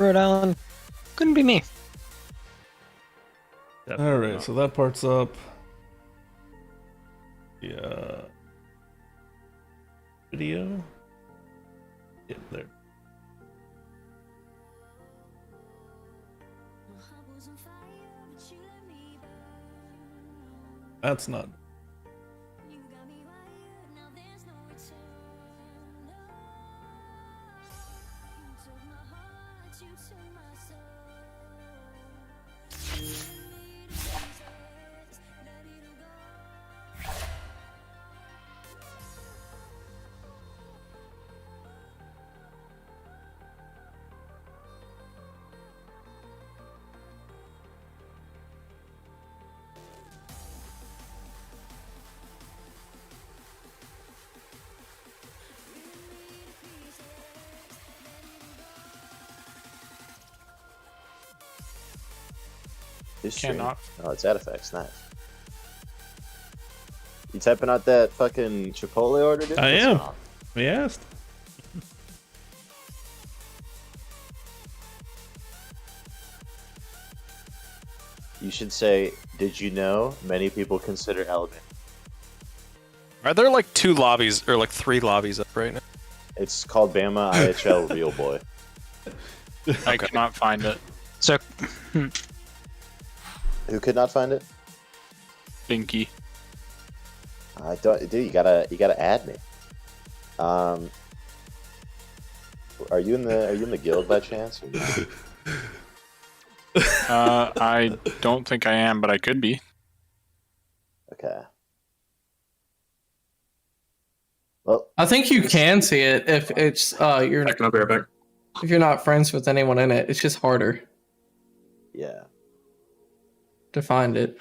Rhode Island. Couldn't be me. All right, so that part's up. Yeah. Video. Yeah, there. That's not. Cannot. Oh, it's Edifex. Nice. You typing out that fucking Chipotle order, dude? I am. We asked. You should say, did you know many people consider Element? Are there like 2 lobbies or like 3 lobbies up right now? It's called Bama IHL Real Boy. I cannot find it. So, Who could not find it? Binky. I don't, dude. You gotta add me. Are you in the guild by chance? I don't think I am, but I could be. Okay. Well, I think you can see it if it's I'll be right back. if you're not friends with anyone in it. It's just harder yeah. to find it.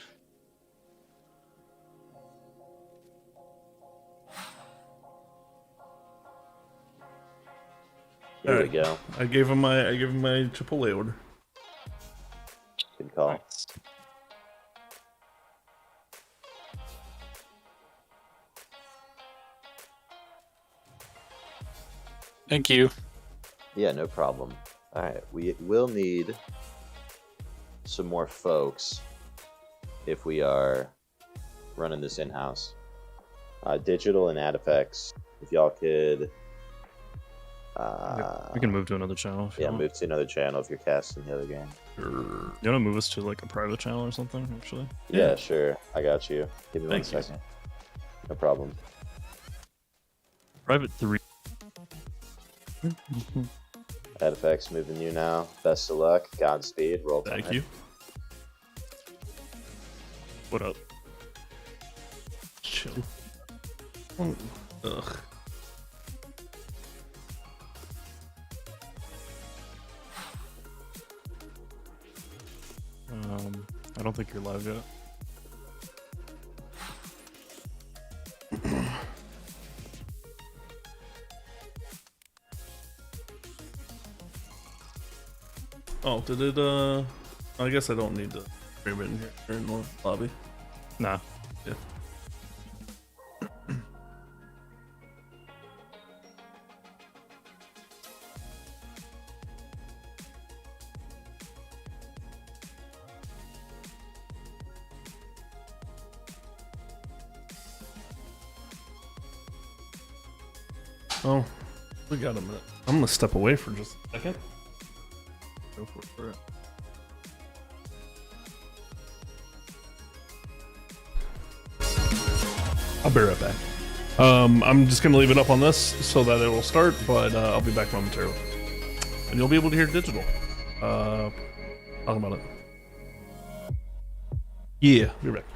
Here we go. I gave him my Chipotle order. Good call. Thank you. Yeah, no problem. All right, we will need some more folks if we are running this in-house. Digital and Adifex, if y'all could. We can move to another channel. If you Yeah, want. move to another channel if you're casting the other game. You want to move us to like a private channel or something? Actually. Yeah, sure. I got you. Give me Thank you. 1 second. No problem. Private 3. Adifex moving you now. Best of luck. Godspeed. Roll. Thank time. you. What up? Chill. Ugh. I don't think you're live yet. Oh, did it? I guess I don't need to frame it in here in the lobby. Nah. Yeah. Oh, we got a minute. I'm gonna step away for just a second. Go for it. I'll be right back. I'm just gonna leave it up on this so that it will start, but I'll be back momentarily, and you'll be able to hear digital. Talk about it. Yeah, be right back.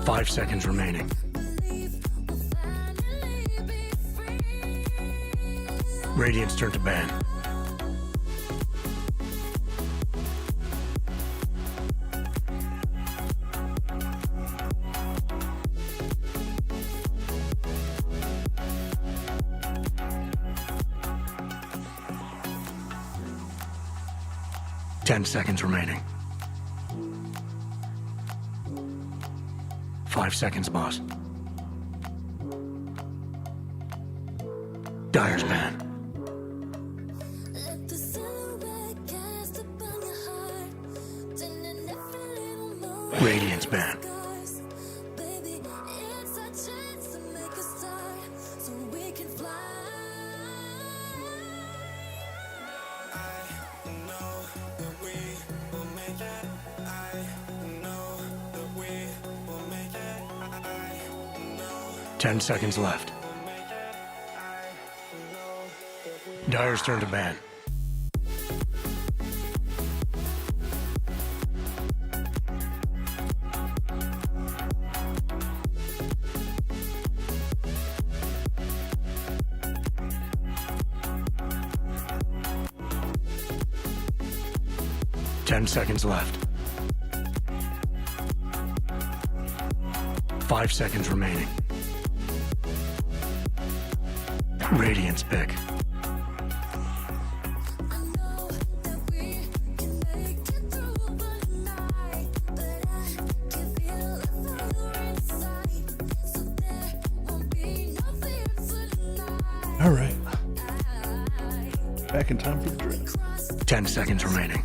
5 seconds remaining. Radiant's turn to ban. Ten seconds remaining. 5 seconds, boss. Dire's ban. Radiant's ban. Ten seconds left. Dire's turn to ban. Ten seconds left. 5 seconds remaining. Radiant's pick. All right. Back in time for the draft. 10 seconds remaining.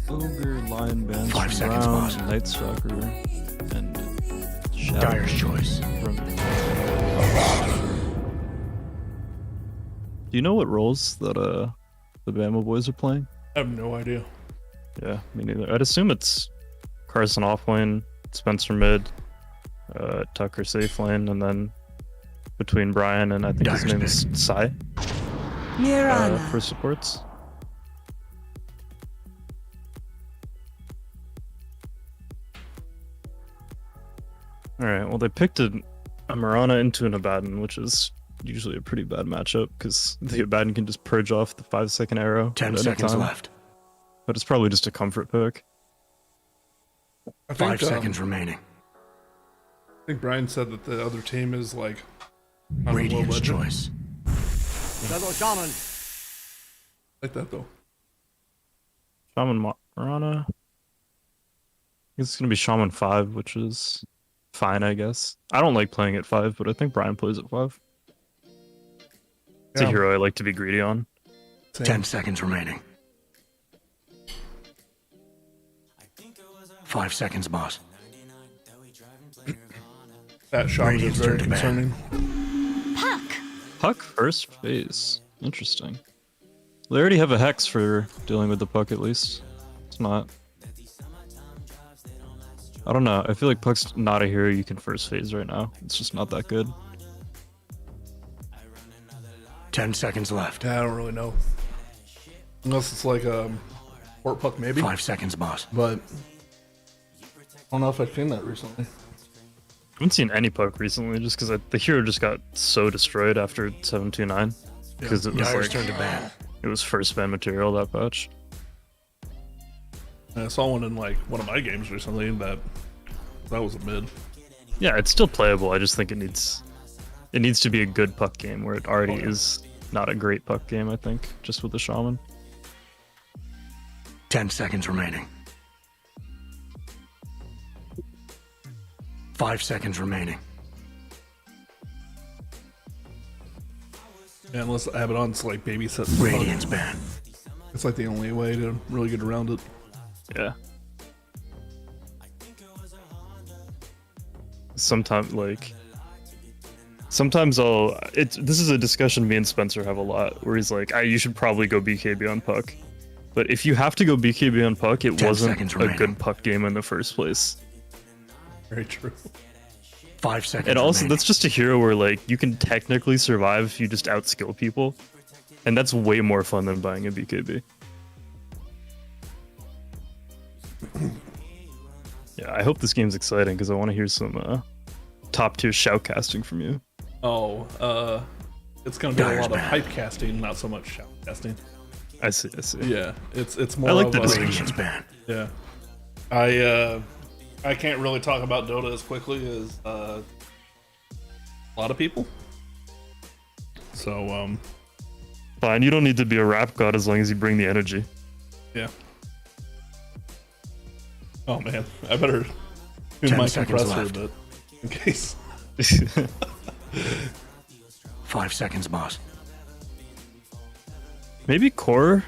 Ogre, Lion Band, 5 seconds, boss. Night Stalker, and Shadow Dire's choice. from. Do you know what roles that the Bama boys are playing? I have no idea. Yeah, me neither. I'd assume it's Carson off lane, Spencer mid, Tucker safe lane, and then between Brian and I think his Dire's name is Sai for supports. Alright, well they picked a Mirana into an Abaddon, which is usually a pretty bad matchup because the Abaddon can just purge off the 5-second arrow 10 at any seconds time. left. But it's probably just a comfort pick. I think, 5 seconds remaining. I think Brian said that the other team is like on a low Radiant's budget. choice. Like that though. Shaman Mirana. I guess it's gonna be Shaman 5, which is fine, I guess. I don't like playing at 5, but I think Brian plays at 5. It's a Yeah. hero I like to be greedy on. Same. 10 seconds remaining. 5 seconds, boss. That shot is Radiant's very turn to ban. concerning. Puck first phase. Interesting. They already have a hex for dealing with the puck at least. It's not. I don't know. I feel like Puck's not a hero you can first phase right now. It's just not that good. 10 seconds left. Yeah, I don't really know. Unless it's like port puck maybe. 5 seconds, boss. But I don't know if I've seen that recently. I haven't seen any Puck recently just because the hero just got so destroyed after 729. Because it was Dire's like, turn to ban. it was first ban material that patch. And I saw one in like one of my games recently that was a mid. Yeah, it's still playable. I just think it needs to be a good Puck game where it already Oh, yeah. is not a great Puck game, I think, just with the Shaman. 10 seconds remaining. 5 seconds remaining. Yeah, unless Abaddon's like babysit the puck. Radiant's ban. It's like the only way to really get around it. Yeah. Sometimes this is a discussion me and Spencer have a lot where he's like, you should probably go BKB on Puck. But if you have to go BKB on Puck, it 10 wasn't seconds a remaining. good Puck game in the first place. Very true. 5 seconds And also, remaining. that's just a hero where like you can technically survive if you just outskill people, and that's way more fun than buying a BKB. Yeah, I hope this game's exciting because I want to hear some top tier shoutcasting from you. Oh, it's gonna be a Dyer's lot of bad. hype casting, not so much shout casting. I see. Yeah, it's more. I like of the a- distinction. Radiant's banned. Yeah, I can't really talk about Dota as quickly as a lot of people. So Fine, you don't need to be a rap god as long as you bring the energy. yeah. Oh man, I better tune 10 my seconds compressor a left. bit in case. 5 seconds, boss. Maybe Core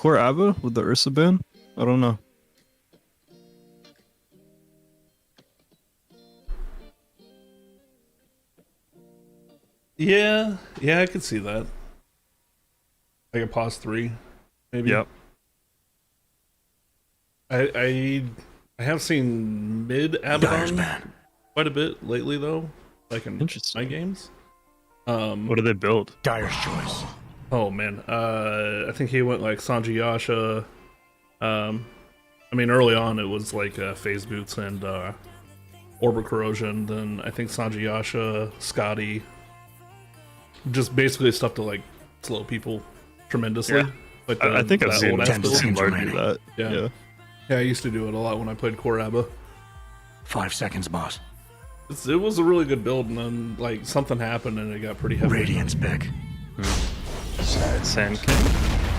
Abba with the Ursa ban? I don't know. Yeah, I could see that. I could pause 3, maybe. Yep. I have seen mid Dyer's Abaddon banned. quite a bit lately though, like in Interesting. my games. What do they build? Dyer's choice. Oh man, I think he went like Sanji Yasha. I mean, early on it was like Phase Boots and Orbit Corrosion. Then I think Sanji Yasha, Scotty, just basically stuff to like slow people tremendously. Yeah. Like I think I've that seen old ass 10 build. seconds Lard do remaining. that. Yeah. Yeah, I used to do it a lot when I played Core Abba. 5 seconds, boss. It was a really good build, and then like something happened and it got pretty heavy. Radiant's pick. Sand King.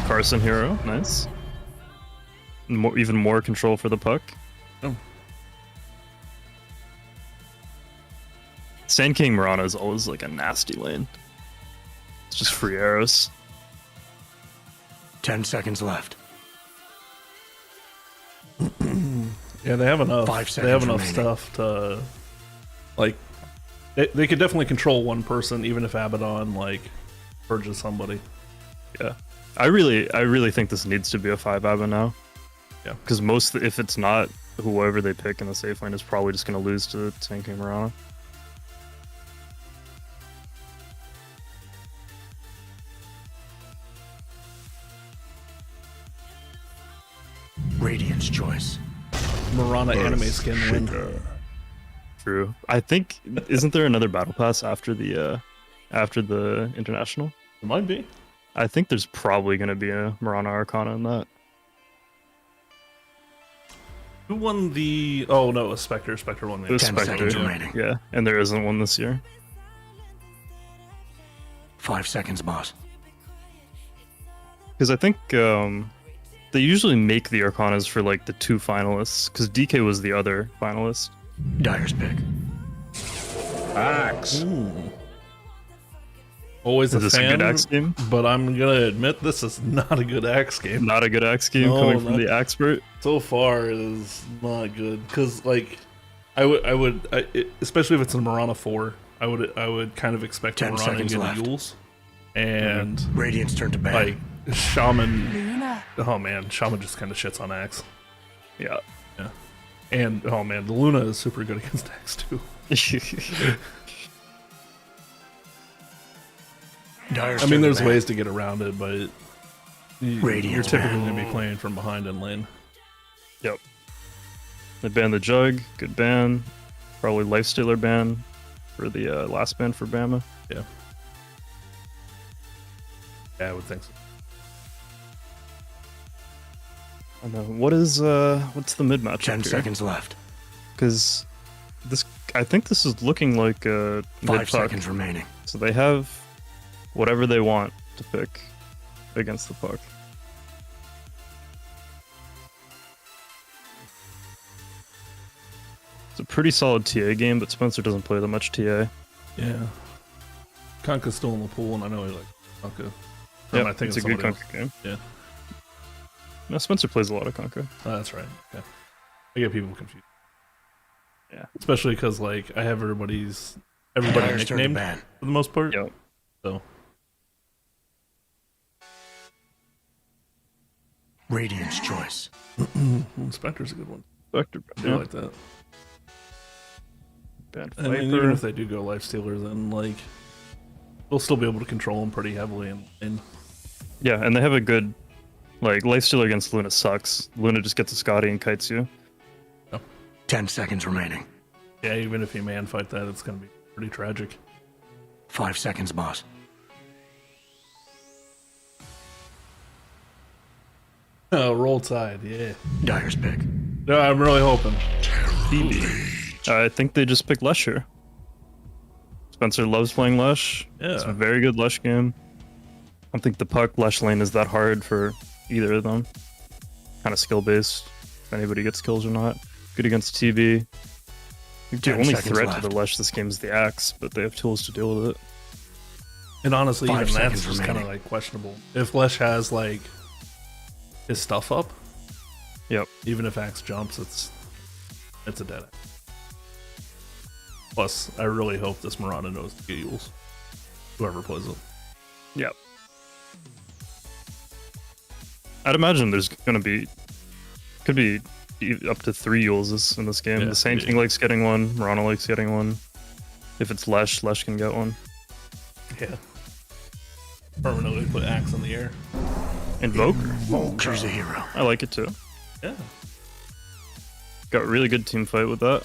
Carson Hero. Nice. Even more control for the puck. Oh. Sand King Mirana is always like a nasty lane. It's just free arrows. 10 seconds left. Yeah, they have enough. 5 They have seconds enough remaining. stuff to, like, they could definitely control one person, even if Abaddon like purges somebody. Yeah. I really think this needs to be a 5 Abba now. Yeah. Because if it's not, whoever they pick in the safe lane is probably just going to lose to Sand King Mirana. Radiant's choice. Marana anime skin win. True. I think isn't there another battle pass after the international? It might be. I think there's probably going to be a Mirana Arcana in that. Who won the? Oh no, it was Spectre. Spectre won It the. was 10 Spectre. seconds remaining. Yeah, and there isn't one this year. 5 seconds, boss. Because I think they usually make the Arcanas for like the 2 finalists. Because DK was the other finalist. Dyer's pick. Axe. Always Is a this fan, a good Axe game? but I'm gonna admit this is not a good Axe game. Not a good Axe game No, coming from not- the Axpert. So far, it is not good. Cause like, especially if it's in Marana 4, I would kind of expect 10 Marana to seconds get left. Yules, and Radiant's turn to ban. like Shaman. Oh man, Shaman just kind of shits on Axe. Yeah. And oh man, the Luna is super good against Axe too. Dyer's I turn mean, to there's ban. ways to get around it, but you're Radiant's typically banned. going to be playing from behind in lane. Yep. They banned the Jug. Good ban. Probably Lifestealer ban for the last ban for Bama. Yeah, I would think so. I know. What's the mid match? 10 seconds left. Because I think this is looking like a 5 mid puck. seconds remaining. So they have whatever they want to pick against the puck. It's a pretty solid TA game, but Spencer doesn't play that much TA. Yeah, Kanka's still in the pool, and I know he likes Kanka. Yeah, I think it's a good somebody Conker game. else. Yeah, No, Spencer plays a lot of Conker. oh, that's right. Yeah, I get people confused. Yeah. Especially because like I have everybody Dyer's turn to nicknamed ban. for the most part. Yep. So Radiant's choice. Spectre's a good one. Spectre, I do yeah. like that. Ban And then Viper. even if they do go Lifestealer, then like they'll still be able to control them pretty heavily. And Yeah, and they have a good, like, Lifestealer against Luna sucks. Luna just gets a Scotty and kites you. Yep. 10 seconds remaining. Yeah, even if you man fight that, it's gonna be pretty tragic. 5 seconds, boss. Oh, roll tide, yeah. Dyer's pick. No, I'm really hoping. I think they just picked Lush here. Spencer loves playing Lush. It's a Yeah. very good Lush game. I don't think the puck Lush lane is that hard for either of them. Kind of skill based. If anybody gets kills or not. Good against TB. The 10 only seconds threat left. to the Lush this game is the axe, but they have tools to deal with it. And honestly, 5 even that's seconds just kind of remaining. like questionable. If Lesh has like his stuff up, Yep. even if Axe jumps, it's a dead end. Plus, I really hope this Miranda knows to get Yules. Whoever plays it. Yep. I'd imagine there's gonna be could be up to 3 Yules in this game. Yeah, The Sand yeah. King likes getting one, Mirana likes getting one. If it's Lesh, Lesh can get one. Yeah. Permanently put Axe in the air. Invoker. Choose a hero. I like it too. Yeah. Got a really good team fight with that.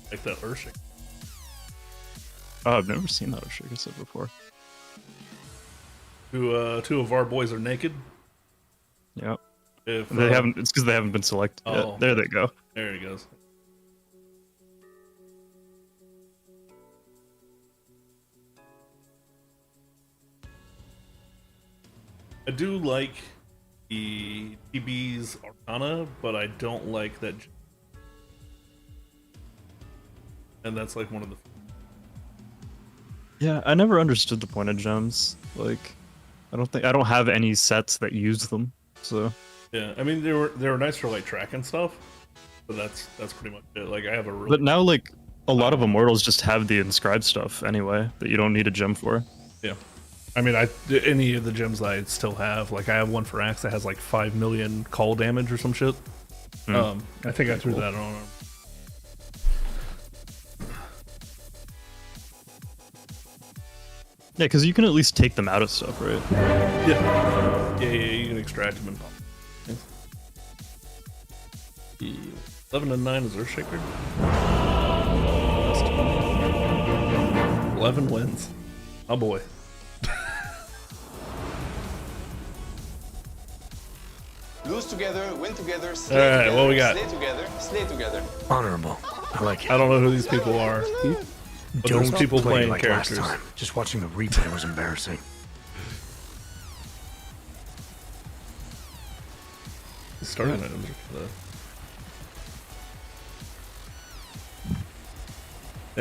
Like that Urshik. Oh, I've never seen that Urshiga set before. Two of our boys are naked. Yep. If They haven't. It's because they haven't been selected Oh. yet. There they go. There he goes. I do like the TB's Arcana, but I don't like that. And that's like one of the. Yeah, I never understood the point of gems. Like, I don't have any sets that use them. So Yeah, I mean they were nice for like track and stuff, but that's pretty much it. Like I have a really but now like a lot of immortals just have the inscribed stuff anyway that you don't need a gem for. yeah. I mean, any of the gems I still have, like I have one for Axe that has like 5 million call damage or some shit. I think I threw that on. Yeah, because you can at least take them out of stuff, right? Yeah, you can extract them and pop. Yeah. 11 and 9 is Earthshaker. 11 wins. Oh boy. Lose together, win together, All slay right, together, what we got? slay together, slay together. Honorable. I like it. I don't know who these people are. But there's Don't people play playing like characters. last time. Just watching the replay was embarrassing. Starting items are for the...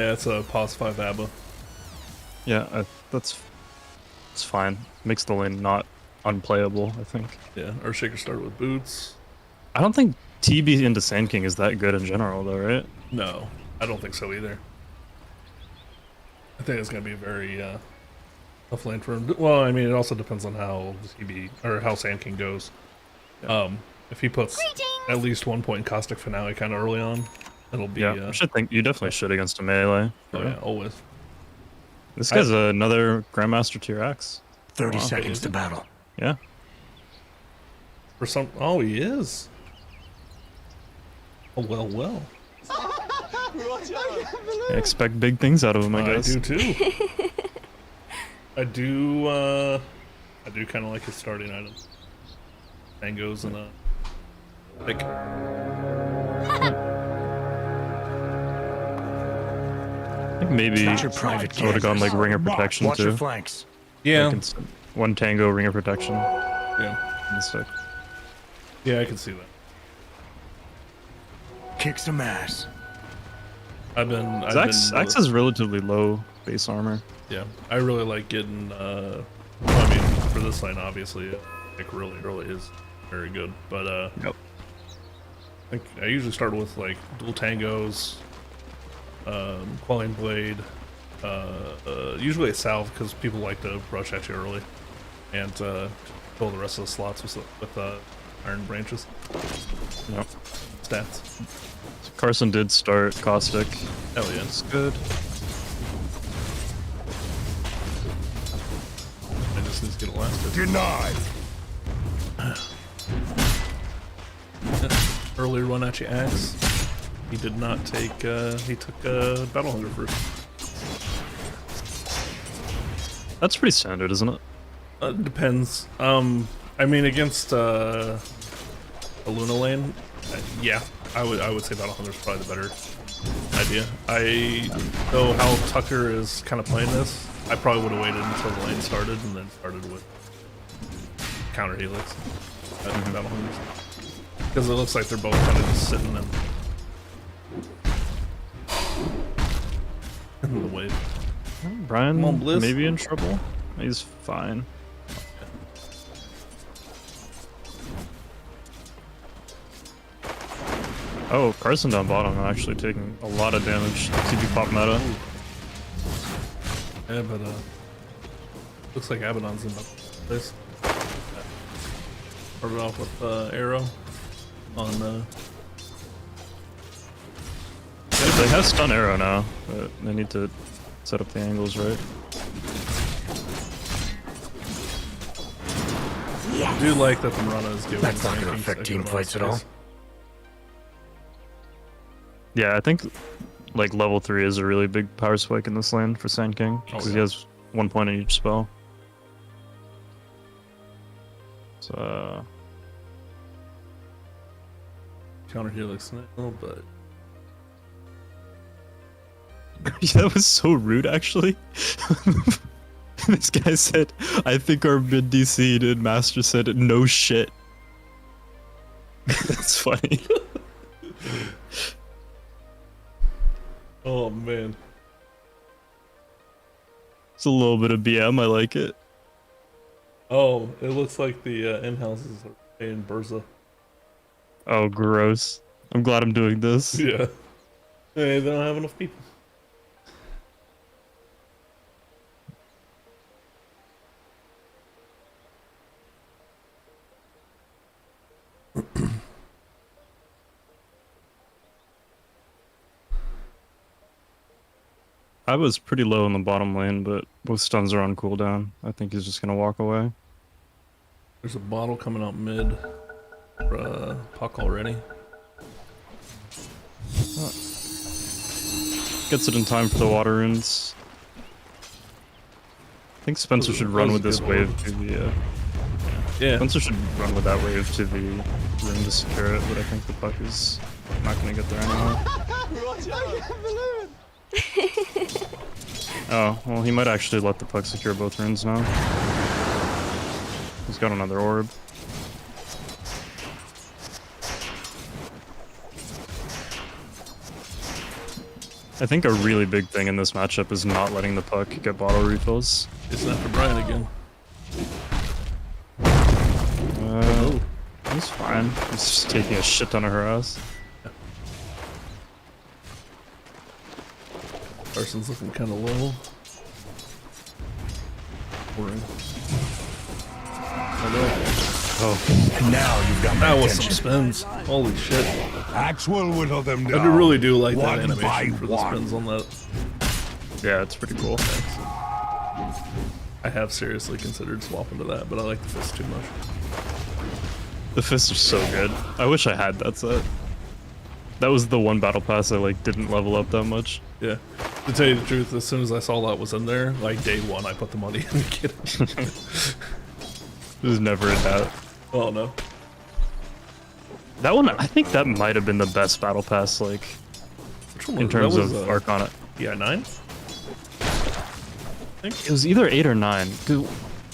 Yeah, it's a pos 5 ABBA. Yeah, it's fine. Makes the lane not unplayable, I think. Yeah, Earthshaker started with boots. I don't think TB into Sand King is that good in general, though, right? No, I don't think so either. I think it's going to be a very tough lane for him. Well, I mean, it also depends on how CB or how Sand King goes. If he puts at least 1 point in Caustic Finale kind of early on, it'll be. Yeah, you definitely should against a melee. Oh yeah, always. This guy's another Grandmaster tier Axe. 30 Wow. seconds to battle. Yeah. For some, oh, he is. Oh well. I expect big things out of him, I I guess. do too. I do kind of like his starting items. Tangos and like. I think maybe It's your private I would have gone like Ringer Watch Protection your too. flanks. Yeah, Like one Tango, Ringer Protection. yeah, And stuff. yeah. I can see that. Kick some ass. Axe has relatively low base armor. Yeah, I really like getting. Well, I mean, for this lane, obviously, like really early is very good. But Yep. I think I usually start with like dual tangos, Quelling Blade, usually a salve because people like to rush at you early, and fill the rest of the slots with iron branches. Yep. Stats. Carson did start Caustic. Hell yeah. It's good. I just need to get a last hit. Denied. earlier one at you, Axe. He did not take, he took Battle Hunger first. That's pretty standard, isn't it? Depends. I mean, against a Luna lane, yeah, I would say Battle Hunger is probably the better idea. I know how Tucker is kind of playing this. I probably would have waited until the lane started and then started with counter Helix at Battle Hunters. Because it looks like they're both kind of just sitting in the wave. Brian Come on, Bliss. maybe in trouble. He's fine. Oh, Carson down bottom actually taking a lot of damage. TP pop meta. Yeah, but looks like Abaddon's in this. Started off with arrow on. They have stun arrow now, but they need to set up the angles right. I do like that the Mirana is giving. That's not gonna Sand Kings affect a team good amount of fights at all. space. Yeah, I think like level 3 is a really big power spike in this lane for Sand King because he has 1 point in each spell. So Counter Helix now, but yeah, that was so rude actually. This guy said, I think our mid DC did. Master said, no shit. That's funny. oh man. It's a little bit of BM, I like it. Oh, it looks like the in-houses are paying Burza. Oh, gross. I'm glad I'm doing this. Yeah. Hey, they don't have enough people. I was pretty low in the bottom lane, but both stuns are on cooldown. I think he's just gonna walk away. There's a bottle coming out mid for Puck already. Gets it in time for the water runes. I think Spencer should run with this wave to the. Yeah. Spencer should run with that wave to the room to secure it, but I think the puck is not gonna get there anyway. Oh, well, he might actually let the puck secure both runes now. He's got another orb. I think a really big thing in this matchup is not letting the puck get bottle refills. It's not for Brian again. He's fine. He's just taking a shit ton of harass. Carson's looking kind of low. Oh, And now you've got my That was some attention. spins. Holy shit. Axe will whittle them I down. do really do like that one by animation for the one. spins on that. yeah, it's pretty cool. I have seriously considered swapping to that, but I like the fist too much. The fists are so good. I wish I had that set. That was the one battle pass I like didn't level up that much. Yeah. To tell you the truth, as soon as I saw that was in there, like day one, I put the money in to get it. There's never a doubt. Oh no. That one, I think that might have been the best battle pass, like, Which one in was, terms that was, of Arcana. Yeah, 9? It was either 8 or 9. 'Cause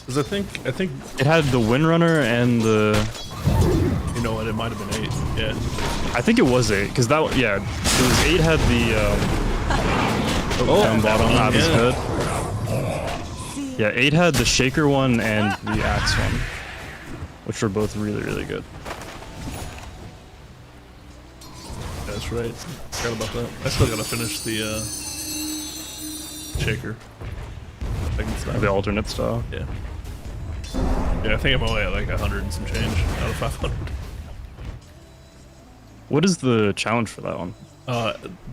Because I think it had the Windrunner and the... you know what, it might have been 8. Yeah. I think it was 8, because that one, yeah, it was 8 had the, down bottom out of his yeah. head. Yeah, 8 had the Shaker one and the Axe one, which were both really, really good. That's right. Forgot about that. I still gotta finish the shaker. Second style. The alternate style. Yeah. Yeah, I think I'm only at like 100 and some change out of 500. What is the challenge for that one?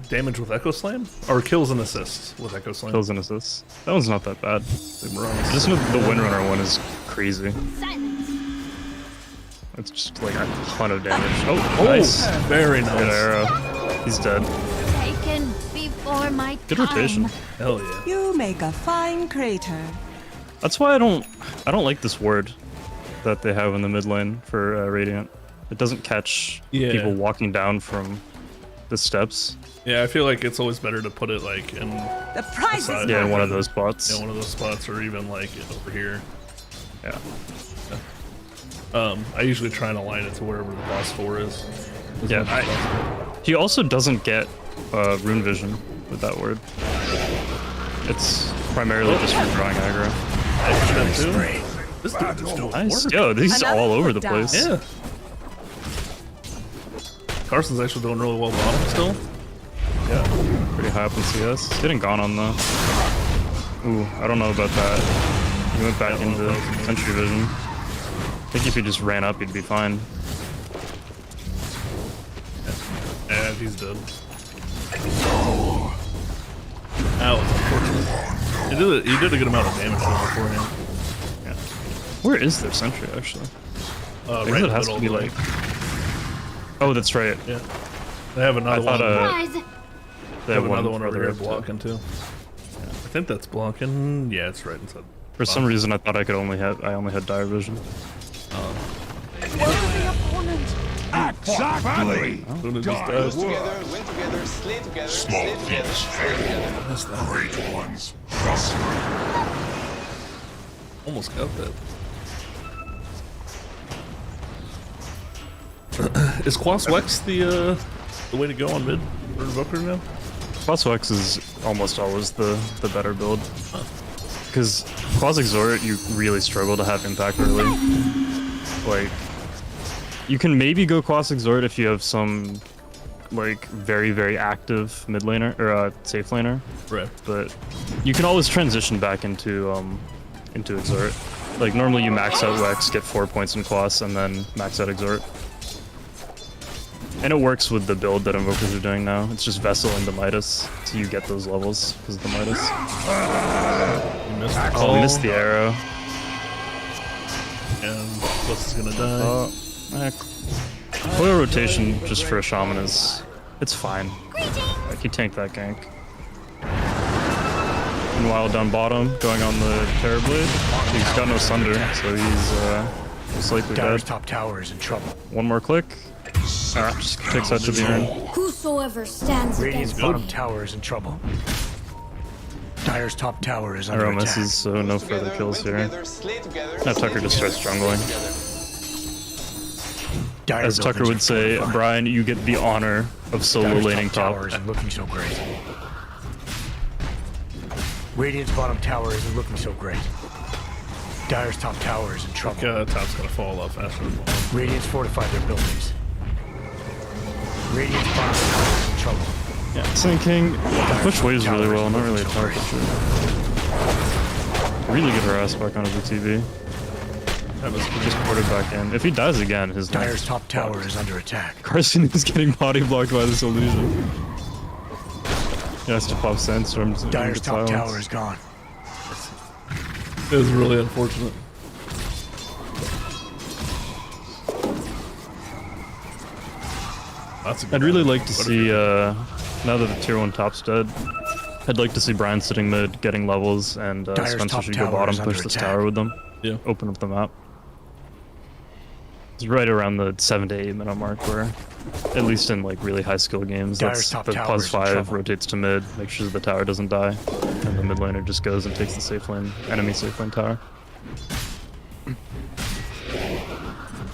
Damage with Echo Slam? Or kills and assists with Echo Slam. Kills and assists. That one's not that bad. The Mirana's- I just know the Windrunner one is crazy. It's just like a ton of damage. Oh, nice. Very Good nice. arrow. He's dead. Taken before my Good time. rotation. Hell yeah. You make a fine crater. That's why I don't like this word that they have in the mid lane for Radiant. It doesn't catch Yeah. people walking down from the steps. Yeah, I feel like it's always better to put it like in The prize is Aside. Yeah, in one of mine. those spots. one of those spots, or even like over here. Yeah. I usually try and align it to wherever the boss 4 is. as Yeah, much as possible. He also doesn't get rune vision with that word. It's primarily just for drawing aggro. That too. This dude just don't Nice. work. Yo, these Another all over put the down. place. Yeah. Carson's actually doing really well bottom still. Yeah, pretty high up in CS. He's getting gone on the. Ooh, I don't know about that. He went back into sentry vision. I think if he just ran up, he'd be fine. And he's dead. That was unfortunate. He did a good amount of damage though beforehand. Yeah. Where is their sentry actually? I Right guess in it the has middle to be of the like. lane. Oh, that's right. Yeah. They have another thought, one. Prize. They They have another one over further here up, too. blocking too. I think that's blocking. Yeah, it's right inside. For some reason, I thought I only had dire vision. Exactly. Luna just Die. died. Lose together, win together, slay together, slay together, slay together. Great ones prosper. Almost got that. Is Quas Wex the way to go on mid for Invoker now? Quas X is almost always the better build. Because Quas Exort, you really struggle to have impact early. Like, you can maybe go Quas Exort if you have some, like, very, very active mid laner, or safe laner. Right. But you can always transition back into Exort. Like, normally you max out Wex, get 4 points in Quas, and then max out Exort. And it works with the build that Invokers are doing now. It's just Vessel into Midas, so you get those levels because of the Midas. You missed the Oh, call. missed the arrow. And Quas is gonna die. Coil rotation just for a shaman it's fine. Like, you tank that gank. Meanwhile, down bottom, going on the Terror Blade, he's got no Sunder, so he's most likely dead. top tower is in trouble. One more click. Just takes out Jabir. Whosoever stands against me. tower is in trouble. Dire's top tower is Arrow misses, so no Lose further together, kills win here. together, slay together, Now slay Tucker just together, starts jungling. slay together. As Tucker would say, Brian, you get the honor of solo laning top. isn't looking so great. Radiant's bottom tower isn't looking so great. Dire's top tower is in trouble. Top's gonna fall off faster than bottom. Radiant's fortified their buildings. Radiant's bottom tower is in trouble. Yeah, Sun King push waves really well, not really a tower pusher. Really get her ass back onto the TV. Just port it back in. If he dies again, his Dire's top tower is under attack. Carson is getting body blocked by this illusion. He has to pop sandstorms. and Dire's get top silence. tower is gone. It was really unfortunate. That's a good I'd really one. like to see, now that the tier 1 top's dead, I'd like to see Brian sitting mid, getting levels, and Dire's Spencer top should go tower bottom, is under push this attack. tower with them. Yeah. Open up the map. It's right around the 7 to 8 minute mark where, at least in like really high skill games, Dire's that's top the tower plus is in 5 trouble. rotates to mid, make sure the tower doesn't die, and the mid laner just goes and takes the safe lane, enemy safe lane tower.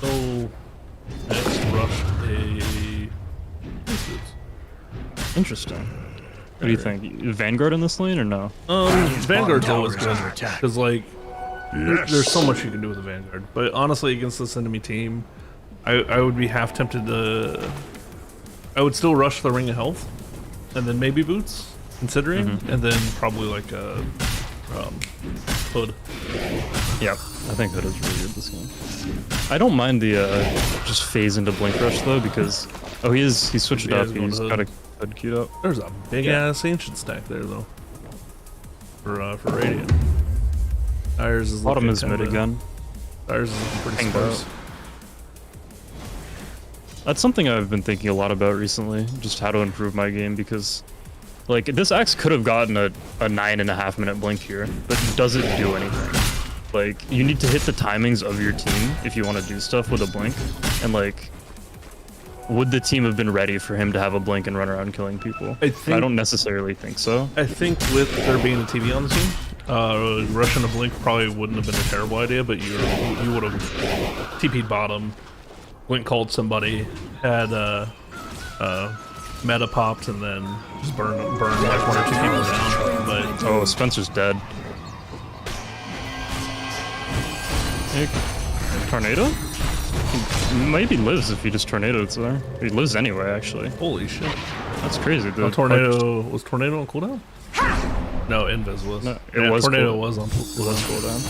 So next rushed a. Interesting. What do you think? Vanguard in this lane or no? Vanguard's bottom always tower is good under attack. because like there's so much you can do with a Vanguard. But honestly, against this enemy team, I would be half tempted to. I would still rush the Ring of Health, and then maybe Boots, considering, and then probably like a Hood. Yep, I think Hood is really good this game. I don't mind the just phase into Blink Rush though because he switched it Yeah, up. he's going He's Hood. got a Hood queued up. There's a big ass ancient stack there though. For Radiant. Tires is Bottom looking is mid kinda- again. Tires is looking pretty Pinged sparse. out. That's something I've been thinking a lot about recently, just how to improve my game, because like this axe could have gotten a 9.5 minute blink here, but it doesn't do anything. Like you need to hit the timings of your team if you want to do stuff with a blink, and like would the team have been ready for him to have a blink and run around killing people? I don't necessarily think so. I think with there being a TV on the team, rushing a blink probably wouldn't have been a terrible idea, but you would have TP'd bottom, blink called somebody, had meta popped, and then just burn like 1 or 2 people down. But oh, Spencer's dead. Hey, tornado? He maybe lives if he just tornadoed there. He lives anyway, actually. Holy shit. That's crazy, dude. Was tornado on cooldown? No, Invis was. No, it was tornado cool. was on cooldown.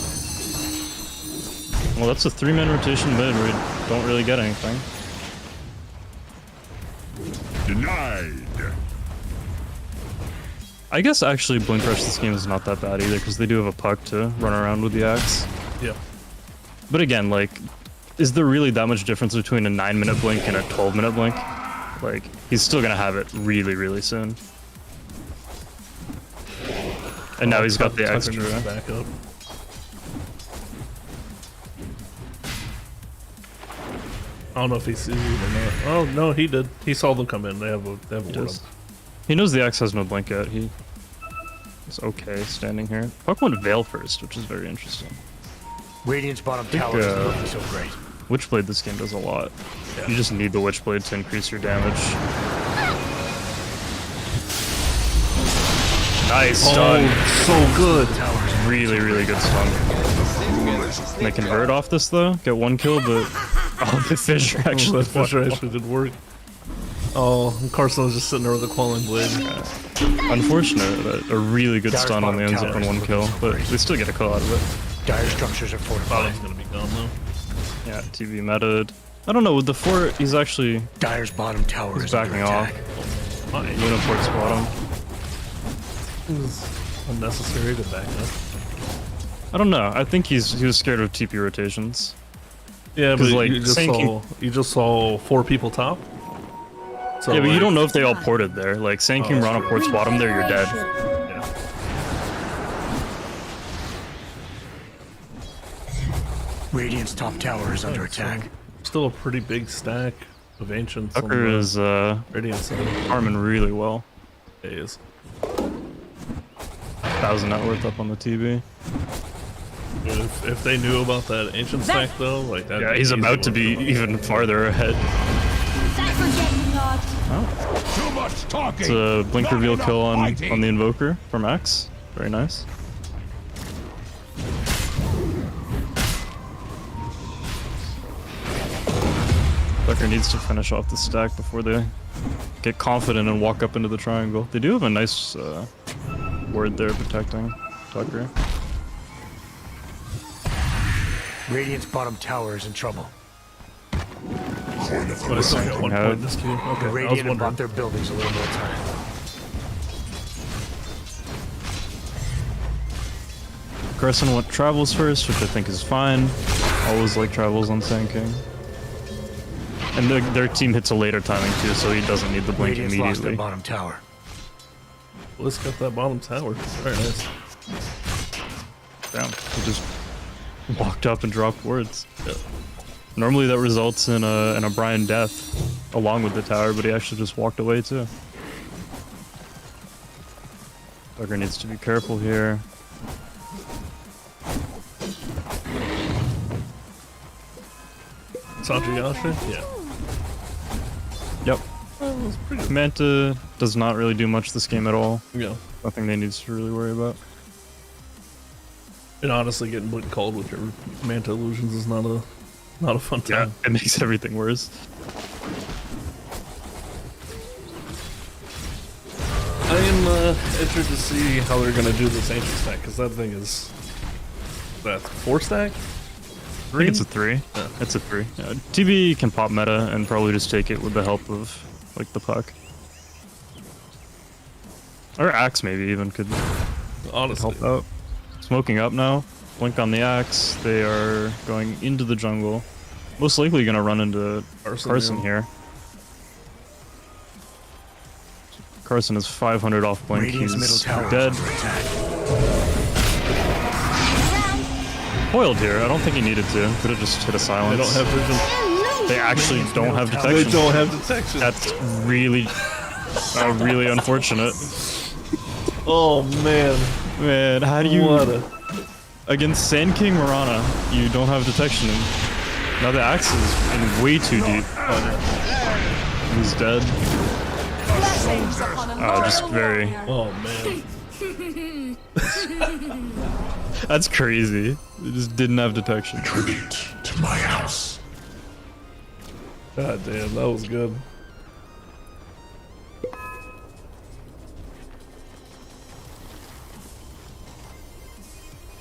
Well, that's a 3-man rotation mid where you don't really get anything. Denied. I guess actually Blink Rush this game is not that bad either, because they do have a puck to run around with the axe. Yeah. But again, like, is there really that much difference between a 9-minute blink and a 12-minute blink? Like, he's still gonna have it really, really soon. And now he's got the extra. Back up. I don't know if he sees it or not. Oh no, he did. He saw them come in. They have a ward up. He knows the axe has no blink yet. He is okay standing here. Puck went Veil first, which is very interesting. Radiant's bottom tower is looking so great. Witchblade this game does a lot. Yeah. You just need the Witchblade to increase your damage. Nice stun. Oh, so good. Really, really good stun. Can they convert off this though? Get 1 kill, but oh, the Fissure actually. Did work. Oh, Carson was just sitting there with a Quelling Blade. Unfortunate. A really good stun only ends up in 1 kill, but they still get a kill out of it. Dire structures are fortified. He's gonna be gone though. Yeah, TV meted. I don't know, with the fort, he's actually... Dire's bottom tower is backing off. Luna Port's bottom. It was unnecessary to back up. I don't know, I think he was scared of TP rotations. Yeah, but like, you just saw 4 people top. So yeah, but like, you don't know if they all ported there. Like, Sand King Rana ports bottom there, you're dead. Yeah. Radiant's top tower is under attack. Still a pretty big stack of Ancients. Tucker is Radiant side. farming really well. He is. 1,000 net worth up on the TV. If they knew about that Ancient stack though, like that. Yeah, he's about to be even farther ahead. Oh. Too much talking. It's a blink reveal kill on the Invoker from X. Very nice. Tucker needs to finish off the stack before they get confident and walk up into the triangle. They do have a nice ward there protecting Tucker. Radiant's bottom tower is in trouble. Okay, Radiant bought their buildings a little more time. Carson went travels first, which I think is fine. Always like travels on Sand King. And their team hits a later timing too, so he doesn't need the blink Radiant's lost their immediately. bottom tower. Let's get that bottom tower. Very nice. Damn, he just walked up and dropped wards. Yeah. Normally that results in a Brian death along with the tower, but he actually just walked away too. Tucker needs to be careful here. Sanji Yasha? Yeah. Yep. Manta does not really do much this game at all. Yeah. Nothing they need to really worry about. And honestly, getting blink called with your Manta illusions is not a fun Yeah, time. it makes everything worse. I am interested to see how they're gonna do this ancient stack, because that thing is that 4 stack. I think it's a 3. Yeah. It's a 3. Yeah. TB can pop meta and probably just take it with the help of like the puck. Or Axe maybe even could Honestly. help out. Smoking up now. Blink on the Axe. They are going into the jungle. Most likely gonna run into Carson here. Carson is 500 off blink. Radiant's middle He's tower dead. is under attack. Foiled here. I don't think he needed to. Could have just hit a silence. They don't have vision. They actually don't have They detection. don't have detection. That's really, really unfortunate. Oh man. Man, how do you What a... against Sand King Marana? You don't have detection. Now the axe is in way too deep. He's dead. Just very. Oh man. That's crazy. They just didn't have detection. Tribute to my house. God damn, that was good.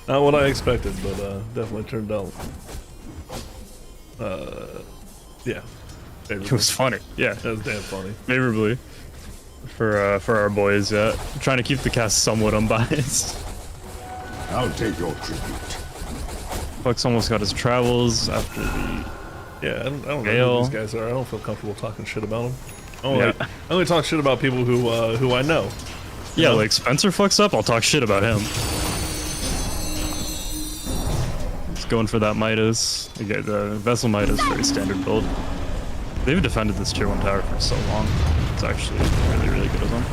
Not what I expected, but definitely turned out. Yeah. It was funny. Yeah, That was damn funny. favorably for our boys. Yeah, trying to keep the cast somewhat unbiased. I'll take your tribute. Buck's almost got his travels after the. Yeah, I don't know Gale. who these guys are. I don't feel comfortable talking shit about them. Yeah. I only talk shit about people who I know. Yeah, know? like Spencer fucks up, I'll talk shit about him. He's going for that Midas. Okay, the Vessel Midas, very standard build. They've defended this tier 1 tower for so long. It's actually really, really good of them.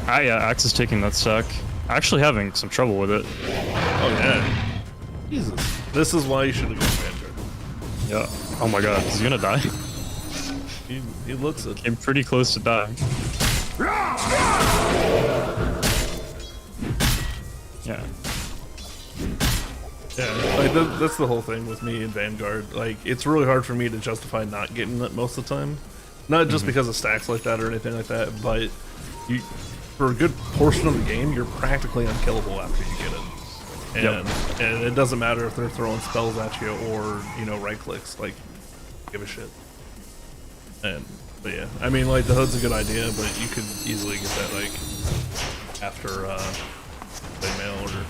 Yeah, Axe is taking that stack. Actually having some trouble with it. Oh yeah. Jesus. This is why you should have gone Vanguard. Yeah. Oh my god, is he gonna die? He looks it. Came pretty close to dying. Yeah. Yeah, like that's the whole thing with me in Vanguard. Like, it's really hard for me to justify not getting it most of the time. Not just because of stacks like that or anything like that, but you, for a good portion of the game, you're practically unkillable after you get it. And it doesn't matter if they're throwing spells at you or, you know, right clicks. Like, give a shit. But yeah, I mean, like, the hood's a good idea, but you could easily get that, like, after the mail order.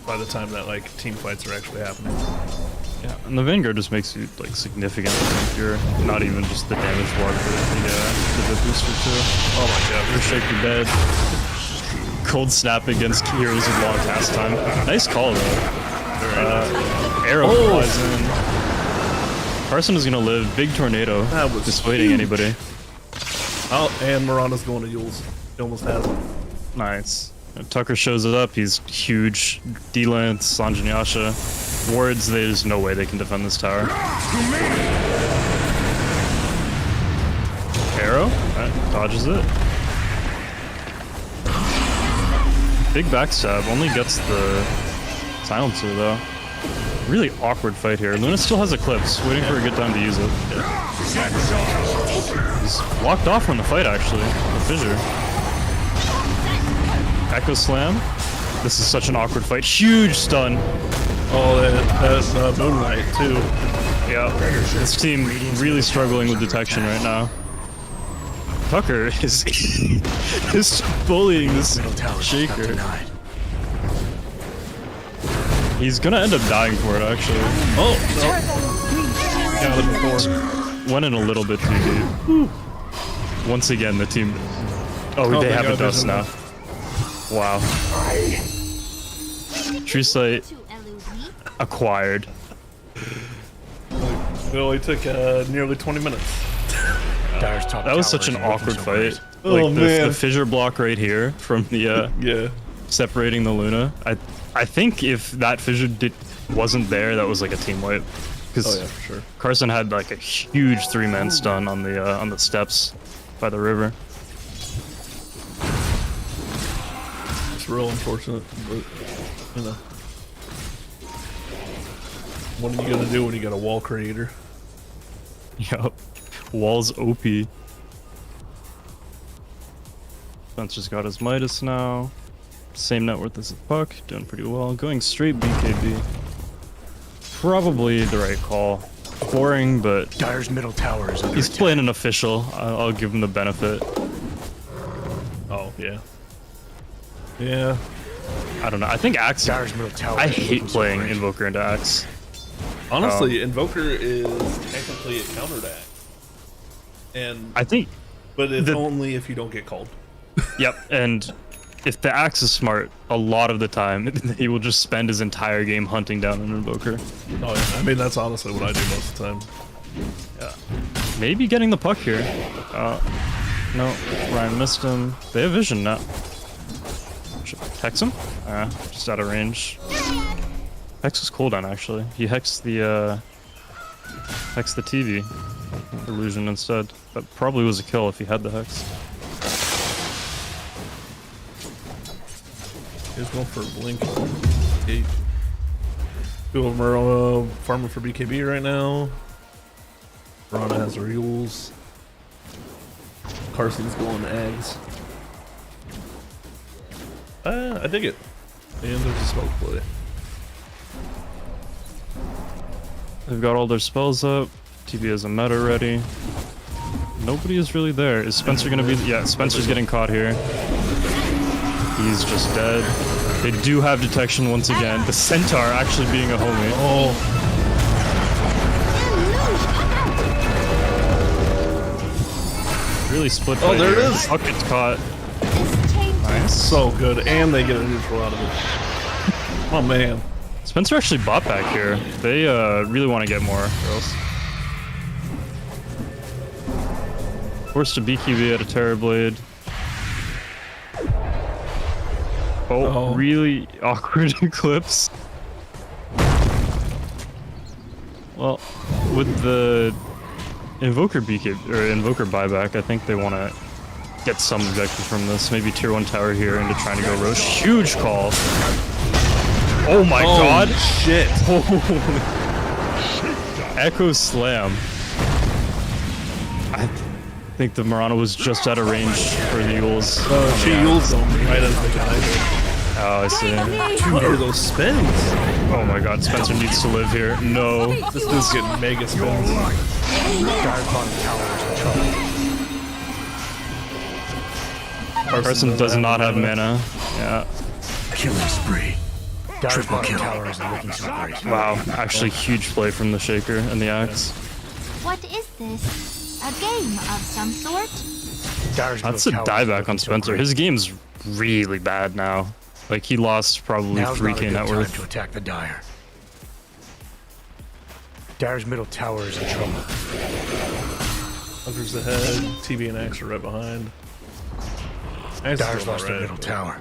By the time that, like, team fights are actually happening. Yeah, and the Vanguard just makes you, like, significantly tankier. Not even just the damage block, but the booster too. Oh my god, Your Shake Your Bed. Cold Snap against heroes with long cast time. Nice call, though. Arrow flies in. Carson is gonna live. Big tornado. That was dissuading anybody. Oh, and Marana's going to Yules. He almost has it. Nice. Tucker shows it up. He's huge. D-Lance, Sanjin Yasha. Wards, there's no way they can defend this tower. Arrow? Alright, dodges it. Big backstab. Only gets the silencer, though. Really awkward fight here. Luna still has Eclipse, waiting for a good time to use it. He's walked off from the fight, actually. The fissure. Echo Slam. This is such an awkward fight. Huge stun. Oh, that's Moonlight, too. Yeah. This team really struggling with detection right now. Tucker is bullying this Shaker. He's gonna end up dying for it, actually. Oh, no. Got it before. Went in a little bit too deep. Once again, the team... Oh, they have a dust now. Wow. True Sight acquired. It only took nearly 20 minutes. That was such an awkward fight. Oh, Like man. the fissure block right here from the Yeah. separating the Luna. I think if that fissure wasn't there, that was like a team wipe. Because Oh yeah, for sure. Carson had like a huge 3-man stun on the steps by the river. It's real unfortunate, but you know. What are you gonna do when you got a wall creator? Yup. Wall's OP. Spencer's got his Midas now. Same net worth as the Puck. Doing pretty well. Going straight BKB. Probably the right call. Boring, but Dire's middle tower is under he's attack. playing an official. I'll give him the benefit. Oh yeah. Yeah. I don't know. I think Axe. Dire's middle tower I is hate looking so playing great. Invoker into Axe. Honestly, Invoker is technically a counterattack. And I think, but it's only if you don't get called. yep, and if the axe is smart, a lot of the time, he will just spend his entire game hunting down an Invoker. Oh yeah, I mean that's honestly what I do most of the time. Yeah. Maybe getting the puck here. No, Ryan missed him. They have vision now. Should hex him? Just out of range. Hex was cooldown actually. He hexed the TV illusion instead. That probably was a kill if he had the hex. He's going for a blink. 8. Two of them are farming for BKB right now. Rana has reels. Carson's going eggs. I dig it. And there's a smoke play. They've got all their spells up. TV has a meta ready. Nobody is really there. Is Spencer gonna be? Yeah, Spencer's getting caught here. He's just dead. They do have detection once again. The Centaur actually being a homie. Oh. Really split. Oh, there it is. Puck gets caught. Nice. So good. And they get a neutral out of it. Oh, man. Spencer actually bought back here. They really want to get more girls. Forced to BKB at a Terrorblade. Oh, really awkward Eclipse. Well, with the Invoker BKB or Invoker buyback, I think they want to get some objective from this. Maybe tier 1 tower here into trying to go Roche. Huge call. Oh my god! Shit! Echo Slam. I think the Marana was just out of range for the Yules. She Yules them right as they got it. Oh, I see. What are those spins? Oh my god, Spencer needs to live here. No. This dude's getting mega spins. Carson does not have mana. Yeah. Killing spree. Triple kill. Towers are looking so great. Wow, actually huge play from the Shaker and the Axe. What is this? A game of some sort? That's a dieback on Spencer. His game's really bad now. Like, he lost probably 3k net worth. To attack the Dire. Dire's middle tower is in trouble. Hunter's ahead. TB and Axe are right behind. Dire's lost their middle tower.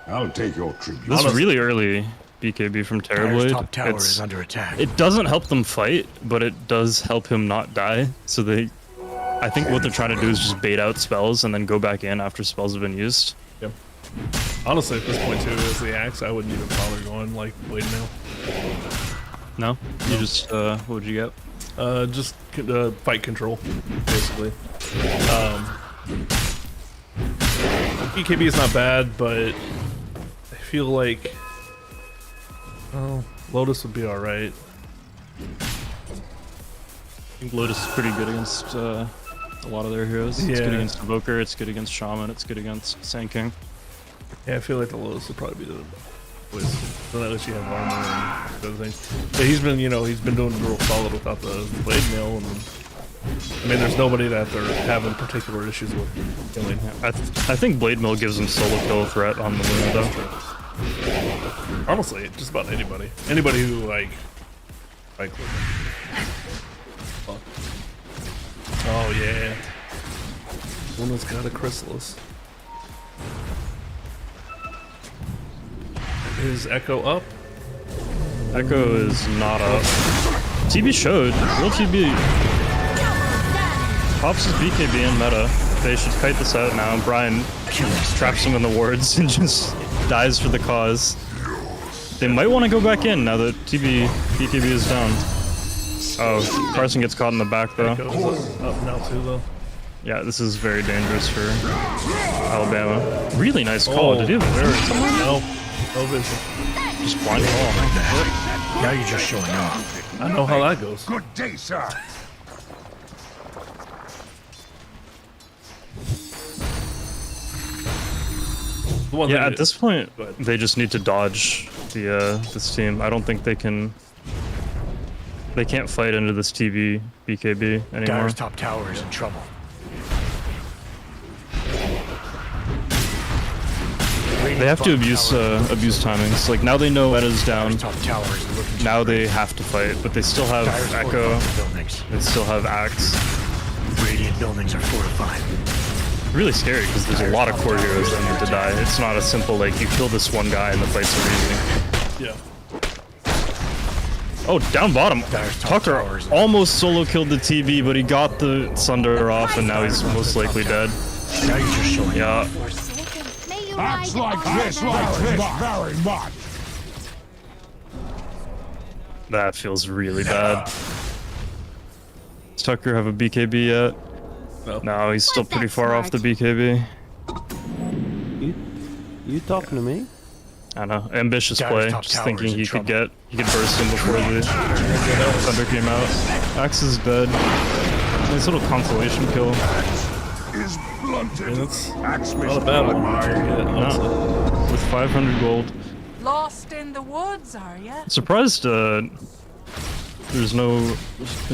I'll take your tribute. This is really early BKB from Terrorblade. Top tower is under attack. It doesn't help them fight, but it does help him not die. So I think what they're trying to do is just bait out spells and then go back in after spells have been used. Yep. Honestly, at this point too, as the Axe, I wouldn't even bother going like Blade Mail. No? You just, what would you get? Just fight control, basically. BKB is not bad, but I feel like, well, Lotus would be alright. I think Lotus is pretty good against a lot of their heroes. It's good against Invoker, it's good against Shaman, it's good against Sand King. Yeah, I feel like the Lotus would probably be the ways. So at least you have armor and other things. But he's been, he's been doing real solid without the Blade Mail. And I mean, there's nobody that they're having particular issues with killing. I think Blade Mill gives him solo kill threat on the Luna though. Honestly, just about anybody. Anybody who like oh yeah. Luna's got a Chrysalis. Is Echo up? Echo is not up. TB showed. Real TB pops his BKB in meta. They should kite this out now. Brian traps him in the wards and just dies for the cause. They might want to go back in now that BKB is down. Oh, Carson gets caught in the back though. Echo's up now too though. Yeah, this is very dangerous for Alabama. Really nice call. Did he have a someone? No. No vision. Just blind call. Now you're just showing off. I know how that goes. Good day, sir. Yeah, at this point, they just need to dodge this team. I don't think they can They can't fight into this TV BKB anymore. Dire's top tower is in trouble. They have to abuse timings. Like now they know Meta's down. Top tower is looking Now they have to fight, but they still have Dire's Echo. fortified buildings. They still have Axe. Radiant buildings are fortified. Really scary because there's a lot of core heroes that need to die. It's not a simple like you kill this one guy and the fight's are easy. Yeah. Oh, down bottom. Dire's top Tucker tower is almost solo killed the TB, but he got the Sunder off, and now he's most likely dead. Now you're just showing Yeah. May you Acts ride like on this, very much. That feels really bad. Does Tucker have a BKB yet? No, he's still pretty far off the BKB. You talking to me? I know. Ambitious Dire's play. top Just tower thinking is in he could trouble. burst him before the Thunder came out. Axe is dead. Nice little consolation kill. Is blunted. It's Axe not a bad one. No. With 500 gold. Lost in the woods, are ya? Surprised there's been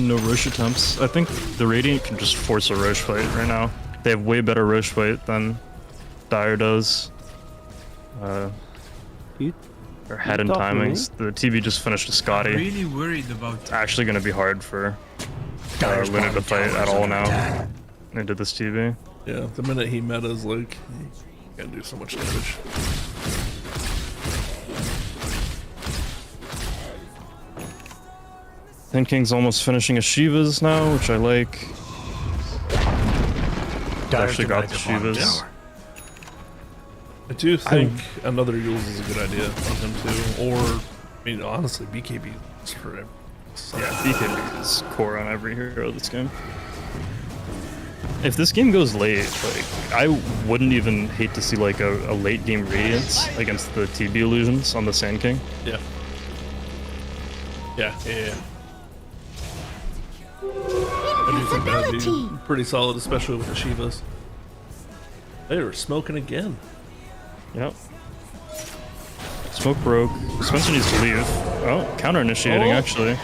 no Roche attempts. I think the Radiant can just force a Roche fight right now. They have way better Roche fight than Dire does. Or head and timings. The TB just finished a Scotty. Really worried about It's actually going to be hard for Dire's Luna to bottom fight tower at is all under now attack. into this TB. Yeah, the minute he metas, like, can't do so much damage. Ten King's almost finishing a Shivas now, which I like. Dire's Actually got denied the the bottom Shivas. tower. I do think another Yules is a good idea on him too. Or, I mean, honestly, BKB is for every. Yeah, BKB is core on every hero this game. If this game goes late, like I wouldn't even hate to see like a late game Radiance against the TB Illusions on the Sand King. Yeah. Yeah. I do think that'd Invisibility. be pretty solid, especially with the Shivas. They were smoking again. Yep. Smoke broke. Spencer needs to leave. Oh, counter initiating actually.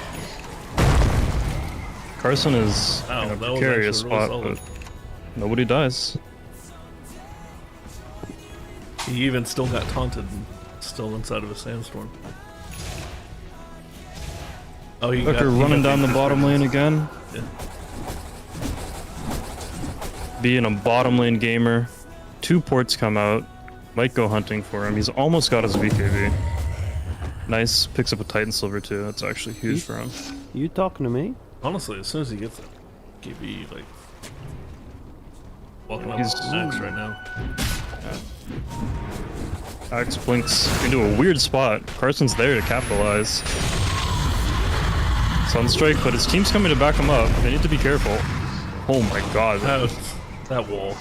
Carson is Wow, in a that was precarious actually really spot, solid. but nobody dies. He even still got taunted and still inside of a sandstorm. Oh, he Tucker running down the bottom lane again. Yeah. Being a bottom lane gamer. 2 ports come out. Might go hunting for him. He's almost got his BKB. Nice. Picks up a Titan Silver too. That's actually huge for him. You talking to me? Honestly, as soon as he gets it, KB, like, walking up He's- to Max right now. Axe blinks into a weird spot. Carson's there to capitalize. Sunstrike, but his team's coming to back him up. They need to be careful. Oh my god. That wall.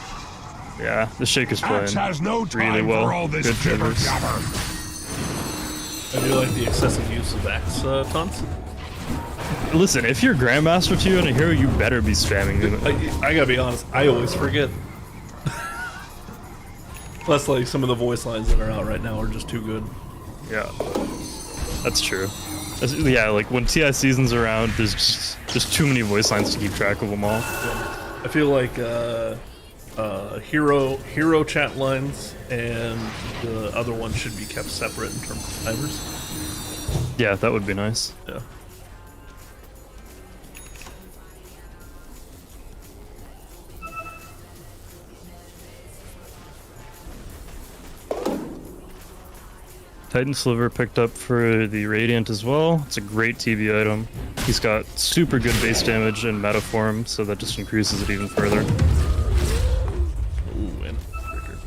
Yeah, the Shake is playing Axe has no time really well. for all this Good jibber triggers. jabber. I do like the excessive use of Axe taunts. Listen, if you're Grandmaster 2 on a hero, you better be spamming them. I gotta be honest, I always forget. Plus, like, some of the voice lines that are out right now are just too good. Yeah, that's true. Yeah, like when TI season's around, there's just too many voice lines to keep track of them all. I feel like hero chat lines and the other one should be kept separate in terms of timers. Yeah, that would be nice. Yeah. Titan Sliver picked up for the Radiant as well. It's a great TB item. He's got super good base damage in meta form, so that just increases it even further. Ooh, and trigger.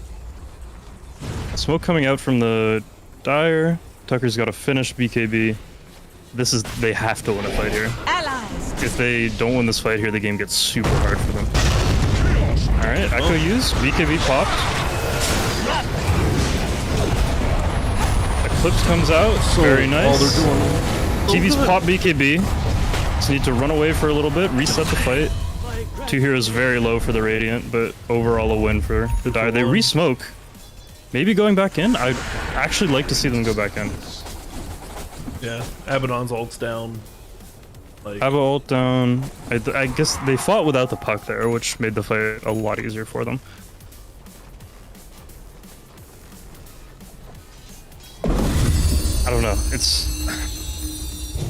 Smoke coming out from the Dire. Tucker's got to finish BKB. They have to win a fight here. Allies. If they don't win this fight here, the game gets super hard for them. Alright, Echo use. BKB popped. Eclipse comes out. Very nice. TV's pop BKB. Just need to run away for a little bit, reset the fight. 2 heroes very low for the Radiant, but overall a win for the Dire. They re-smoke. Maybe going back in? I'd actually like to see them go back in. Yeah, Abaddon's ult's down. Like, Have a ult down. I guess they fought without the puck there, which made the fight a lot easier for them. I don't know.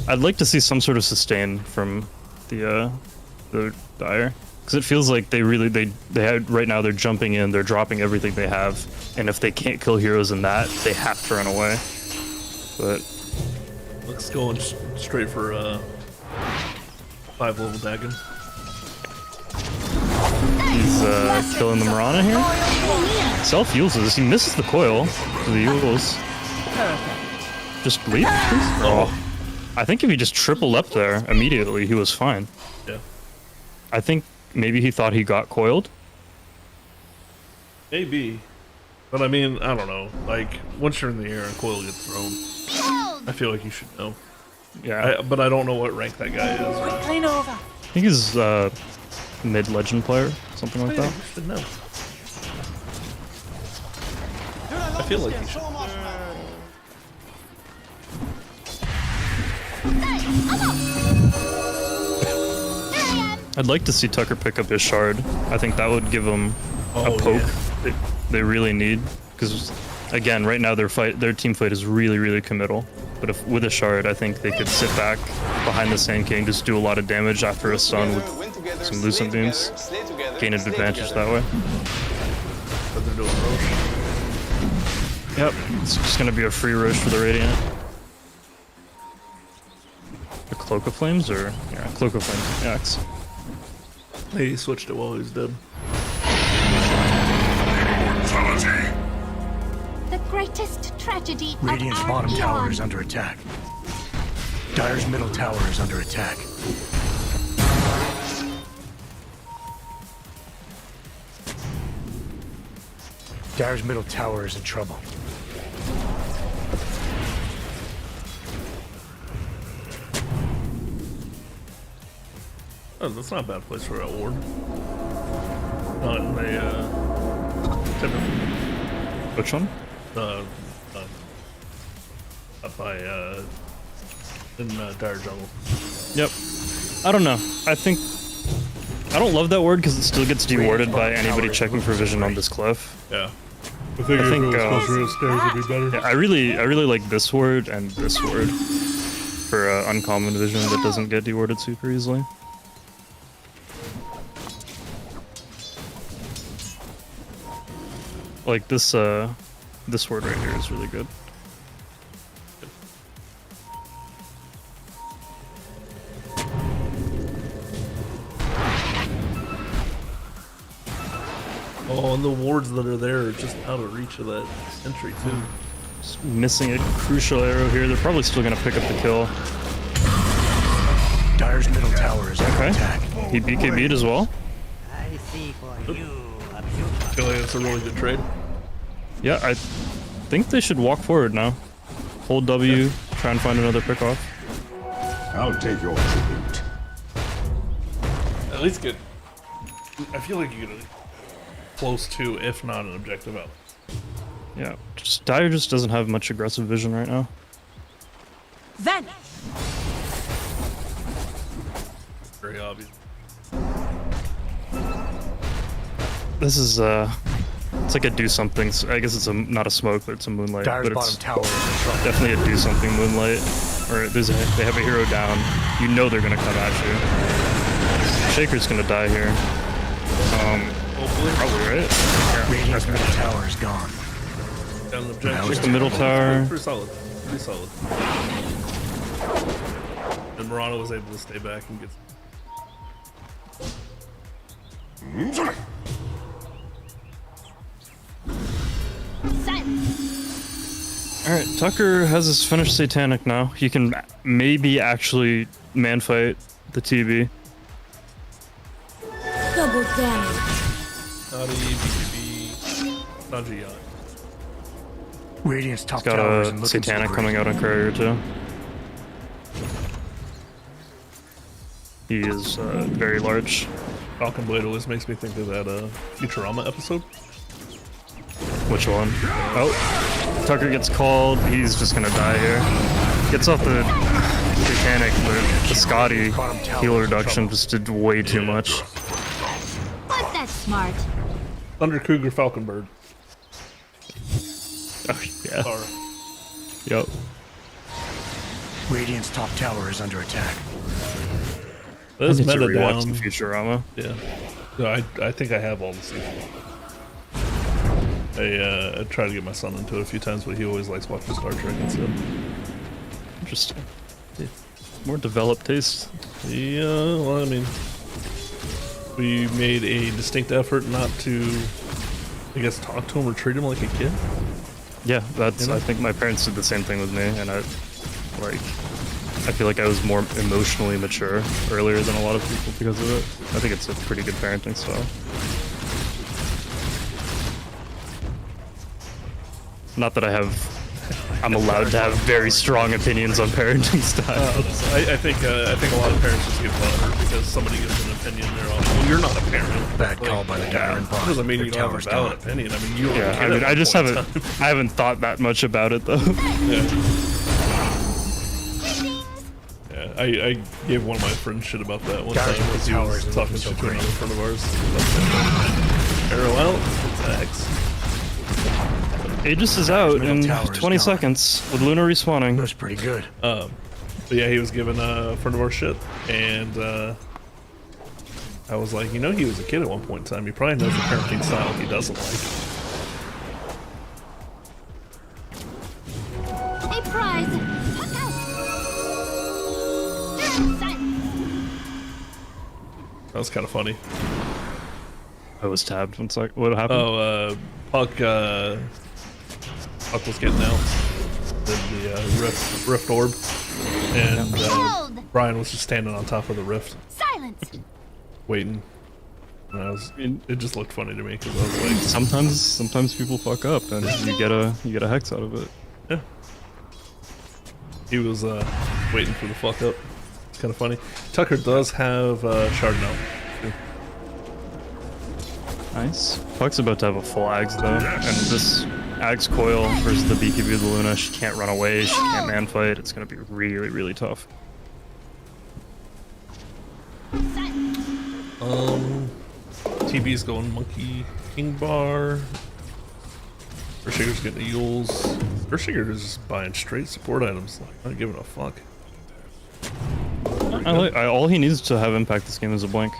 I'd like to see some sort of sustain from the Dire, because it feels like they had right now. They're jumping in, they're dropping everything they have, and if they can't kill heroes in that, they have to run away. But looks going straight for 5-level Dagon. He's killing the Mirana here. Self uses. He misses the coil to the Yules. Just bleed. Oh. I think if he just triple up there immediately, he was fine. Yeah. I think maybe he thought he got coiled. Maybe. But I mean, I don't know. Like, once you're in the air and coil gets thrown, I feel like you should know. Yeah. But I don't know what rank that guy is. Clean over. I think he's mid-legend player, something like that. You should know. I feel like you should. I'd like to see Tucker pick up his shard. I think that would give him a poke they really need, because again, right now their team fight is really committal. But if with a shard, I think they could sit back behind the Sand King, just do a lot of damage after a stun with some Lucent Beams, gain an advantage that way. But they're doing Roche. Yep, it's just gonna be a free Roche for the Radiant. The Cloak of Flames, or yeah, Cloak of Flames. Yeah, it's... He switched it while he was dead. The greatest tragedy Radiant's of our bottom tower eon. is under attack. Dire's middle tower is under attack. Dire's middle tower is in trouble. Oh, that's not a bad place for a ward. Not in the typical. Which one? Up by in Dire Jungle. Yep. I don't know. I don't love that word because it still gets dewarded by anybody checking for vision on this cliff. Yeah. I think stairs would be better. Yeah, I really like this word and this word for uncommon vision that doesn't get dewarded super easily. Like this word right here is really good. Oh, and the wards that are there are just out of reach of that sentry too. Just missing a crucial arrow here. They're probably still gonna pick up the kill. Dire's middle tower is under attack. He BKB'd as well. I see for you. I feel like that's a really good trade. Yeah, I think they should walk forward now. Hold W, try and find another pickoff. I'll take your tribute. At least get. I feel like you get close to, if not an objective out. Yeah, Dire just doesn't have much aggressive vision right now. Then Very obvious. This is it's like a do something. I guess it's not a smoke, but it's a moonlight. Dire's but bottom it's tower is in trouble. definitely a do something moonlight. Or they have a hero down. You know they're gonna come at you. Shaker's gonna die here. Probably right. Yeah. Radiant's middle tower is gone. Down the objective. Just the middle tower. Pretty solid. Pretty solid. And Mirana was able to stay back and get. Alright, Tucker has his finished Satanic now. He can maybe actually man fight the TB. Double damage. Nadi, BKB, Sanji Yacht. Radiant's top He's got tower is a looking Satanic so coming great. out on Courier too. He is very large. Falcon Blade always makes me think of that Futurama episode. Which one? Oh, Tucker gets called. He's just gonna die here. Gets off the Satanic, the Scotty heal reduction just did way too much. Was that smart? Thunder Cougar Falconbird. Oh, yeah. Sorry. Yep. Radiant's top tower is under attack. That's I need to meta rewatch down. the Futurama. Yeah. No, I think I have all the seasons. I tried to get my son into it a few times, but he always likes watching Star Trek instead. Interesting. More developed taste. Yeah, well, I mean, we made a distinct effort not to, I guess, talk to him or treat him like a kid. Yeah, that's. You know? I think my parents did the same thing with me, and I feel like I was more emotionally mature earlier than a lot of people because of it. I think it's a pretty good parenting style. Not that I'm allowed to have very strong opinions on parenting styles. I think a lot of parents just get butthurt because somebody gives an opinion. They're all, well, you're not a parent. Bad call by the Dire and That doesn't mean you don't have a valid down. opinion. I mean, you were a Yeah, kid I mean, at I just one point haven't. in time. I haven't thought that much about it though. Yeah, I gave one of my friends shit about that one Dire's time because he tower was isn't talking looking shit so to great. another friend of ours. Arrow out, attacks. Aegis is out Middle in tower is 20 down. seconds with Luna respawning. That's pretty good. But yeah, he was giving a friend of ours shit, and I was like, you know, he was a kid at one point in time. He probably knows the parenting style he doesn't like. A prize. Look out. Silence. That was kind of funny. I was tabbed. One sec. What happened? Oh, Puck was getting out. The rift orb, and Hold. Brian was just standing on top of the rift, Silence. waiting. And it just looked funny to me because I was like, Sometimes people fuck up, and you get a hex out of it. yeah. He was waiting for the fuck up. It's kind of funny. Tucker does have Shard now. too. Nice. Puck's about to have a full Ags though, and this Ags coil versus the BKB of the Luna, she can't run away, she can't man fight. It's gonna be really, really tough. TB's going Monkey King Bar. Earthshaker's getting the Yules. Earthshaker is just buying straight support items, like not giving a fuck. All he needs to have impact this game is a blink.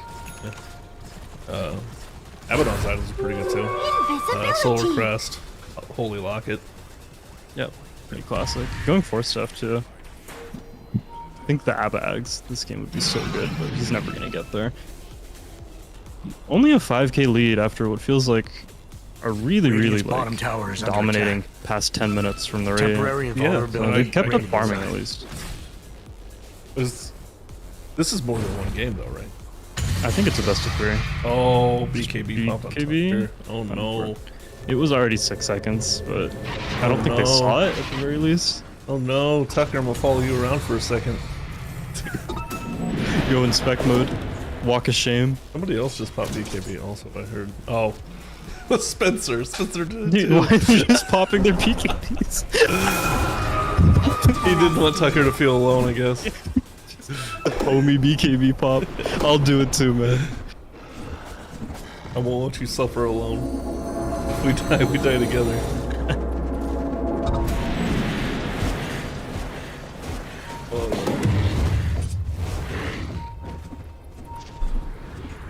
Abaddon's items are pretty good too. Invisibility. Silver Crest, Holy Locket. Yep, pretty classic. Going for stuff too. I think the Abba Ags, this game would be so good, but he's never gonna get there. Only a 5k lead after what feels like a really Radiant's like, bottom tower is under dominating attack. past 10 minutes from the raid. Temporary Yeah, invulnerability. They've kept up Radiant farming design. at least. This is more than one game though, right? I think it's a best of 3. Oh, BKB popped on top BKB? here. Oh no. It was already 6 seconds, but I don't think they no. saw it at the very least. Oh no, Tucker, I'm gonna follow you around for a second. Go in spec mode. Walk of shame. Somebody else just popped BKB also, I heard. Oh. Spencer did it Dude, too. why are they just popping their PKPs? He didn't want Tucker to feel alone, I guess. Homie BKB pop. I'll do it too, man. I won't let you suffer alone. If we die together.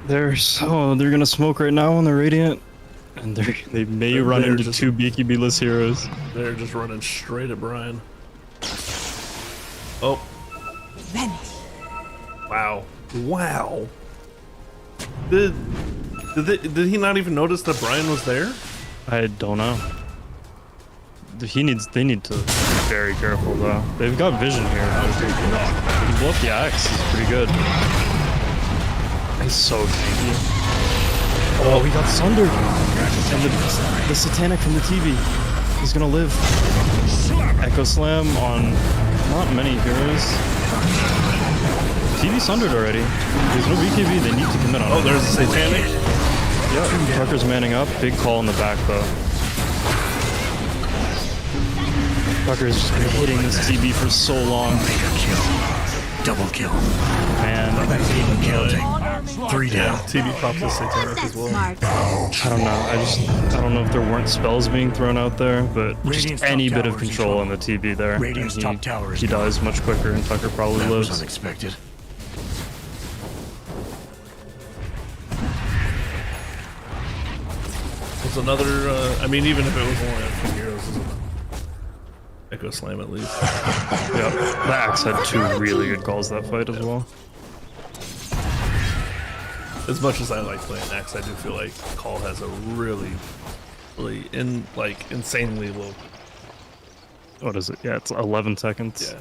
They're gonna smoke right now on the Radiant, and they may run they're into just- 2 BKB-less heroes. They're just running straight at Brian. Oh. Vanish. Wow. Wow. Did he not even notice that Brian was there? I don't know. They need to be very careful though. They've got vision here. He blew up the axe, he's pretty good. He's so tanky. Oh, he got sundered. And the Satanic from the TV. He's gonna live. Echo Slam on not many heroes. TV sundered already. There's no BKB, they need to commit on it. Oh, there's a Satanic. Yeah, Tucker's manning up. Big call in the back though. Tucker's just been hitting this TB for so long. Double kill. Man, That's even counting. 3 down. TB pops is satanic as well. Smart. I don't know. I don't know if there weren't spells being thrown out there, but Radiant's just top any bit tower of is in control on trouble. the TB there. Radiant's and top tower is he dies much quicker, and Tucker probably That was lives. unexpected. Was another. I mean, even if it was only a few heroes, it was an Echo Slam at least. Yep. The Axe had 2 really good calls that fight as well. As much as I like playing Axe, I do feel like Call has a really insanely low. What is it? Yeah, it's 11 seconds. Yeah.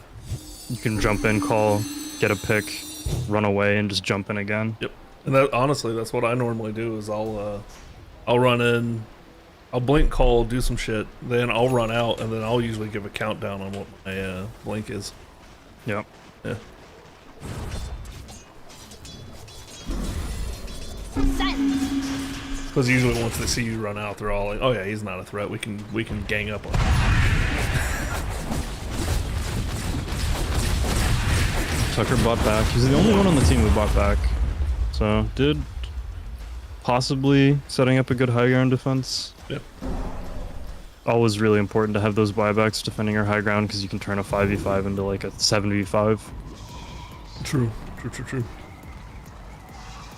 You can jump in, call, get a pick, run away, and just jump in again. Yep. And that honestly, that's what I normally do. Is I'll run in, I'll blink, call, do some shit, then I'll run out, and then I'll usually give a countdown on what my blink is. Yep. Yeah. Silence. Because usually once they see you run out, they're all like, "Oh yeah, he's not a threat. We can gang up on him." Tucker bought back. He's the only one on the team who bought back. So, did possibly setting up a good high ground defense. Yep. Always really important to have those buybacks defending our high ground because you can turn a 5v5 into like a 7v5. True.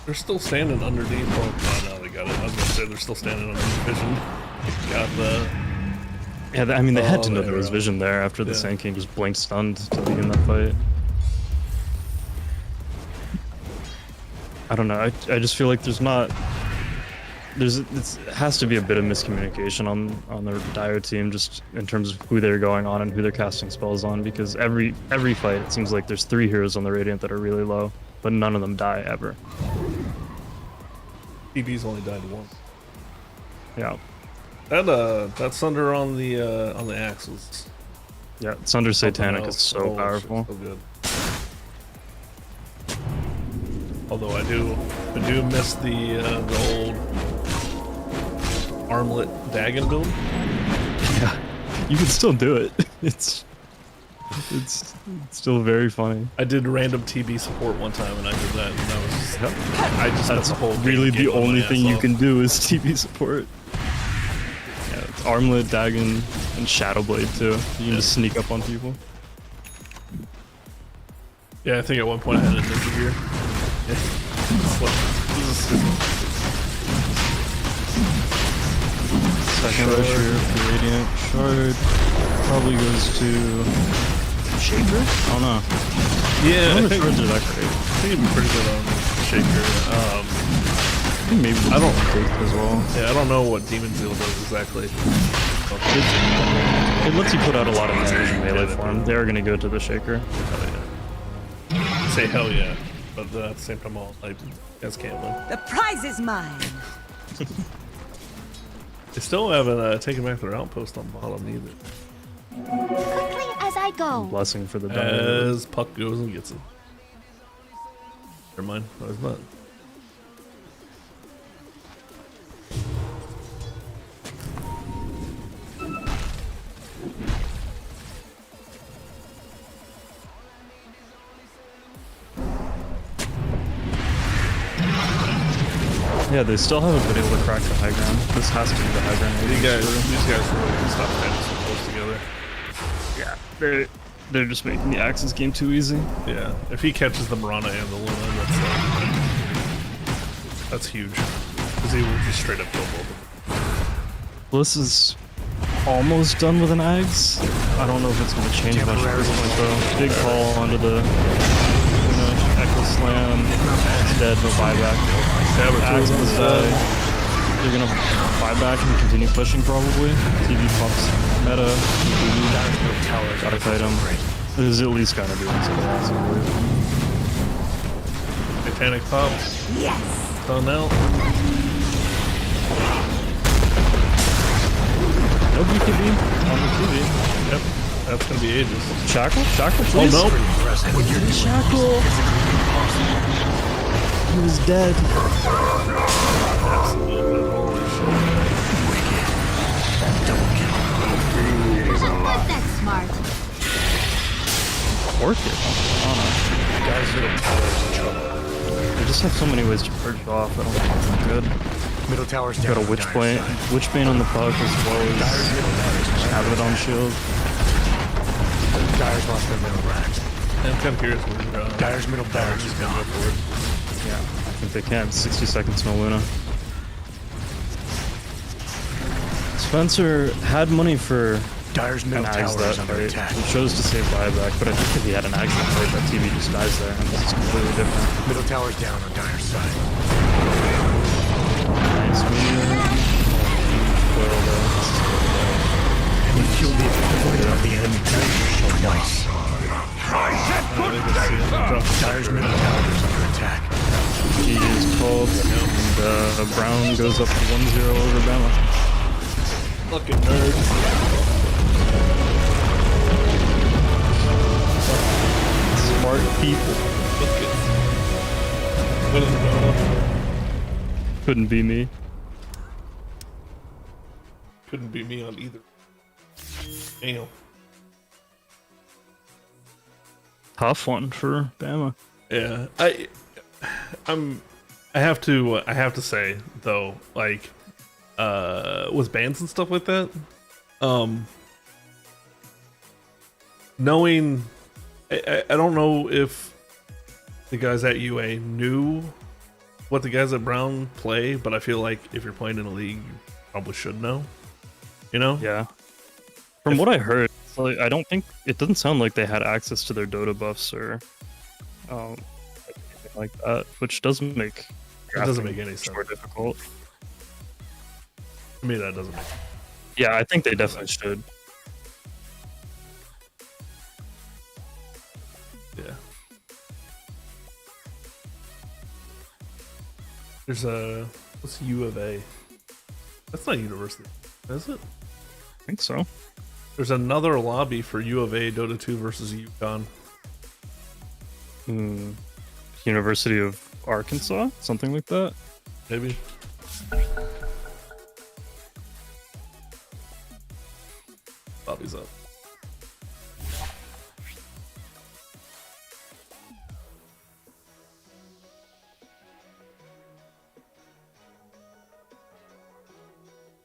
They're still standing underneath. Oh, no, they got it. I was gonna say they're still standing underneath vision. Got the. Yeah, I mean, they had to know there there was we go. vision there after the Sand King just blinked stunned to begin that fight. I don't know. I just feel like it has to be a bit of miscommunication on the Dire team, just in terms of who they're going on and who they're casting spells on, because every fight it seems like there's 3 heroes on the Radiant that are really low, but none of them die ever. TB's only died once. Yeah. That Sunder on the Axe was. Yeah, Sunder Satanic else. is so Holy shit, powerful. so good. Although I do miss the old armlet Dagon build. Yeah, you can still do it. It's still very funny. I did random TB support one time, and I did that, and that was just, I just That's got the whole really game the giggling only my thing ass you off. can do is TB support. Yeah, it's Armlet, Dagon, and Shadowblade too. You can just sneak up on people. Yeah, I think at one point I had a ninja gear. Second Usher for Radiant. Shard probably goes to Shaker? I don't know. Yeah, None I of the think, shards are that great. I think it'd be pretty good on Shaker. I think maybe I don't take as well. Yeah, I don't know what Demon Zeal does exactly. It lets you put out a lot of damage in melee form. They are going to go to the Shaker. Say hell yeah, but at the same time, all like, you guys can't win. The prize is mine. They still haven't taken back their outpost on bottom either. Quickly as I go. Blessing for the Dire. As Puck goes and gets it. Never mind, that was not. Yeah, they still haven't been able to crack the high ground. This has to be the high ground. These guys really can stop fighting so close together. Yeah, they're just making the Axis game too easy. Yeah, if he catches the Mirana and the Luna, that's huge. Because he will just straight up kill both of them. Bliss is almost done with an Ags. I don't know if it's going to change much at this point though. Big call onto the Echo Slam. It's dead, no buyback. Ags was dead. They're going to buy back and continue pushing probably. TV pops meta. Gotta fight him. There's at least going to be one else, I believe. Satanic pops. Yes. Done now. No BKB on the TV. Yep, that's gonna be ages. Shackle? Shackle, please? Oh, no. Shackle! He was dead. Absolutely. Holy shit. That's smart. Orchid. Oh, no. Dire's middle tower is in trouble. They just have so many ways to purge off. I don't think it's good. Middle tower's down. Got a on Dire's Witchbane, side. Witchbane on the puck as well Dire's middle barracks is as Abbott on shield. Dire's lost their middle racks. I'm kind of curious where Dire's middle barracks is gone. Yeah, I think they can. 60 seconds, no Luna. Spencer had money for Dire's an middle Ags tower is that under fight. attack. He chose to save buyback, but I think if he had an Ags that fight, that TV just dies there, and this is completely different. Middle tower's down on Dire's side. Nice medium. Coil though. And he killed the equivalent of the enemy treasure twice. Dire's middle tower is under attack. GG is called, and Brown goes up to 1-0 over Bama. Fucking nerd. Smart people. What is it? Couldn't be me. Couldn't be me on either. Damn. Tough one for Bama. Yeah, I have to say though, like, with bans and stuff like that, knowing, I don't know if the guys at UA knew what the guys at Brown play, but I feel like if you're playing in a league, you probably should know. You know? Yeah. From what I heard, it's like, I don't think it doesn't sound like they had access to their Dota buffs or anything like that, which doesn't make It doesn't make any sense. more difficult. To me, that doesn't make sense. Yeah, I think they definitely should. Yeah. There's a what's U of A? That's not university, is it? I think so. There's another lobby for U of A Dota 2 versus UConn. University of Arkansas, something like that. Maybe. Lobby's up.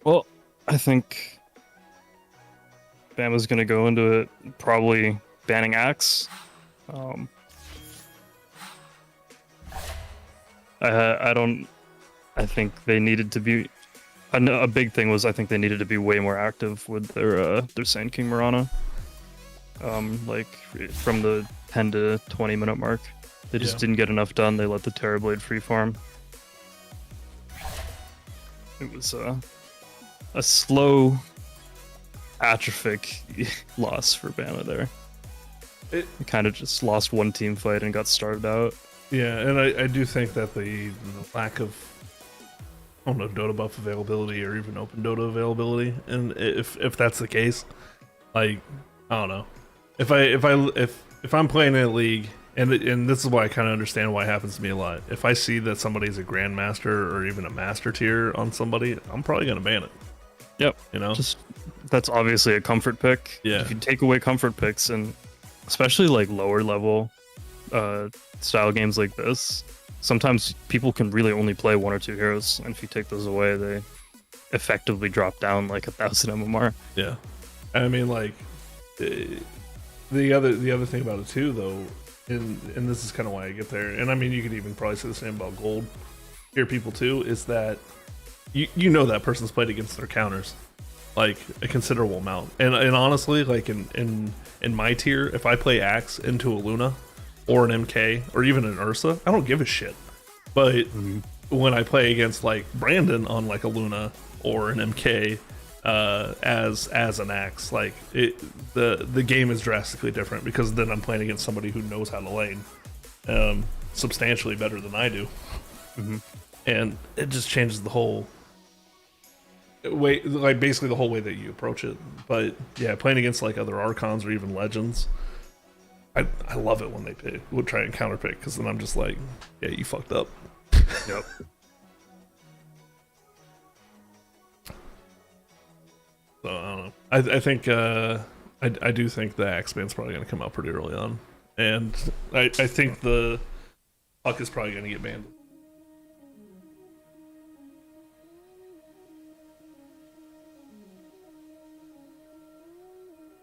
Well, I think Bama's gonna go into it probably banning Axe. I don't. I think they needed to be. A big thing was I think they needed to be way more active with their Sand King Mirana. Like from the 10 to 20 minute mark, they just didn't get enough done. They let the Terrorblade free farm. It was a slow, atrophic loss for Bama there. It kind of just lost one team fight and got starved out. Yeah, and I do think that the lack of, I don't know, Dota buff availability or even open Dota availability, and if that's the case, like, I don't know, if I'm playing in a league, and this is why I kind of understand why it happens to me a lot. If I see that somebody's a grandmaster or even a master tier on somebody, I'm probably gonna ban it. Yep. You know, just that's obviously a comfort pick. Yeah. If you take away comfort picks, and especially like lower level style games like this, sometimes people can really only play one or two heroes, and if you take those away, they effectively drop down like 1,000 MMR. Yeah, I mean, like, the other thing about it too, though, and this is kind of why I get there, and I mean, you could even probably say the same about gold tier people too, is that you know that person's played against their counters like a considerable amount, and honestly, like in my tier, if I play Axe into a Luna or an MK or even an Ursa, I don't give a shit. But when I play against like Brandon on like a Luna or an MK as an Axe, like the game is drastically different, because then I'm playing against somebody who knows how to lane substantially better than I do. And it just changes the whole way, like basically the whole way that you approach it. But yeah, playing against like other Archons or even Legends, I love it when they would try and counter pick, because then I'm just like, yeah, you fucked up. Yep. So I don't know. I think I do think the Axe ban's probably going to come out pretty early on. And I think the Puck is probably going to get banned.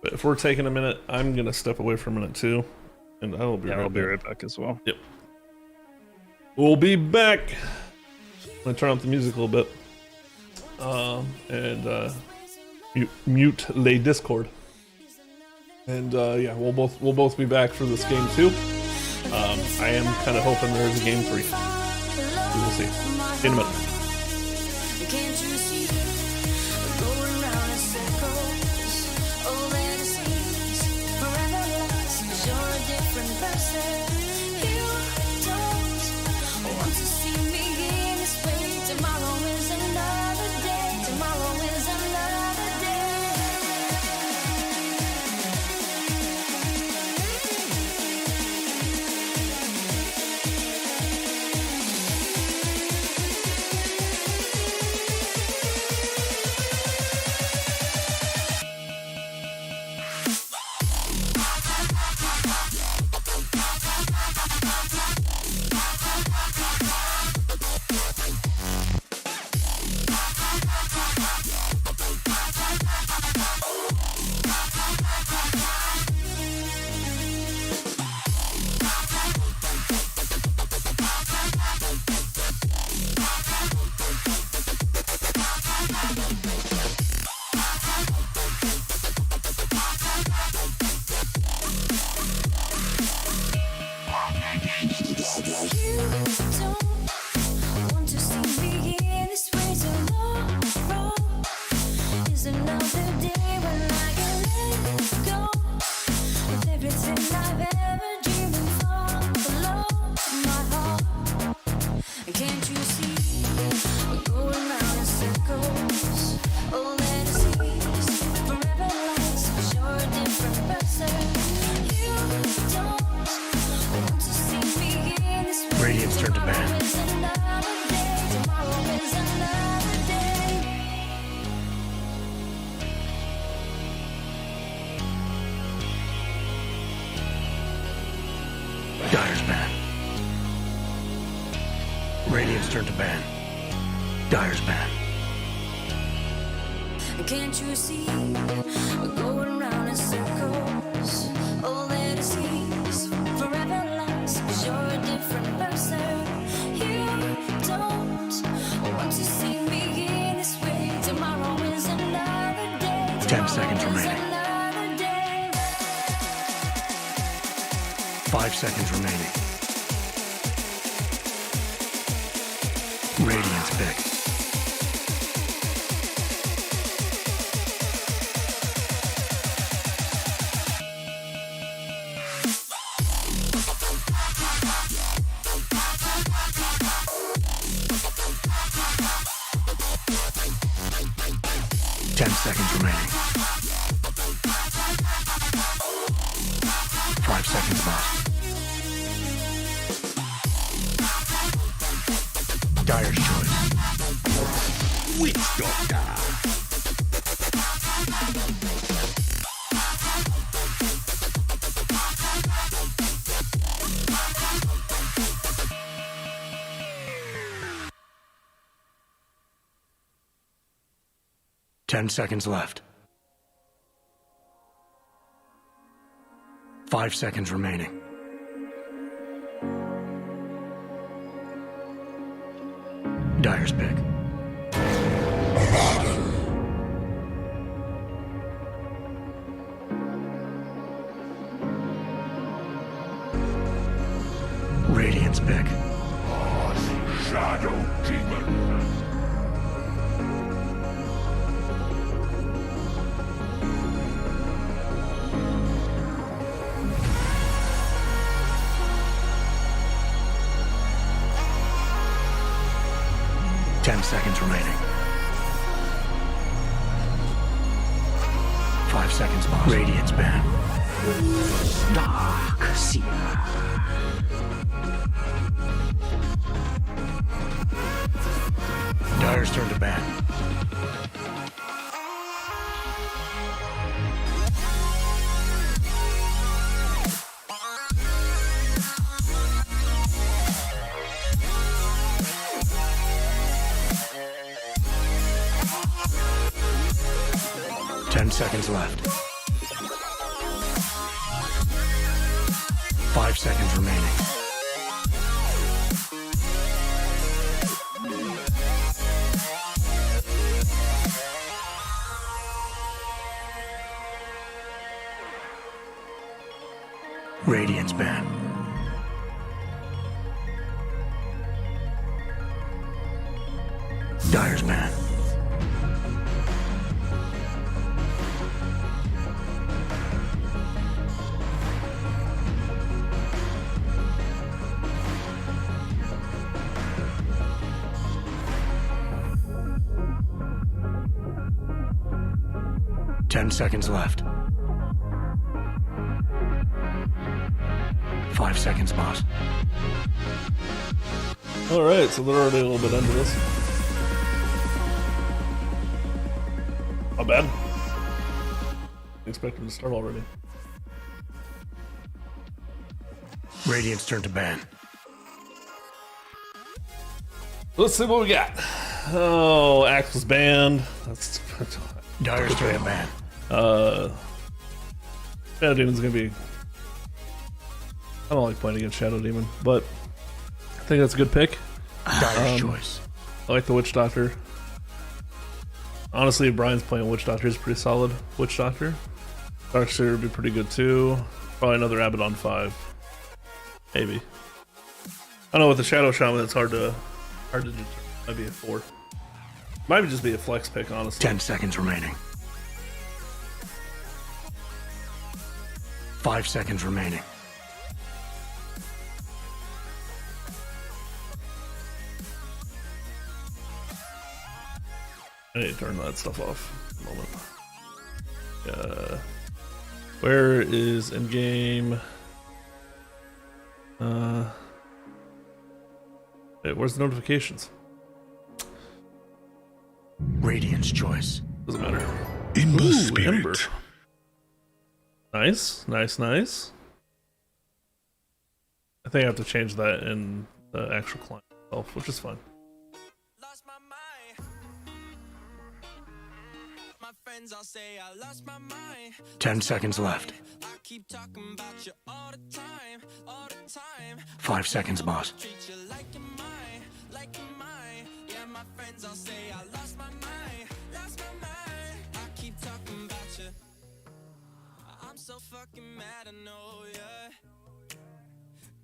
But if we're taking a minute, I'm going to step away for a minute too. And I'll be right back as well. Yep. We'll be back. I'm going to turn up the music a little bit. And mute lay Discord. And yeah, we'll both be back for this game too. I am kind of hoping there's a game 3. We will see in a minute. Radiant's turned to ban. Dire's ban. Radiant's turned to ban. Dire's ban. Can't you see we're going round in circles? All that it seems forever lasts, 'cause you're a different person. You don't want to see me in this way. Tomorrow is another day. 10 seconds remaining. 5 seconds remaining. Radiant's pick. Seconds remaining. 5 seconds left. Dire's choice. Witch Doctor. 10 seconds left. 5 seconds remaining. Dire's pick. Radiant's pick. Shadow Demon. Seconds remaining. 5 seconds left. Radiant's ban. Dark Seer. Dire's turn to ban. 10 seconds left. 5 seconds remaining. Radiance ban. Dire's ban. Ten seconds left. 5 seconds, boss. Alright, so they're already a little bit into this. Not bad. Expect them to start already. Radiant's turn to ban. Let's see what we got. Oh, Axe was banned. That's Dire's turn to ban. Shadow Demon's gonna be. I don't like playing against Shadow Demon, but I think that's a good pick. Dire's choice. I like the Witch Doctor. Honestly, if Brian's playing Witch Doctor, he's pretty solid. Witch Doctor. Darkseer would be pretty good too. Probably another Abaddon 5. Maybe. I don't know, with the Shadow Shaman, it's hard to do. Might be a 4. Might just be a flex pick, honestly. 10 seconds remaining. 5 seconds remaining. I need to turn that stuff off. A moment. Where is in-game? Wait, where's the notifications? Radiant's choice. Doesn't matter. Ember Ooh, Spirit. Ember. Nice, nice, nice. I think I have to change that in the actual client itself, which is fine. 10 seconds left. 5 seconds, boss. I'm so fucking mad, I know, yeah.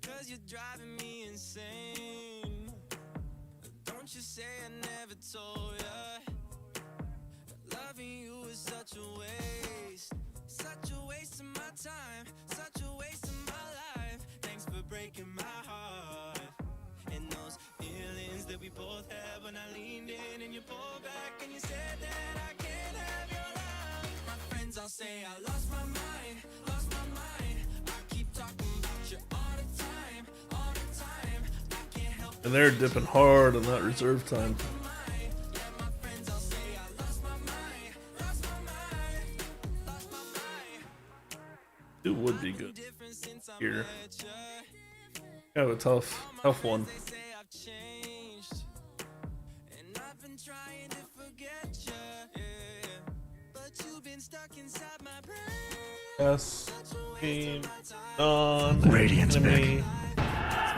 'Cause you're driving me insane. Don't you say I never told ya. Loving you is such a waste. Such a waste of my time. Such a waste of my life. Thanks for breaking my heart. And those feelings that we both had when I leaned in and you pulled back and you said that I can't have your love. My friends all say I lost my mind. Lost my mind. I keep talking about you all the time. All the time. I can't help. And they're dipping hard on that reserve time. It would be good here. Kind of a tough one. Yes. Team non Radiance enemy.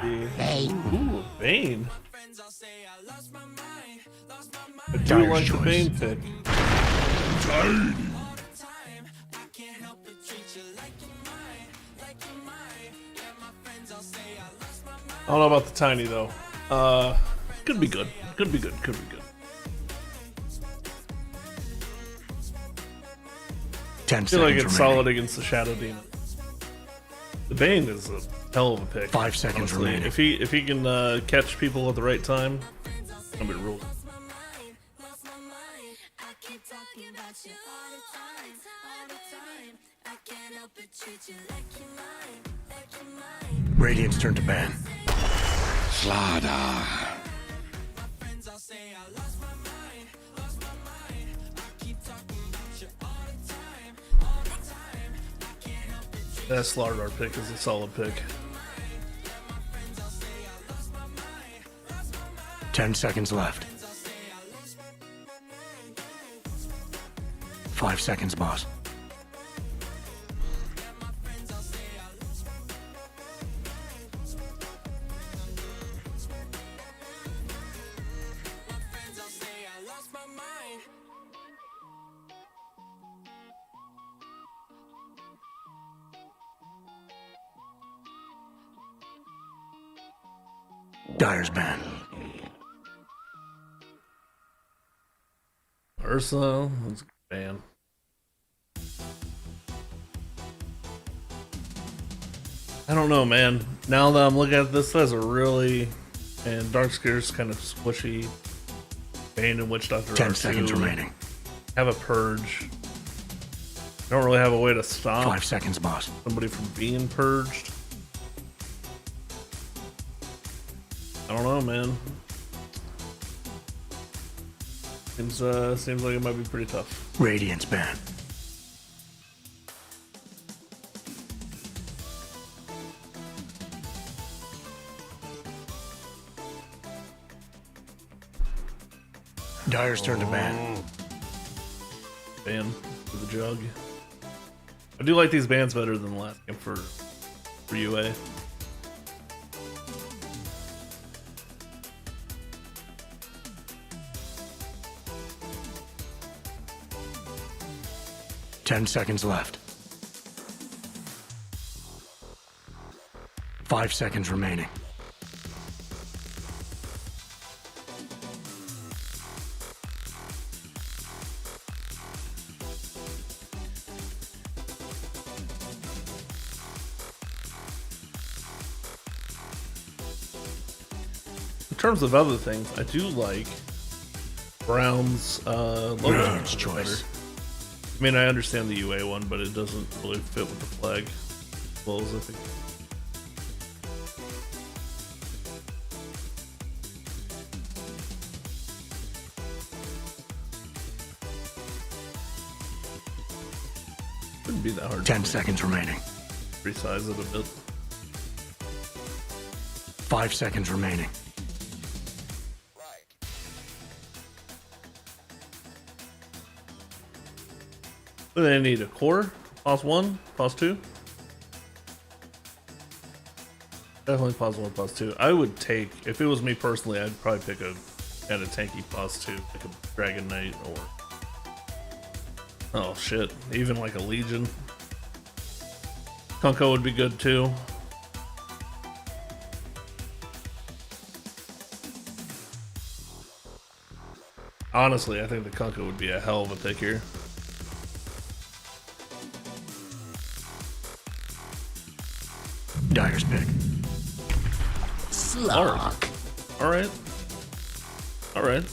Ooh, Bane. I do Dire's like the choice. Bane pick. I don't know about the tiny though. Could be good. Could be good. Could be good. 10 I feel like seconds it's remaining. solid against the Shadow Demon. The Bane is a hell of a pick. 5 seconds honestly. remaining. If he can catch people at the right time, it's gonna be real. Radiant's turn to ban. Slaughter. That Slardar pick is a solid pick. 10 seconds left. 5 5 seconds, boss. Dyer's ban. Ursa, that's a good ban. I don't know, man. Now that I'm looking at this, that's a really... And Darkscare's kind of squishy. Bane and Witch Doctor 10 R2. seconds remaining. Have a Purge. Don't really have a way to stop 5 seconds, boss. somebody from being purged. I don't know, man. Seems like it might be pretty tough. Radiance ban. Dyer's turn to ban. Ban for the jug. I do like these bans better than the last game for UA. Ten seconds left. 5 seconds remaining. In terms of other things, I do like Brown's logo Radiant's choice. better. I mean, I understand the UA one, but it doesn't really fit with the flag as well as I think. Wouldn't be that hard. 10 seconds remaining. Resize it a bit. 5 seconds remaining. What do they need? A core? Pause 1? Pause 2? Definitely pause 1, pause 2. I would take, if it was me personally, I'd probably pick a kind of tanky pause 2, like a Dragon Knight or... Oh shit, even like a Legion. Kunko would be good too. Honestly, I think the Kunko would be a hell of a pick here. Dyer's pick. Slark. Alright. Alright.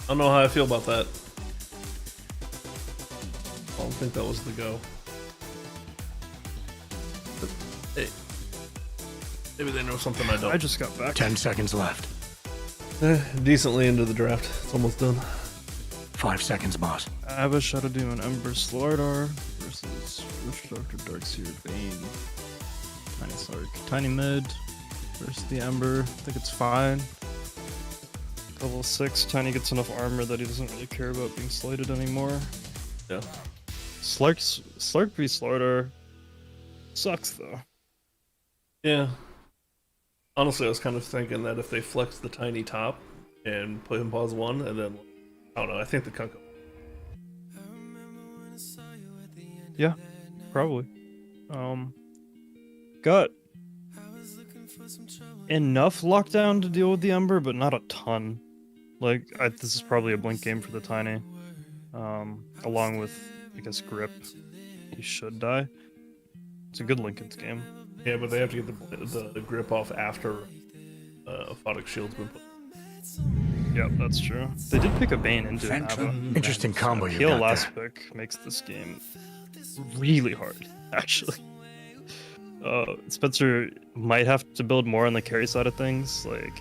I don't know how I feel about that. I don't think that was the go. But, hey. Maybe they know something I don't. I just got back. 10 seconds left. Decently into the draft. It's almost done. 5 seconds, boss. Abba, Shadow Demon, Ember, Slardar versus Witch Doctor, Darkseer, Bane, Tiny Slark, Tiny Mid versus the Ember. I think it's fine. Level 6, Tiny gets enough armor that he doesn't really care about being slighted anymore. Yeah. Slark v Slardar sucks though. Yeah. Honestly, I was kind of thinking that if they flex the Tiny top and put him pause 1 and then, I don't know, I think the Kunko. Yeah, probably. Got enough lockdown to deal with the Ember, but not a ton. Like, this is probably a blink game for the Tiny. Along with, I guess, Grip. He should die. It's a good Linken's game. Yeah, but they have to get the grip off after Aphotic Shield's been put. Yep, that's true. They did pick a Bane into an Abba. Interesting combo you Heal got last there. pick makes this game really hard, actually. Spencer might have to build more on the carry side of things, like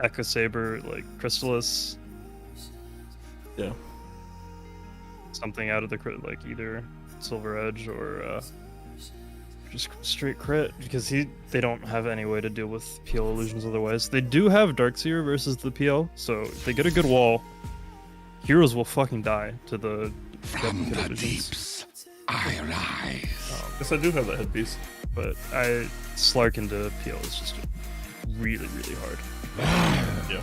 Echo Saber, like Crystallis. Yeah. Something out of the crit, like either Silver Edge or just straight crit, because they don't have any way to deal with PL illusions otherwise. They do have Darkseer versus the PL, so if they get a good wall, heroes will fucking die to the Deadly Visions. Guess I do have that headpiece. But Slark into PL is just really, really hard. Yeah.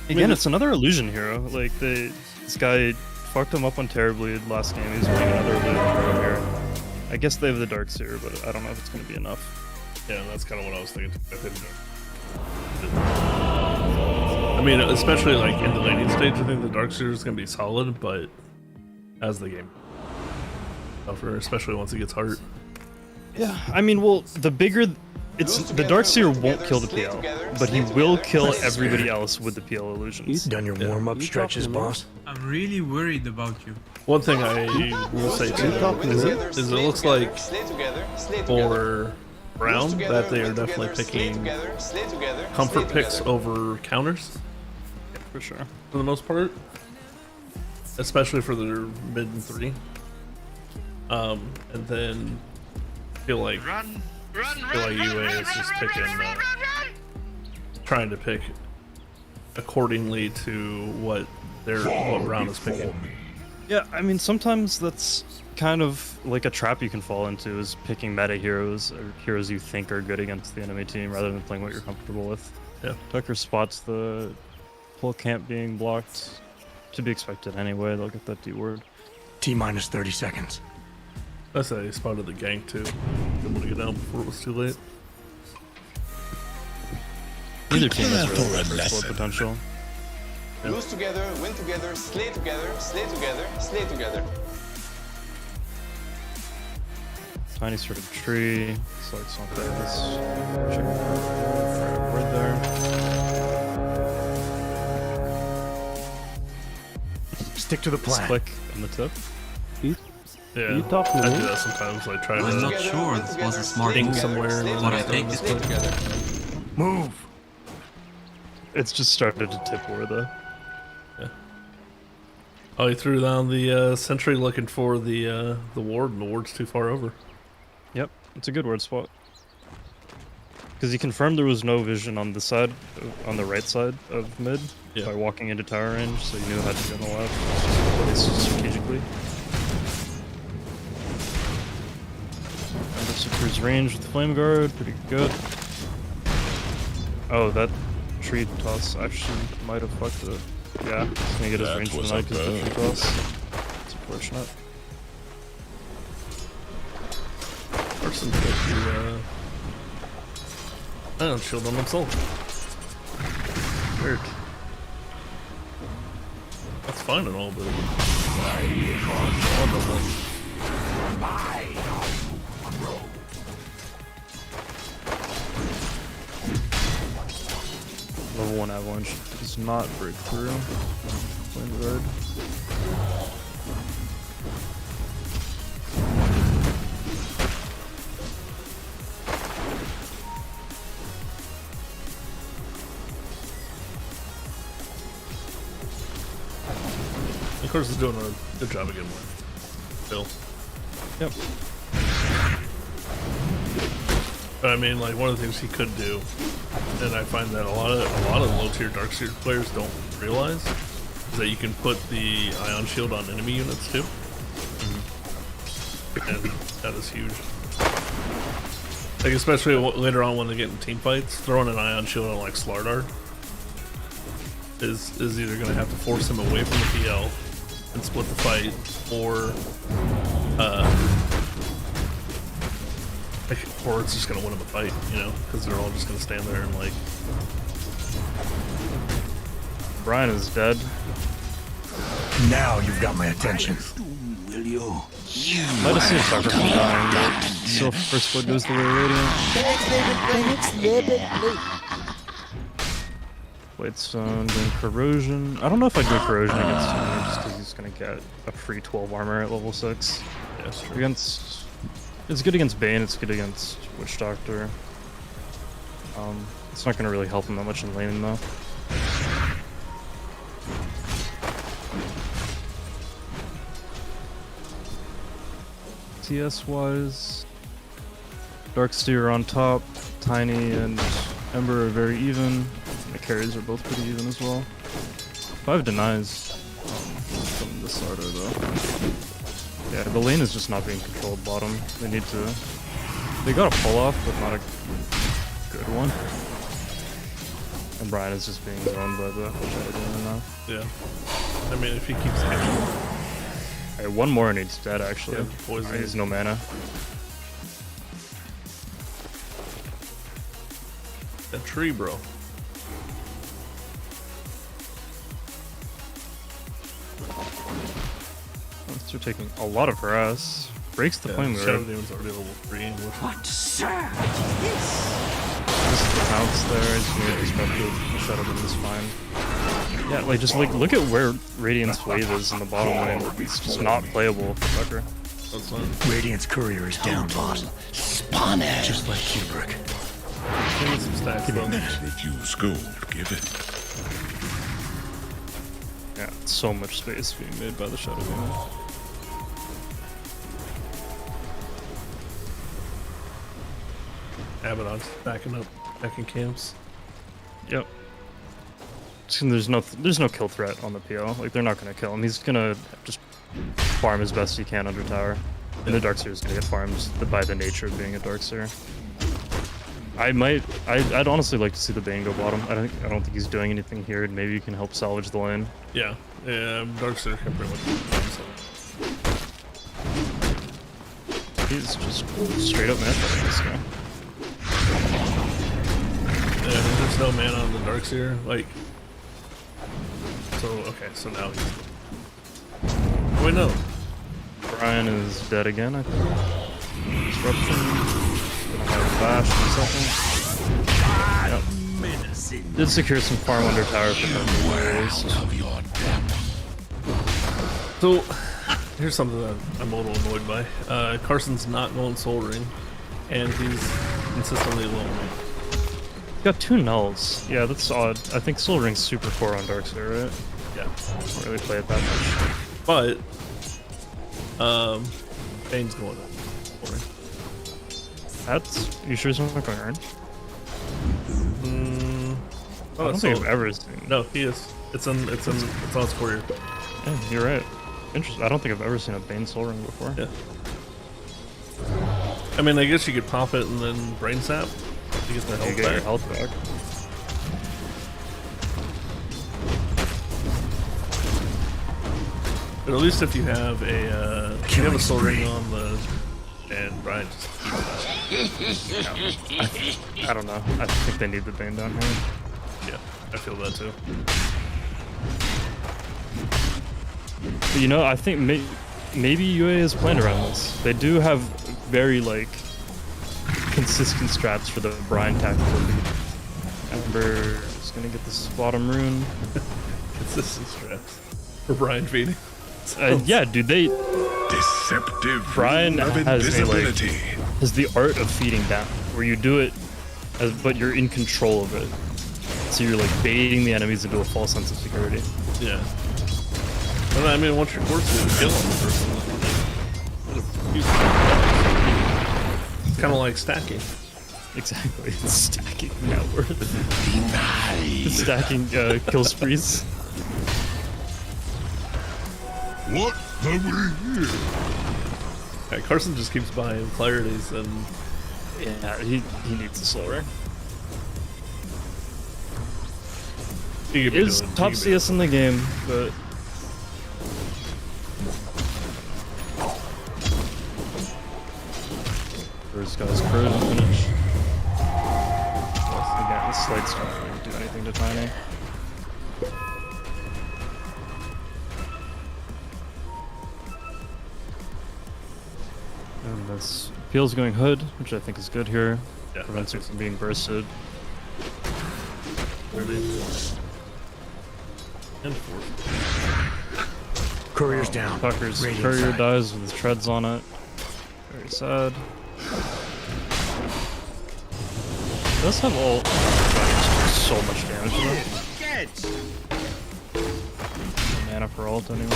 Again, it's another illusion hero. Like this guy fucked him up on Terrorblade last game. He's running another illusion hero here. I guess they have the Darkseer, but I don't know if it's going to be enough. Yeah, that's kind of what I was thinking. I mean, especially like in the laning stage, I think the Darkseer is going to be solid, but as the game tougher, especially once it gets hurt. Yeah, I mean, well, the bigger the Darkseer won't kill the PL, but he will kill everybody else with the PL illusions. Done your warm-up stretches, boss? I'm really worried about you. One thing I will say too is it looks like for Brown that they are definitely picking comfort picks over counters. Yeah, for sure. For the most part, especially for their mid and 3. And then I feel like UA is just picking, trying to pick accordingly to what Brown is picking. Yeah, I mean, sometimes that's kind of like a trap you can fall into, is picking meta heroes or heroes you think are good against the enemy team rather than playing what you're comfortable with. Yeah. Tucker spots the whole camp being blocked. To be expected anyway, they'll get that D word. T-minus 30 seconds. I say he spotted the gank too. Able to get down before it was too late. Neither team has really full potential. Lose together, win together, slay together, slay together, slay together. Tiny sort of tree. It's like something that's checking for word there. Stick to the plan. Click in the tip. Yeah, You talking to I me? do that sometimes. I try I'm to not sure this was a smart ding move, somewhere and but I then take stay it. together. Move. It's just started to tip word though. Yeah. Oh, he threw down the sentry looking for the ward, and the ward's too far over. Yep, it's a good word spot. Because he confirmed there was no vision on the side, on the right side of mid, by walking into tower range, so he knew how to be on the left. It's just strategically. Under secures range with Flame Guard, pretty good. Oh, that tree toss actually might have fucked it. Yeah, he's gonna get his range tonight because of the tree toss. It's unfortunate. Person's got the ion shield on himself. Weird. That's fine and all, but Level 1 Avalanche does not break through. Flame Guard. of course is doing a good job again with Bill. Yep. But I mean, like, one of the things he could do, and I find that a lot of low-tier Darkseer players don't realize, is that you can put the Ion Shield on enemy units too. And that is huge. Like, especially later on when they get in team fights, throwing an Ion Shield on like Slardar is either going to have to force him away from the PL and split the fight, or it's just gonna win him a fight, you know, because they're all just gonna stand there and like. Brian is dead. Now you've got my attention. Will you? Might have seen Tucker from dying, but still first blood goes the way of Radiant. Blade Stone, doing Corrosion. I don't know if I'd go Corrosion against him just because he's gonna get a free 12 armor at level 6. Yeah, that's true. Against, it's good against Bane, it's good against Witch Doctor. It's not gonna really help him that much in laning though. TS wise, Darkseer on top, Tiny and Ember are very even. The carries are both pretty even as well. 5 denies from the starter though. Yeah, the lane is just not being controlled bottom. They need to. They got a pull off, but not a good one. And Brian is just being owned by the Shadow Demon now. Yeah. I mean, if he keeps hitting. Alright, one more and he's dead actually. Yeah, poison. He has no mana. That tree, bro. They're taking a lot of harass. Breaks the flame Shadow ward. Demon's already level 3. What sir? This is the bounce there. It's really disruptive. Shadow Demon is fine. Yeah, like just like look at where Radiant's wave is in the bottom lane. It's just not playable for Tucker. That's fine. Radiant's courier is down, boss. Spawn it. Just like Kubrick. Give me some stacks though. Refuse gold, give it. Yeah, so much space being made by the Shadow Demon. Abaddon's backing up, backing camps. Yep. There's no kill threat on the PO. Like they're not gonna kill him. He's gonna just farm as best he can under tower. And the Darkseer is gonna get farmed by the nature of being a Darkseer. I'd honestly like to see the Bane go bottom. I don't think he's doing anything here. Maybe you can help salvage the lane. Yeah, Darkseer can pretty much do himself. He's just straight up mad this guy. Yeah, there's no mana on the Darkseer, like. So okay, so now he's. Oh, wait, no. Brian is dead again, I think. Disruption. Gonna have a bash in a second. Yep. Did secure some farm under tower for So, here's something that I'm a little annoyed by. Carson's not going Soul Ring, and he's consistently low. Got 2 nulls. Yeah, that's odd. I think Soul Ring's super core on Darkseer, right? Yeah. Don't really play it that much. But, Bane's going up. Soul Ring. That's. You sure he's not going to earn? I don't that's think Soul I've ever seen. No, he is. It's on his courier. Yeah, you're right. Interesting. I don't think I've ever seen a Bane Soul Ring before. Yeah. I mean, I guess you could pop it and then Brain Sap. You get the health Get back. your health back. But at least if you have a Soul Ring on the, and Brian just I don't know. I think they need the Bane down here. Yeah, I feel that too. But you know, I think maybe UA has planned around this. They do have very like consistent strats for the Brian tactical lead. Ember is gonna get this bottom rune. Consistent strats for Brian feeding. Yeah, dude, they Deceptive Brian of has invisibility. has the art of feeding down, where you do it, but you're in control of it. So you're like baiting the enemies into a false sense of security. Yeah. And I mean, once you're forced to kill him, it's kind of like stacking. Exactly, it's stacking net worth. It's stacking kill sprees. What have we here? Yeah, Carson just keeps buying clarities and Yeah, he needs a Soul Ring. he could be Is doing- top he could be- CS in the game, but first guy's current finish. Again, this slight's not going to do anything to Tiny. And this Peel's going Hood, which I think is good here. Yeah, Prevents it from being bursted. And fourth. Courier's down. Tucker's Radiant courier side. dies with his treads on it. Very sad. Does have ult. So much damage to him. Mana for ult anyway.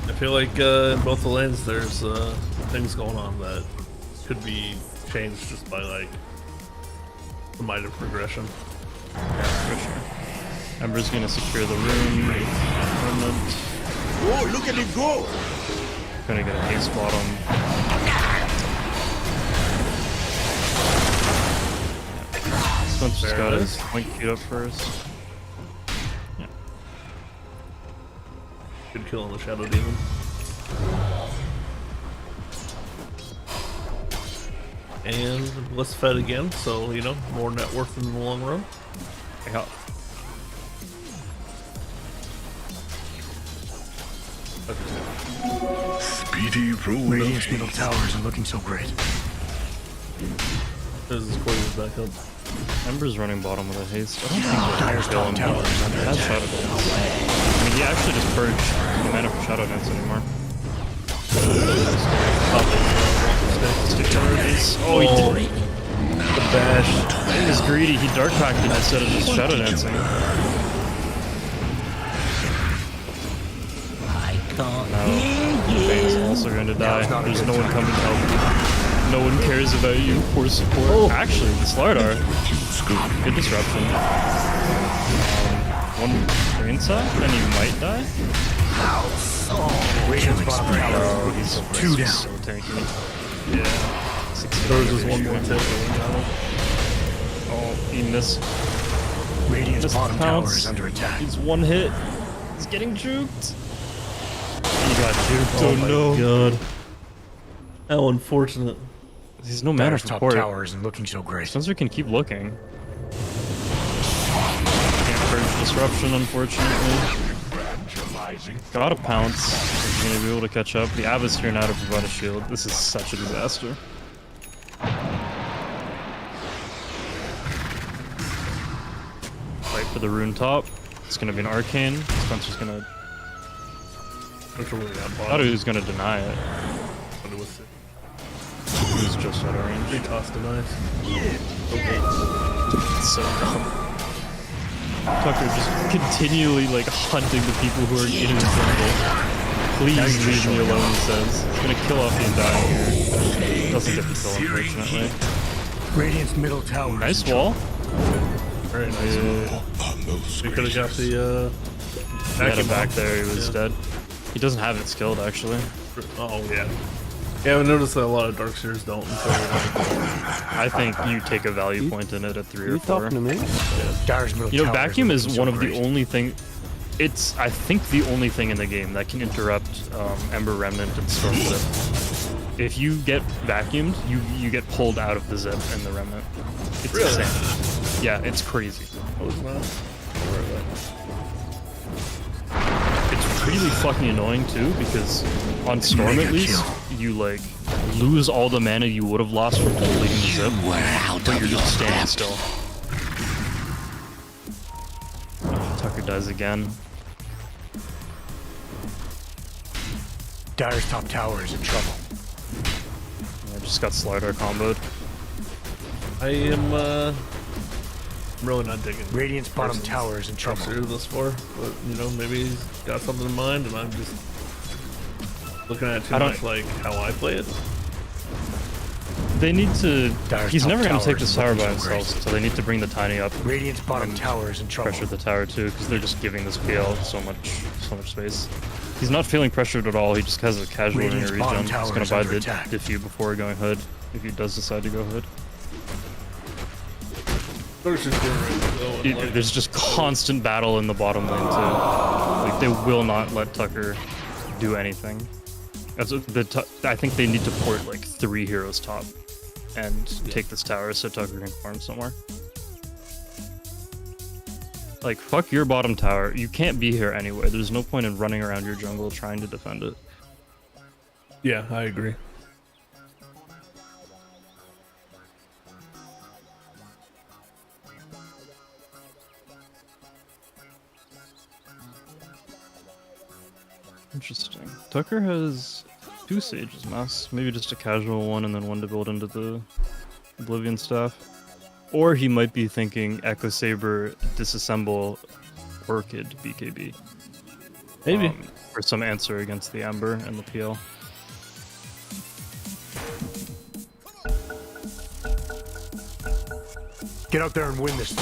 I feel like in both the lanes there's things going on that could be changed just by like the might of progression. Yeah, for sure. Ember's gonna secure the room. Remnant. Oh, look at it go! Gonna get a haste bottom. Spencer's got his link queued up first. Yeah. Good kill on the Shadow Demon. And less fed again, so you know, more net worth in the long run. Yeah. Speedy roll. Radiant's middle tower isn't looking so great. There's his Poison's back up. Ember's running bottom with a haste. I don't think Dire's kill him. top tower is under That's attack. Shadow Dance. I mean, he actually just purged the mana from Shadow Dance anymore. Oh, he did. The bash. He was greedy. He dark packed it instead of just Shadow Dancing. Now, Faye's also going to die. There's no one coming to help you. No one cares about you. Poor support. Oh. Actually, the Slardar. Good disruption. One brain cell, and he might die. Radiant's bottom tower. Oh, he's Two down. so tanky. Yeah. There's just one more tip. Oh, he missed. Radiant's bottom tower Pounce. is under attack. He's one hit. He's getting juked. He got juked. Oh no. God. How unfortunate. He's no mana Dire's for top port. tower isn't looking so great. Spencer can keep looking. Can't purge disruption, unfortunately. Got a pounce. He's gonna be able to catch up. The Abbot's here now to provide a shield. This is such a disaster. Fight for the rune top. It's gonna be an arcane. Spencer's gonna. I thought he was gonna deny it. But it was sick. He was just out of range. He tossed a knife. It's so dumb. Tucker just continually like hunting the people who are in his jungle. Please leave me alone, he says. He's gonna kill off the entire here. Doesn't get the kill, unfortunately. Radiant's middle tower. Nice wall. Very nice. We could have got the He had him back there, he was dead. He doesn't have it skilled actually. Oh yeah. Yeah, I noticed that a lot of Darkseers don't until I think you take a value point in it at 3 or 4. You talking to me? Dire's middle You know, tower vacuum isn't is looking one so of the great. only thing. It's I think the only thing in the game that can interrupt Ember Remnant and Storm Zip. If you get vacuumed, you get pulled out of the Zip and the Remnant. It's Really? insane. Yeah, it's crazy. I was not aware of that. It's really fucking annoying too because on Storm at least you like lose all the mana you would have lost from completing the Zip, but you're just standing still. Tucker dies again. Dire's top tower is in trouble. I just got Slardar comboed. I am really not digging. Radiant's bottom tower is in trouble. Darkseer thus far, but you know maybe he's got something in mind, and I'm just looking at it too much like how I play it. They need to. Dire's He's top never going to tower take the is tower by looking so himself, great. so they need to bring the tiny up. Radiant's bottom and tower is in trouble. Pressure the tower too, because they're just giving this PL so much space. He's not feeling pressured at all. He just has a casual Radiant's linear bottom regen. tower He's going is to buy under the attack. diffuse before going hood, if he does decide to go hood. Darkseer's doing right though, and, like, There's just constant battle in the bottom lane too. Like they will not let Tucker do anything. I think they need to port like 3 heroes top and take this tower so Tucker can farm somewhere. Like fuck your bottom tower. You can't be here anyway. There's no point in running around your jungle trying to defend it. yeah, I agree. Interesting. Tucker has 2 Sages Mass. Maybe just a casual one and then one to build into the Oblivion Staff. Or he might be thinking Echo Saber, disassemble Orchid BKB. Maybe. For some answer against the Ember and the PL. Get out there and win this.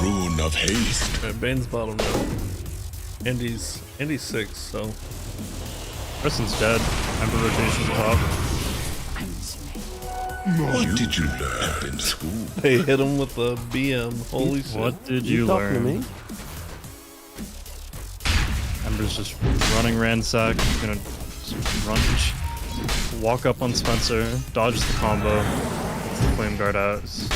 Rune of haste. Alright, Bane's bottom now. Andy's 6, so. Preston's dead. Ember rotation top. What did you learn in school? They hit him with the BM. Holy shit. What did you talking to learn? me? Ember's just running ransack. He's gonna just run, walk up on Spencer, dodges the combo, gets the flame guard out. Spencer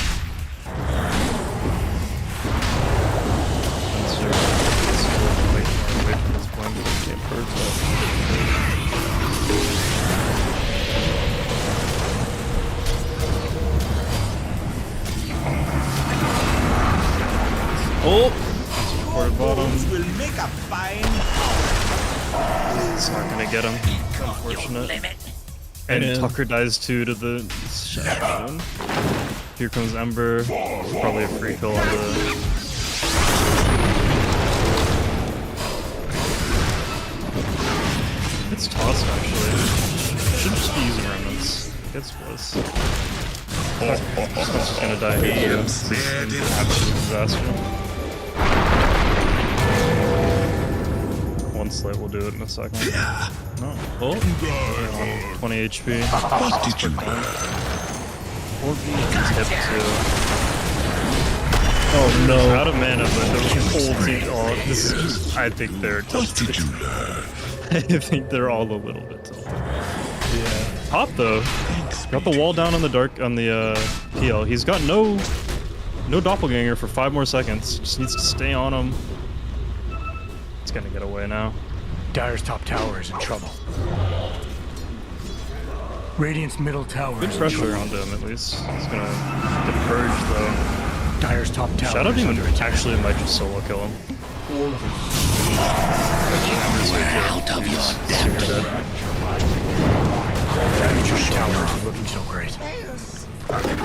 is still way far away from his flame guard. Can't purge that. Oh! Supported bottom. Will make a fine. It's not gonna get him. Unfortunate. And Tucker dies too to the shadow. Here comes Ember. Probably a free kill on the. It's tossed actually. Should just be using remnants. Gets bliss. Spencer's gonna die here too. This is an absolute disaster. One slate will do it in a second. No. Oh. 20 HP. What did you learn? 4B is hip too. Oh no. They're out of mana, but the whole team. Oh, this is just. I think they're What tilted. did you learn? I think they're all a little bit tilted. Yeah. Top though. Got the wall down on the dark on the PL. He's got no doppelganger for 5 more seconds. Just needs to stay on him. It's gonna get away now. Dire's top tower is in trouble. Radiant's middle tower Good is in pressure trouble. onto him at least. He's gonna get purged though. Dire's top tower Shadow is Demon under attack. actually might just solo kill him. We're out of your depth. Dire's tower is looking so great.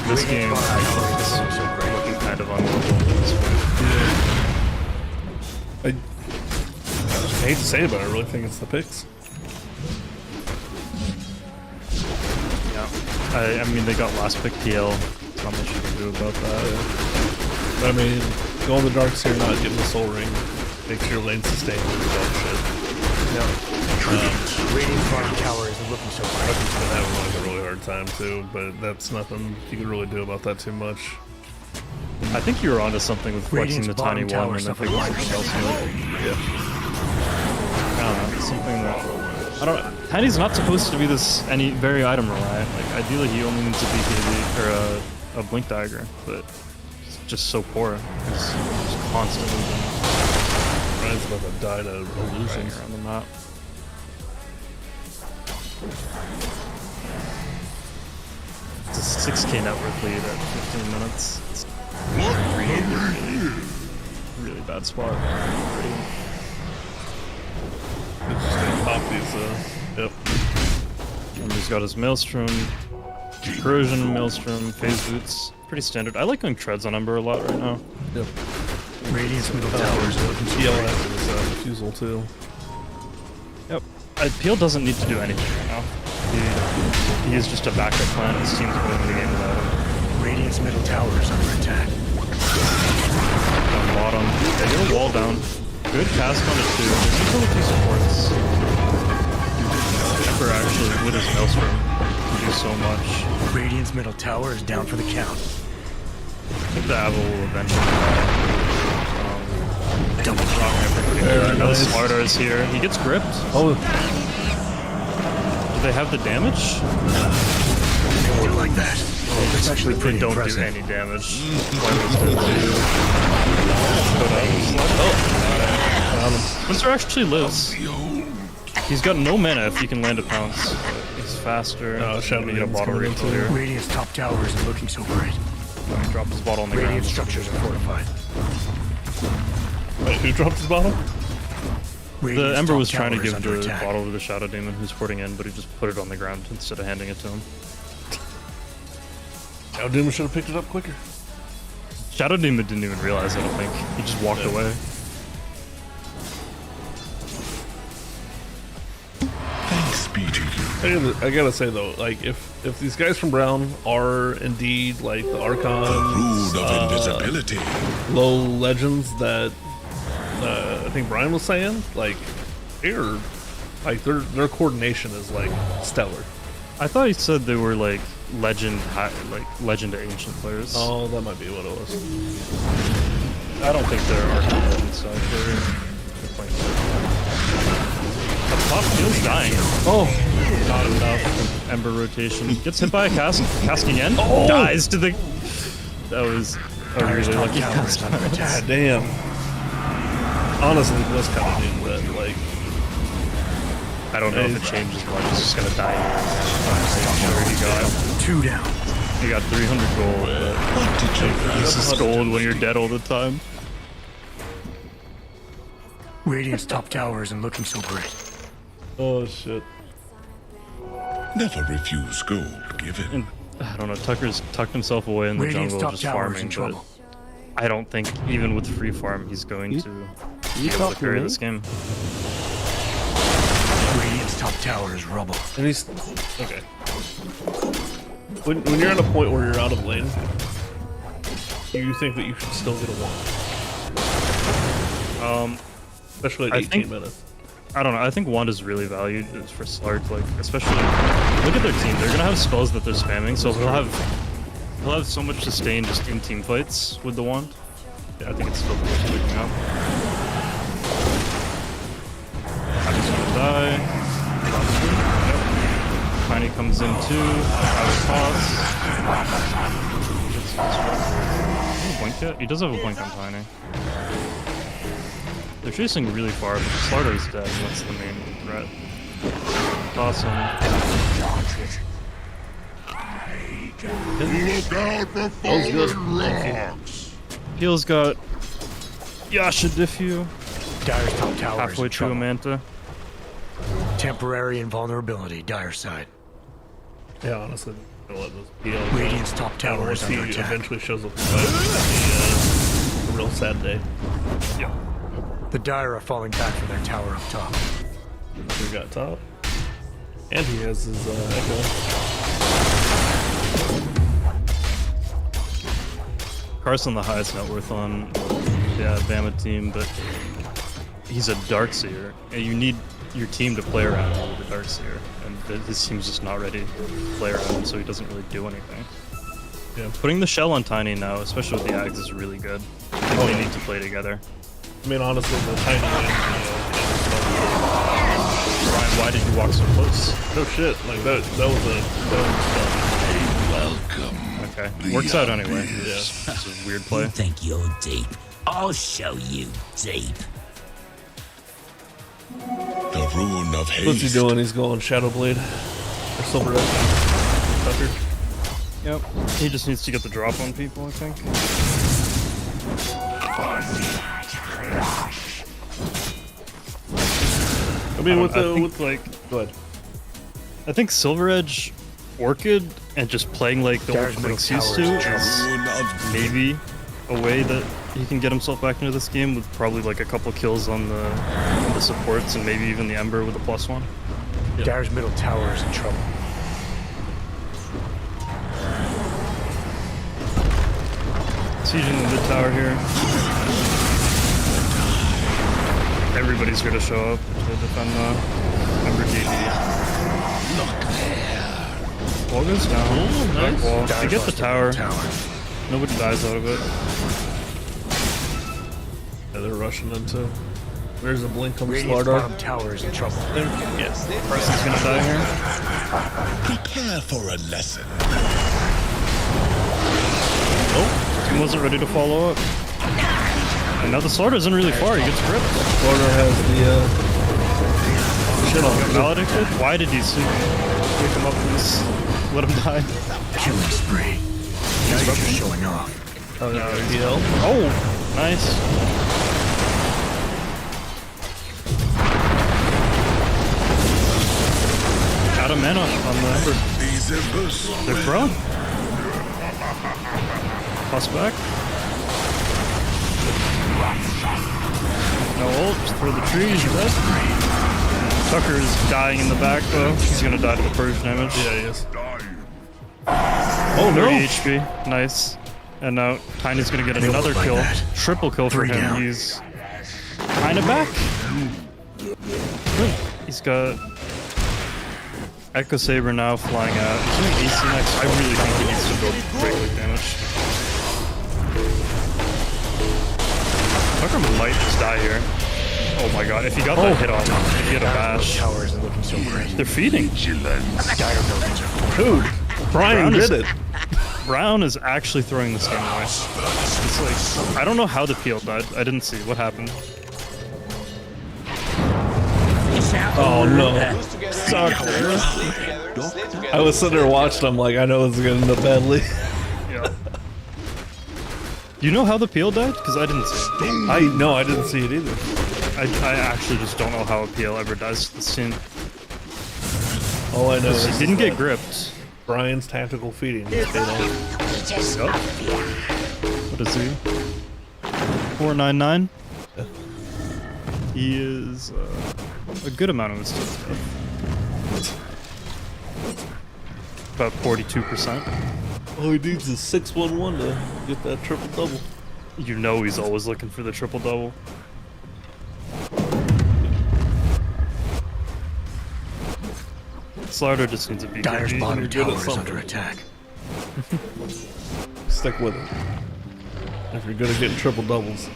This game is looking kind of unwinnable at this point. I hate to say it, but I really think it's the picks. Yeah. I mean, they got last pick PL. There's not much you can do about that. But I mean, going the darks here, not getting the soul ring, makes your lane sustain with dog shit. Yeah. Radiant's bottom tower is looking so great. I've been having like a really hard time too, but that's nothing you can really do about that too much. I think you were onto something with flexing the tiny one, and I think it was something else. Yeah. I don't know, something that I don't know. Tiny's not supposed to be this very item reliant. Like ideally, he only needs a BKB or a blink dagger, but it's just so poor. He's just constantly Ryan's about to die to illusions around the map. It's a 6k net worth lead at 15 minutes. It's really bad spot. It's just gonna pop these, yep. And he's got his Maelstrom, Corrosion, Maelstrom, Phase Boots. Pretty standard. I like going treads on Ember a lot right now. Yep. Radiant's middle tower is looking so PL great. has his refusal too. Yep. PL doesn't need to do anything right now. He is just a backup plan. His team's winning the game without him. Radiant's middle tower is under attack. On bottom. They get a wall down. Good cast on it too. There's still a few supports. Ember actually, with his Maelstrom, can do so much. Radiant's middle tower is down for the count. I think the Avel will eventually double rock everything. No Smarter is here. He gets gripped. Oh. Do they have the damage? Don't like that. It's actually They pretty don't impressive. do any damage. Spencer actually lives. He's got no mana if he can land a pounce. He's faster. Shadow Gonna get a Demon's bottle coming refill into here. Radiant's top tower isn't looking so great. Drop his bottle on the Radiant ground. structures are fortified. Wait, who dropped his bottle? The Radiant's Ember top was trying to tower is give under the attack. bottle to the Shadow Demon who's porting in, but he just put it on the ground instead of handing it to him. Shadow Demon should have picked it up quicker. Shadow Demon didn't even realize, I don't think. He just walked away. Thanks be to you. I gotta say though, like if these guys from Brown are indeed like the Archons, invisibility. low legends that I think Brian was saying, like they're like their coordination is like stellar. I thought he said they were like legend to ancient players. Oh, that might be what it was. I don't think there are legends, so they're playing. Up top, Neil's dying. Oh, not enough. Ember rotation. Gets hit by a cask again. Oh! Dies to the. That was a really lucky cast. God damn. Honestly, was kind of doing that. Like, I don't know if it changes much. He's just gonna die here. Sure, he got 2 down. He got 300 gold. This is gold when you're dead all the time. Radiant's top tower isn't looking so great. oh shit. Never refuse gold given. And, I don't know. Tucker's tucked himself away in the Radiant's jungle, top just tower is in farming. But trouble. I don't think even with free farm he's going to be able to talking to carry me? this game. Radiant's top tower is rubble. And he's okay. When you're at a point where you're out of lane, do you think that you should still get a wand? Especially at 18 minutes. I don't know. I think wand is really valued for Slark. Like, especially look at their team. They're gonna have spells that they're spamming, so he'll have so much sustain just in team fights with the wand. Yeah, I think it's still worth picking up. Happy's gonna die. Yep. Tiny comes in too. Out of toss. Blink yet? He does have a blink on Tiny. They're chasing really far, but the Slardar is dead, and that's the main threat. Awesome. Look out for fallen rocks. Heel's got Yasha Diffu. Dire's top tower is Halfway in to trouble. a Manta. Temporary invulnerability, dire side. Yeah, honestly, I'm gonna let this heal. Radiant's top tower Once is he under attack. eventually shows up, it'll be a real sad day. Yeah. The Dire are falling back from their tower up top. We got top, and he has his echo. Carson the highest net worth on Bama team, but he's a Darkseer, and you need your team to play around him with the Darkseer, and his team's just not ready to play around him, so he doesn't really do anything. Yeah. Putting the shell on Tiny now, especially with the Ags, is really good. They need to play together. I mean, honestly, the Tiny Ryan, why did you walk so close? no shit, like that was Welcome. Okay, works out anyway. Yeah. It's a weird play. You think you're deep? I'll show you deep. The rune of haste. What's he doing? He's going Shadowblade or Silver Edge. Tucker. Yep. He just needs to get the drop on people, I think. I mean, with go ahead. I think Silver Edge, Orchid, and just playing like the old Flinks used to is maybe a way that he can get himself back into this game with probably like a couple kills on the supports and maybe even the Ember with a +1. Yep. Dire's middle tower is in trouble. Sieging the mid tower here. Everybody's here to show up to defend Ember DD. Wall goes down. Back wall. They get the tower. Nobody dies out of it. Yeah, they're rushing into. There's a blink on the Radiant's Slardar. bottom tower is in trouble. Yes. Preston's gonna die here. Prepare for a lesson. Oh, he wasn't ready to follow up. And now the Slardar isn't really far. He gets ripped. Slardar has the shit on him. Maledicted? Why did he wake him up and just let him die? Killing spree. Now you're just showing off. Oh, no, heal. Oh, nice. Got a mana on the Ember. These embers. They're prone. Toss back. No ult, just throw the trees, dead. Tucker's dying in the back though. He's gonna die to the purge damage. Yeah, he is. Oh no! 30 HP. Nice. And now Tiny's gonna get another like kill. that. Triple kill for 3 him. down. He's kinda back. Good. He's got Echo Saber now flying out. He's doing AC next. I really think he needs to build break quick damage. Tucker might just die here. Oh my god, if he got that hit on him, if he had a bash. Tower isn't looking so great. They're feeding. Dire buildings are Dude, Brian did it. Brown is actually throwing this game away. It's like, I don't know how the peel died. I didn't see what happened. Oh no. Boost together, Sucker. slay together, slay together. I was sitting there watching. I'm like, I know this is gonna end up badly. Yeah. Do you know how the peel died? Because I didn't see it. I didn't see it either. I actually just don't know how a peel ever dies this scene. All I know is It didn't that get gripped. Brian's tactical feeding paid off. Yup. What is he? 499? He is a good amount of his team stuff. About 42%. All he needs is 611 to get that triple double. You know he's always looking for the triple double. Slider just needs a BKB. Dire's bottom You're good tower at is something. under attack. Stick with it. If you're good at getting triple doubles.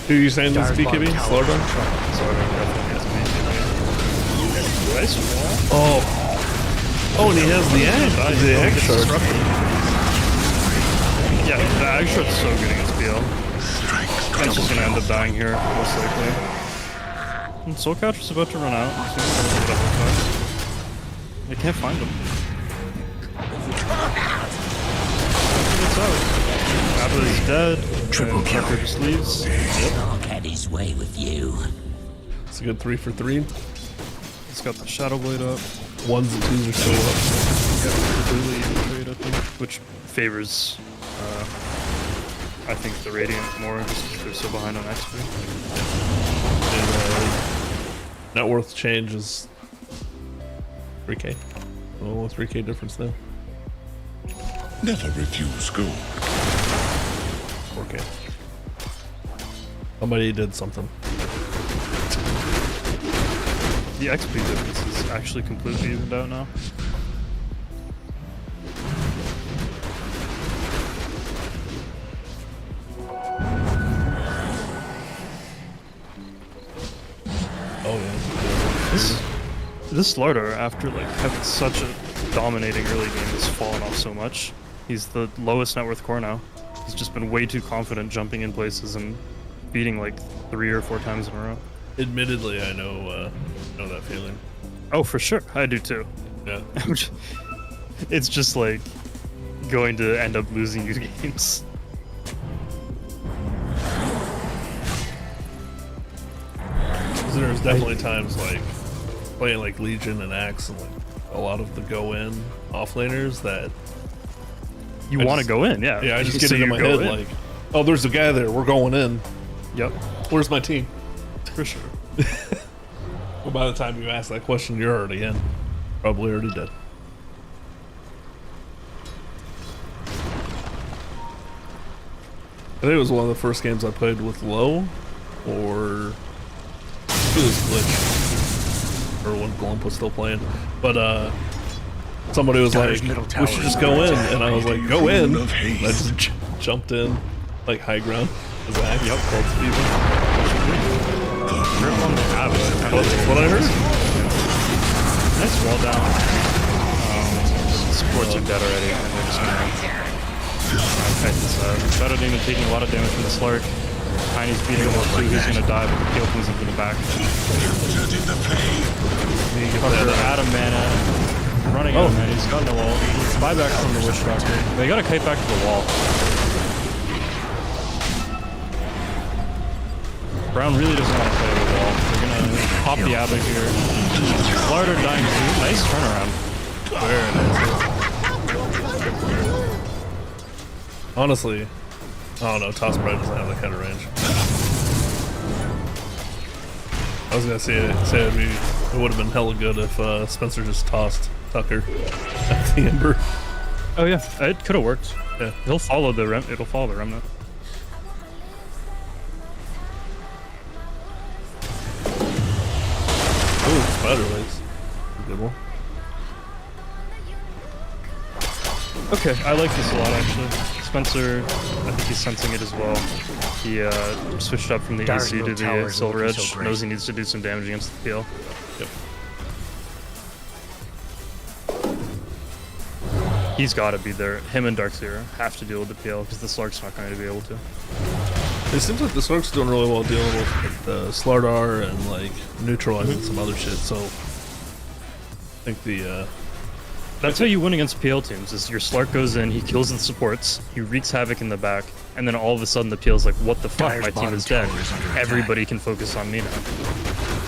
Who are you saying this Dire's BKB? bottom tower Slider? is under attack. Slider definitely has a BKB. Nice wall. Oh. Oh, and he has the egg shard. Yeah, the egg shard's so good against BL. That's just gonna end up dying here, most likely. And Soul Catcher's about to run out. They can't find him. It's out. Abba's dead. Triple kill. Tucker just leaves. Talk had his way with you. It's a good 3 for 3. He's got the Shadow Blade up. 1s and 2s are still up. Completely even trade, I think, which favors, I think, the Radiant more, just because they're so behind on XP. And net worth change is 3k. Oh, 3k difference now. Never refuse gold. 4k. Somebody did something. The XP difference is actually completely evened out now. Oh yeah. This Slardar, after like having such a dominating early game, has fallen off so much. He's the lowest net worth core now. He's just been way too confident jumping in places and beating like 3 or 4 times in a row. Admittedly, I know that feeling. Oh, for sure. I do too. Yeah. It's just like going to end up losing you games. There's definitely times like playing like Legion and Axe and like a lot of the go in offlaners that You want to go in, yeah. Yeah, I just get So it in you my go head in. like, oh, there's a guy there. We're going in. Yep. Where's my team? For sure. Well, by the time you ask that question, you're already in. Probably already dead. I think it was one of the first games I played with low, or it was Glitch, or when Glump was still playing. But somebody was like, "We should just go in," and I was like, "Go in." And I just jumped in, like high ground. Yep, called Steven. That's what I heard. Nice wall down. Supports are dead already, and they're just gonna fight this out. Shadow Demon taking a lot of damage from the Slark. Tiny's beating him up too, he's gonna die, but the kill comes into the back. Tucker out of mana. Running out of mana, he's got no ult. Buyback from the Witch Doctor. They got a kite back to the wall. Brown really doesn't want to play the wall. They're gonna pop the Abba here. Slardar dying too. Nice turnaround. Very nice. Honestly, I don't know. Toss probably doesn't have that kind of range. I was gonna say it would have been hella good if Spencer just tossed Tucker at the Ember. Oh yeah, it could have worked. Yeah, it'll follow the remnant. Oh, spider legs. Good one. Okay, I like this a lot actually. Spencer, I think he's sensing it as well. He switched up from the Dyer's AC to middle the tower is Silver looking Edge. so great. Knows he needs to do some damage against the PL. Yep. He's got to be there. Him and Darkseer have to deal with the PL because the Slark's not going to be able to. It seems like the Slark's doing really well dealing with like, the Slardar and like neutralizing some other shit. So I think the That's how you win against PL teams, is your Slark goes in, he kills the supports, he wreaks havoc in the back, and then all of a sudden the PL's like, what the fuck, Dyer's my team bottom is dead. tower is under attack. Everybody can focus on me now.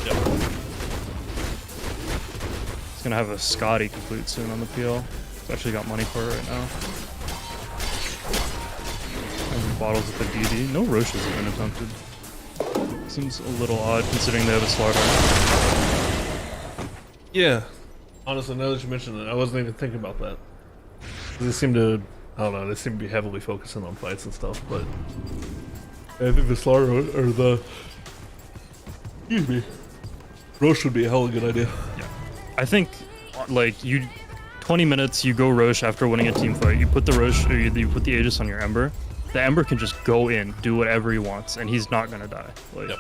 Yep. He's gonna have a Scotty complete soon on the PL. He's actually got money for it right now. And bottles at the DD. No Roches have been attempted. Seems a little odd considering they have a Slardar. Yeah. Honestly, now that you mentioned it, I wasn't even thinking about that. They seem to, I don't know, they seem to be heavily focusing on fights and stuff, but I think the Slardar or the, excuse me, Roche would be a hell of a good idea. Yeah. I think, like, 20 minutes, you go Roche after winning a team fight, you put the Roche, or you put the Aegis on your Ember, the Ember can just go in, do whatever he wants, and he's not gonna die. Like, yep.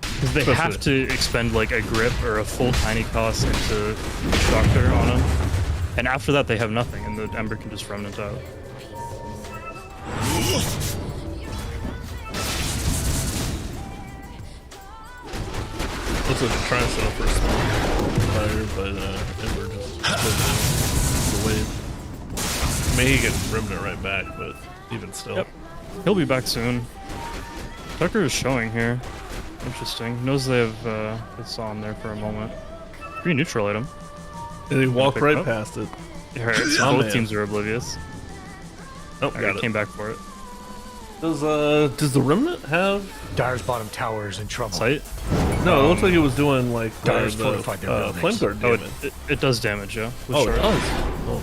Because they have to expend like a grip or a full tiny cost into Doctor on him. And after that they have nothing and the Ember can just remnant out. Looks like they're trying to set up for a small fire, but Ember just the wave. I mean, he can remnant right back, but even still. Yep. He'll be back soon. Tucker is showing here. Interesting. Knows they have they saw him there for a moment. Free neutral item. And he walked right past it. Alright, so both teams are oblivious. Oh, got it. Came back for it. Does the remnant have Dyer's bottom tower is in trouble. Sight? No, it looks like it was doing like Dyer's the fortified their buildings. flame guard Oh, damage. it does damage, yeah. With Oh, shard. it does. Oh.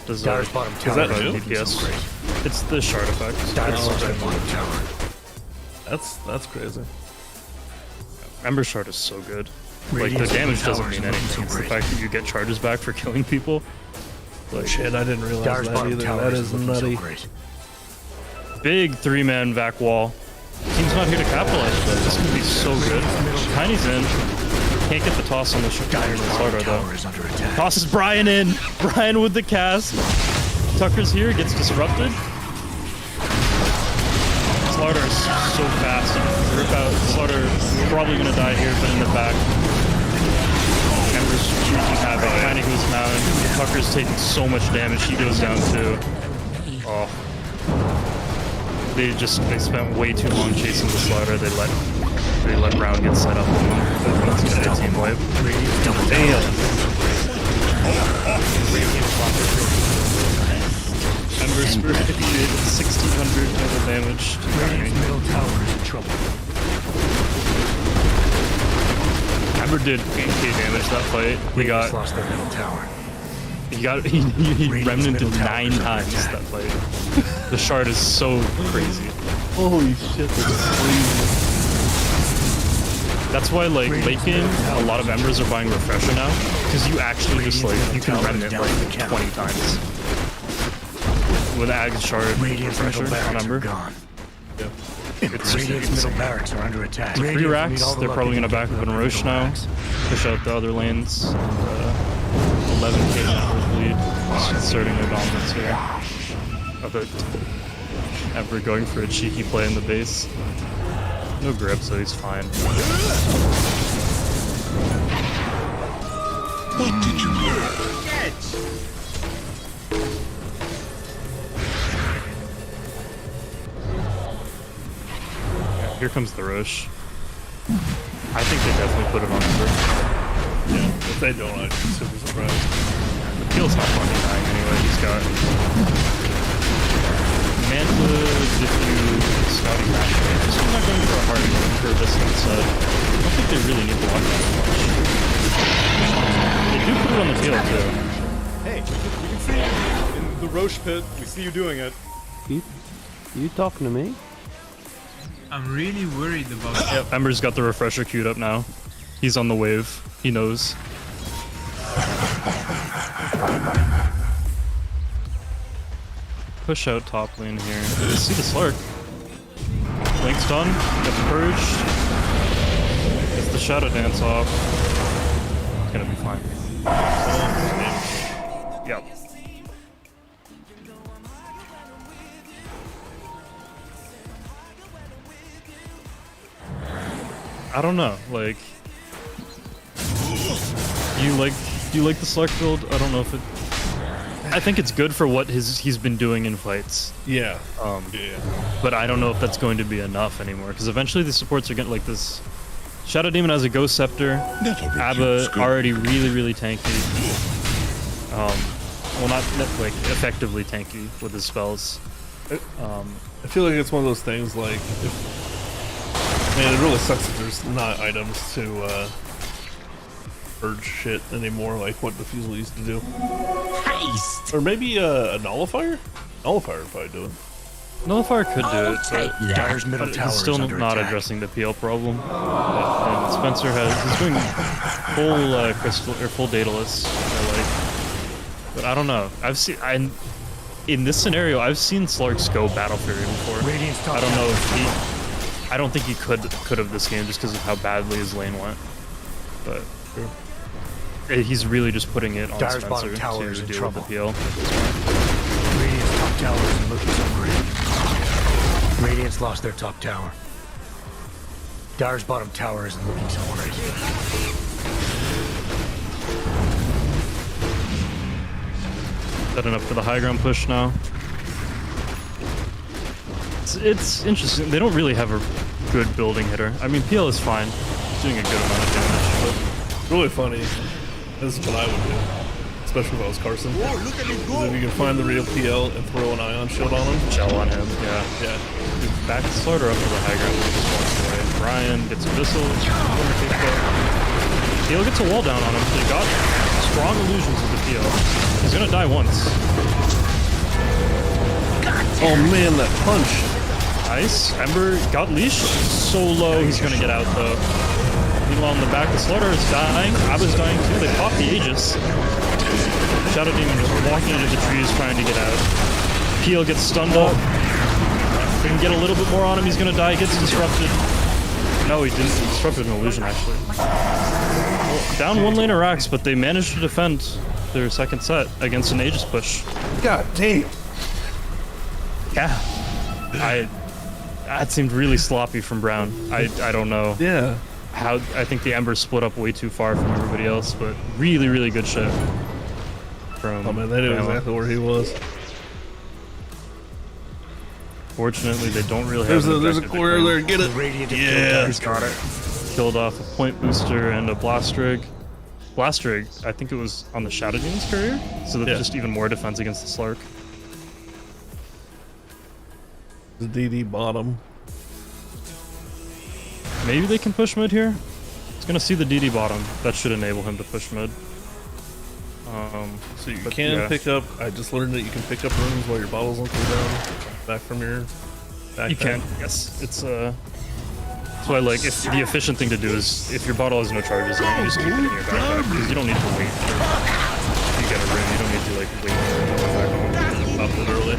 Does Dyer's bottom Is tower that is new? looking so great. It's the shard effect. Dyer's It's- bottom tower. That's crazy. Ember Shard is so good. Like, Radiant's the damage middle doesn't tower is mean looking anything. so It's the great. fact that you get charges back for killing people. Like, Shit, I didn't realize Dyer's that bottom either. tower That is is looking nutty. so great. big 3-man vac wall. Team's not here to capitalize, but this could be so good. Tiny's in. Can't get the toss on the Dyer's bottom Slardar tower though. is under attack. Tosses Brian in. Brian with the cast. Tucker's here, gets disrupted. Slardar is so fast. Rip out. Slardar probably gonna die here, but in the back. Ember's wreaking havoc. Tiny goes down. Tucker's taking so much damage. He goes down too. Oh. They spent way too long chasing the Slardar. They let Brown get set up on them. That's gonna be a team wipe. Damn. Ember's for 1600 total damage. Radiant's middle tower is in trouble. Ember did 8k damage that fight. Radiant's lost their middle tower. He remnanted 9 times that fight. The shard is so crazy. Holy shit, that's crazy. That's why, like, late game, a lot of Embers are buying Refresher now, because you actually just, like, you can remnant, like, 20 times. With Ag Shard Radiant's middle Refresher on barracks are Ember. gone. Yeah. It's Radiant's middle barracks are under attack. 3 Radiant racks, need all the they're luck probably they going to can back get up in with Roche middle now, barracks. push out the other lanes, and 11k Ember's lead, just inserting their dominance here. About Ember going for a cheeky play in the base. No grip, so he's fine. What did you learn? Yeah, here comes the Roche. I think they definitely put it on Ember. Yeah, if they don't, I'd be super surprised. The Peel's not fucking dying anyway, he's got Manta, Diffu, Scouting Match. I'm not going for a hard for this instead. I don't think think they really need to lock down much. They do put it on the tail too. Hey, we can see you in the Roche pit. We see you doing it. You talking to me? I'm really worried about Yep, Ember's got the refresher queued up now. He's on the wave. He knows. Push out top lane here. Let's see the Slark. Link's done. Gets purged. Gets the Shadow Dance off. It's gonna be fine. Yep. I don't know, like... You like the Slark build? I don't know if it... I think it's good for what he's been doing in fights. Yeah. Yeah. But I don't know if that's going to be enough anymore, because eventually the supports are getting like this. Shadow Demon has a Ghost Scepter. Abba already really tanky. Well, not like effectively tanky with his spells. I feel like it's one of those things like, man, it really sucks that there's not items to purge shit anymore, like what Diffusal used to do. Or maybe a Nullifier? Nullifier would probably do it. Nullifier could do it, but Dire's middle tower it's is still under not attack. addressing the PL problem. And Spencer he's doing full crystal or full Daedalus. I like, but I don't know. In this scenario, I've seen Slarks go Battle Fury before. I don't know if I don't think he could have this game just because of how badly his lane went. But he's really just putting it on Dire's Spencer bottom tower to is in deal trouble. with the PL. Radiant's top tower isn't looking so great. Radiant's lost their top tower. Dire's bottom tower isn't looking so great. Setting up for the high ground push now. It's interesting. They don't really have a good building hitter. I mean, PL is fine. He's doing a good amount of damage, but It's really funny. This is what I would do, especially if I was Carson. Because if you can find the real PL and throw an Ion Shield on him. Gel on him, yeah. Back the starter up to the high ground. Just walks away. Brian gets Abyssal. PL gets a wall down on him. So he got strong illusions with the PL. He's gonna die once. Oh man, that punch! Nice. Ember got leashed. So low, he's gonna get out though. Meanwhile, in the back, the Slaughter is dying. Abba's dying too. They pop the Aegis. Shadow Demon just walking into the trees trying to get out. Peel gets stunned up. If we can get a little bit more on him, he's gonna die. Gets disrupted. No, he didn't. He disrupted an illusion, actually. Well, down one lane of Rax, but they managed to defend their second set against an Aegis push. God damn. Yeah. That seemed really sloppy from Brown. I don't know. Yeah. How I think the Ember split up way too far from everybody else, but really good shit from Oh man, they knew Bama. exactly where he was. Fortunately, they don't really There's have a an there's a objective core to there. Get it. Yeah. He's got it. Killed off a point booster and a Blastrig. Blastrig, I think it was on the Shadow Demon's courier, so that's just even more defense against the Slark. The DD bottom. Maybe they can push mid here. It's gonna see the DD bottom. That should enable him to push mid. So you but can yeah. pick up. I just learned that you can pick up rooms while your bottles don't go down. Back from your backpack. You can, yes. It's that's why like if the efficient thing to do is if your bottle has no charges, then you just keep it in your backpack because you don't need to wait for you get a ring. You don't need to like wait for it to come back home. Up literally.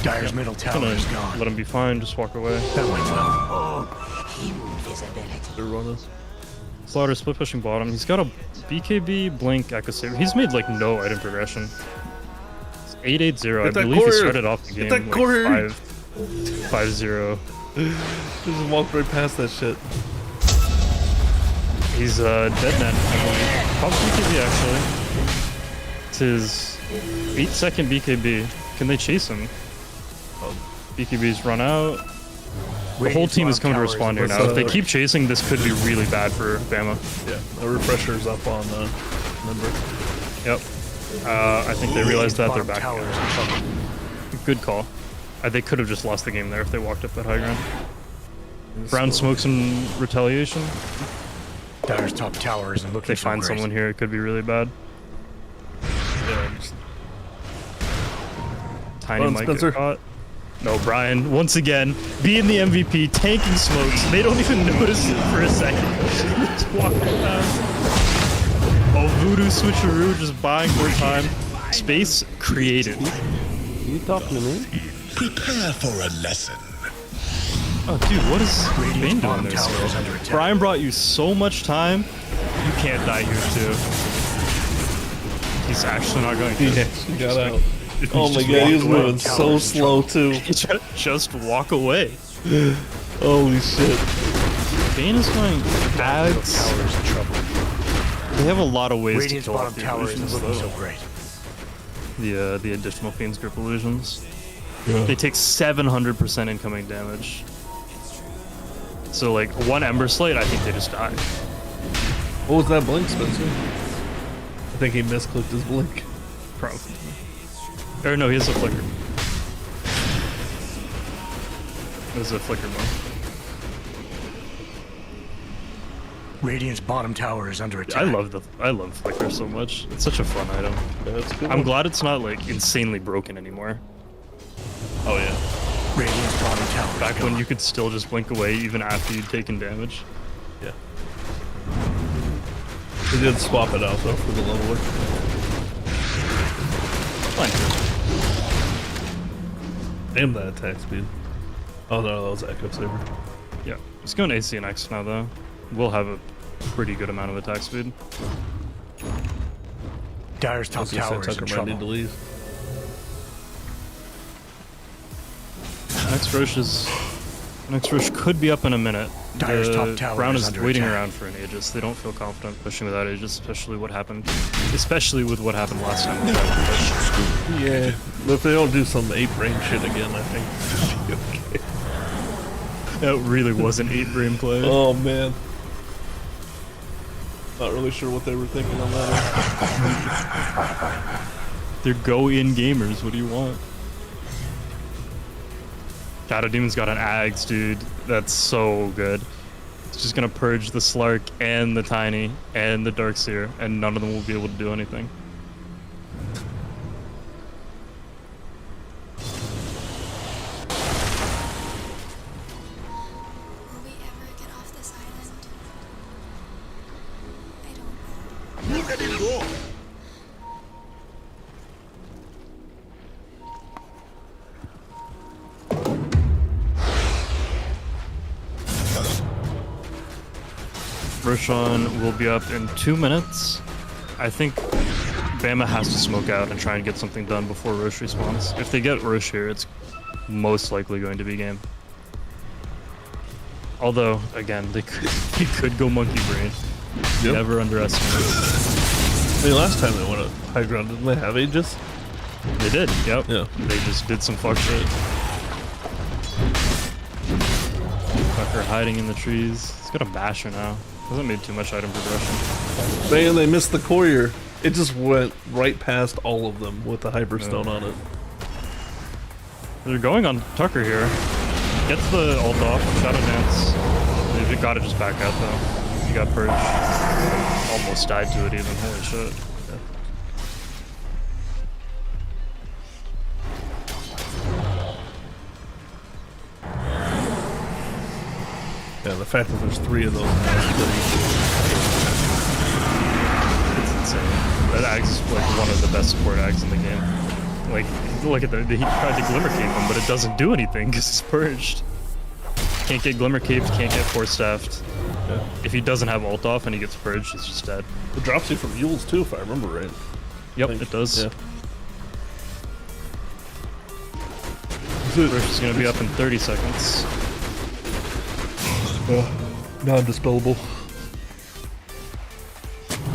Dire's middle tower is gone. Let him be fine. Just walk away. That went well. They're running. Slaughter split pushing bottom. He's got a BKB, Blink, Echo Saber. He's made like no item progression. It's 8-8-0. I Get that believe he courier. started off the Get game that courier. like 5-0. Just walked right past that shit. He's dead man, I believe. Pops BKB actually. It's his 8-second BKB. Can they chase him? BKB's run out. The whole team is coming to respond here now. If they keep chasing, this could be really bad for Bama. Yeah, the refresher's up on number. Yep. I think they realized that they're Bottom back. tower is in trouble. Good call. They could have just lost the game there if they walked up that high ground. Brown smoke some retaliation. Dyer's top tower isn't If looking they so find great. someone here, it could be really bad. Yeah, just... Tiny Run, might Spencer. get caught. No, Brian, once again, being the MVP, tanking smokes. They don't even notice it for a second. Just walking past. Oh, Voodoo switcheroo, just buying more time. Space created. You talking to me? Prepare for a lesson. Oh, dude, what is Bane doing bottom there? tower is still? under attack. Brian brought you so much time. You can't die here, too. He's actually not going to. He actually got out. He Oh my just god, he was walked away. moving so slow too. Just walk away. Holy shit. Bane is going ads. Tower's in trouble. They have a lot of ways Radiant's to kill off bottom the tower isn't illusions, looking though. so great. The additional Fiend's Grip illusions. Yeah. They take 700% incoming damage. So like one Ember Slate, I think they just die. What was that blink, Spencer? I think he misclicked his blink. Probably. Or no, he has a flicker. It was a flicker one. Radiant's bottom tower is under attack. I love flicker so much. It's such a fun item. Yeah, that's a good I'm one. glad it's not like insanely broken anymore. Oh yeah. Radiant's bottom tower. Back when you could still just blink away even after you'd taken damage. Yeah. They did swap it out though for the leveler. Fine. Damn that attack speed. Oh no, that was Echo Saber. Yeah. Just going AC and X now though. We'll have a pretty good amount of attack speed. Dyer's top tower is in Tucker might need to trouble. leave. Next Roche could be up in a minute. Dyer's The top tower Brown is is under waiting attack. around for an Aegis. They don't feel confident pushing without Aegis, especially with what happened last time. Yeah. But if they don't do some ape brain shit again, I think. Okay. That really was an 8-brain play. Oh man. Not really sure what they were thinking on that. They're go-in gamers. What do you want? Shadow Demon's got an Ags, dude. That's so good. It's just gonna purge the Slark and the Tiny and the Darkseer, and none of them will be able to do anything. Will we ever get off this island? I don't know. Look at it go! Roshan will be up in 2 minutes. I think Bama has to smoke out and try and get something done before Roche respawns. If they get Roche here, it's most likely going to be game. Although, again, they could go Monkey Brain. Yep. Never underestimate. I mean, last time they went up high ground, didn't they have Aegis? They did, yep. Yeah. They just did some fuck shit. Fucker hiding in the trees. He's got a basher now. Hasn't made too much item progression. Man, they missed the courier. It just went right past all of them with the Hyperstone on it. They're going on Tucker here. Gets the ult off, Shadow Dance. They've got to just back out though. He got purged. Almost died to it even. Holy shit. Yeah, the fact that there's 3 of those now is It's insane. That Axe is like one of the best support Axe in the game. Like, look at that. He tried to Glimmer Cape him, but it doesn't do anything because it's purged. Can't get Glimmer Caped, can't get Force Staffed. Yeah. If he doesn't have ult off and he gets purged, he's just dead. It drops you from Yules too, if I remember right. Yep, it does. Yeah. Roche is going to be up in 30 seconds. Non-dispellable.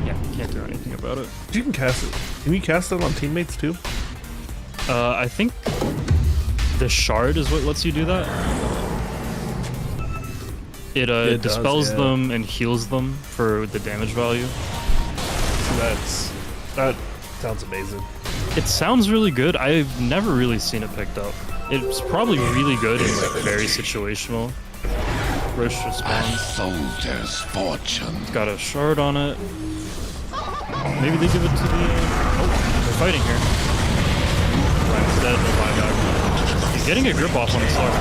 Yeah, can't do anything about it. You can cast it. Can you cast it on teammates too? I think the shard is what lets you do that. It It does, dispels yeah. them and heals them for the damage value. That sounds amazing. It sounds really good. I've never really seen it picked up. It's probably really good in like very situational. Roche just spawns. Soldier's fortune. It's got a shard on it. Maybe they give it to the... oh, they're fighting here. Brian's dead, no buyback. He's getting a grip off on the Slug.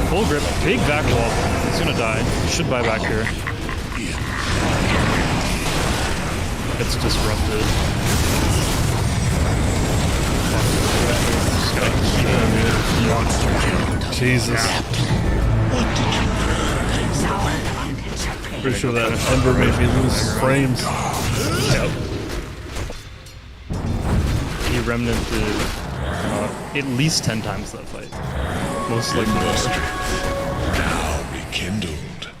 Full grip, big back wall. He's gonna die. He should buy back here. Gets disrupted. Just gotta keep him. Monster killed. Jesus. What did you Pretty sure that Ember made me lose frames. Yep. The Remnant did at least 10 times that fight. Most likely more. now rekindled?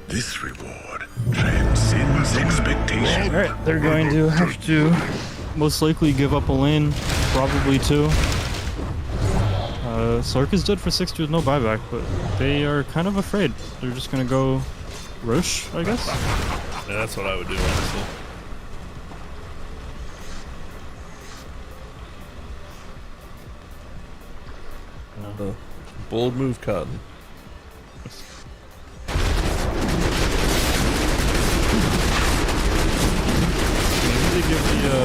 This reward transcends expectation. Alright, they're going to have to most likely give up a lane, probably two. Slark is dead for 60 with no buyback, but they are kind of afraid. They're just gonna go Roche, I guess? Yeah, that's what I would do, honestly. Bold move, Cotton. Maybe they give the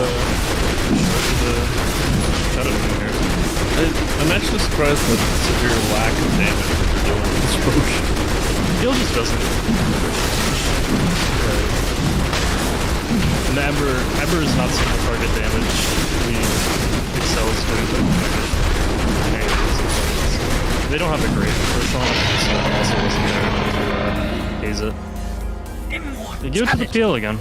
Shadow King here. I'm actually surprised with the severe lack of damage that they're doing in this Roche. Heal just doesn't. And the Ember is not single target damage. He excels doing the they don't have a great first on, so also wasn't there to haze it. They give it to the PL again.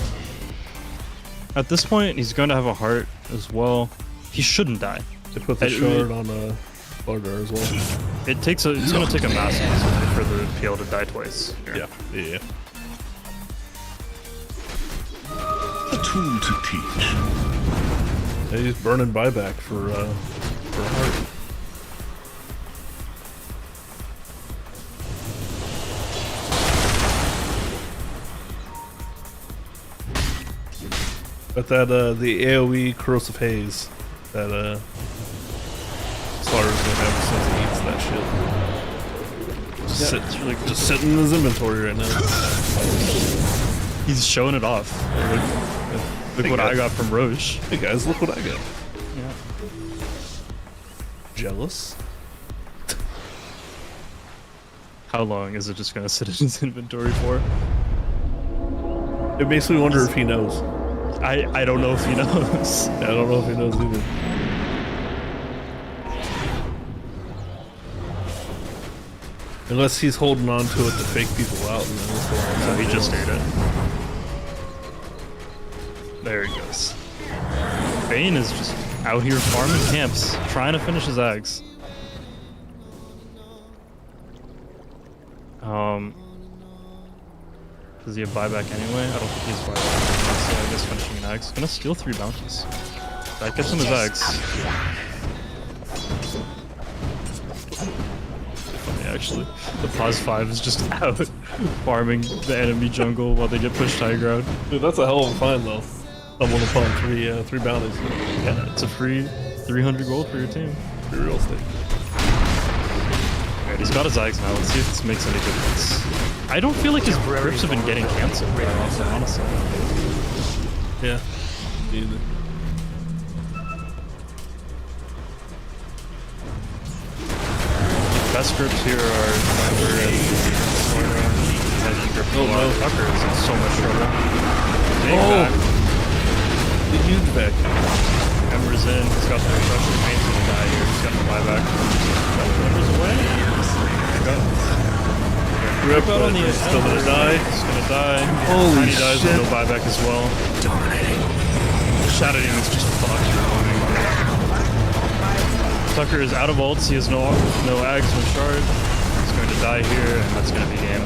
At this point, he's going to have a heart as well. He shouldn't die. They put the shard on a Barter as well. It's going to take a massive for the PL to die twice. Here. Yeah. A tool to teach. Yeah, he's burning buyback for heart. But that the AoE Corrosive Haze that Slaughter's gonna have as soon as he eats that shit. Just sitting in his inventory right now. He's showing it off. Look what I got from Roche. Hey guys, look what I got. Yeah. Jealous? How long is it just gonna sit in his inventory for? It makes me wonder if he knows. I don't know if he knows. Yeah, I don't know if he knows either. Unless he's holding on to it to fake people out and then it's going So he just ate it. There he goes. Bane is just out here farming camps, trying to finish his Ags. Does he have buyback anyway? I don't think he has buyback, so I guess finishing an Ags. Gonna steal 3 bounties. That gets him his Ags. Funny actually. The Pause 5 is just out farming the enemy jungle while they get pushed high ground. Dude, that's a hell of a find though. Someone upon 3 bounties. Yeah, it's a free 300 gold for your team. Free real estate. Alright, he's got his Ags now. Let's see if this makes any difference. I don't feel like his grips have been getting cancelled, honestly. Yeah, either. Best grips here are Ember and grip. Oh no, Tucker is in so much trouble. Back. The huge back. Ember's in, he's got the pressure, Bane's gonna die here, he's got the buyback. Ember's away. There you go. Grip out on the He's still gonna die. He's gonna die. Holy He dies shit. with no buyback as well. Dominating. Shadow Demon's just fucked. Tucker is out of ults. He has no Ags, no shard. He's going to die here, and that's going to be game.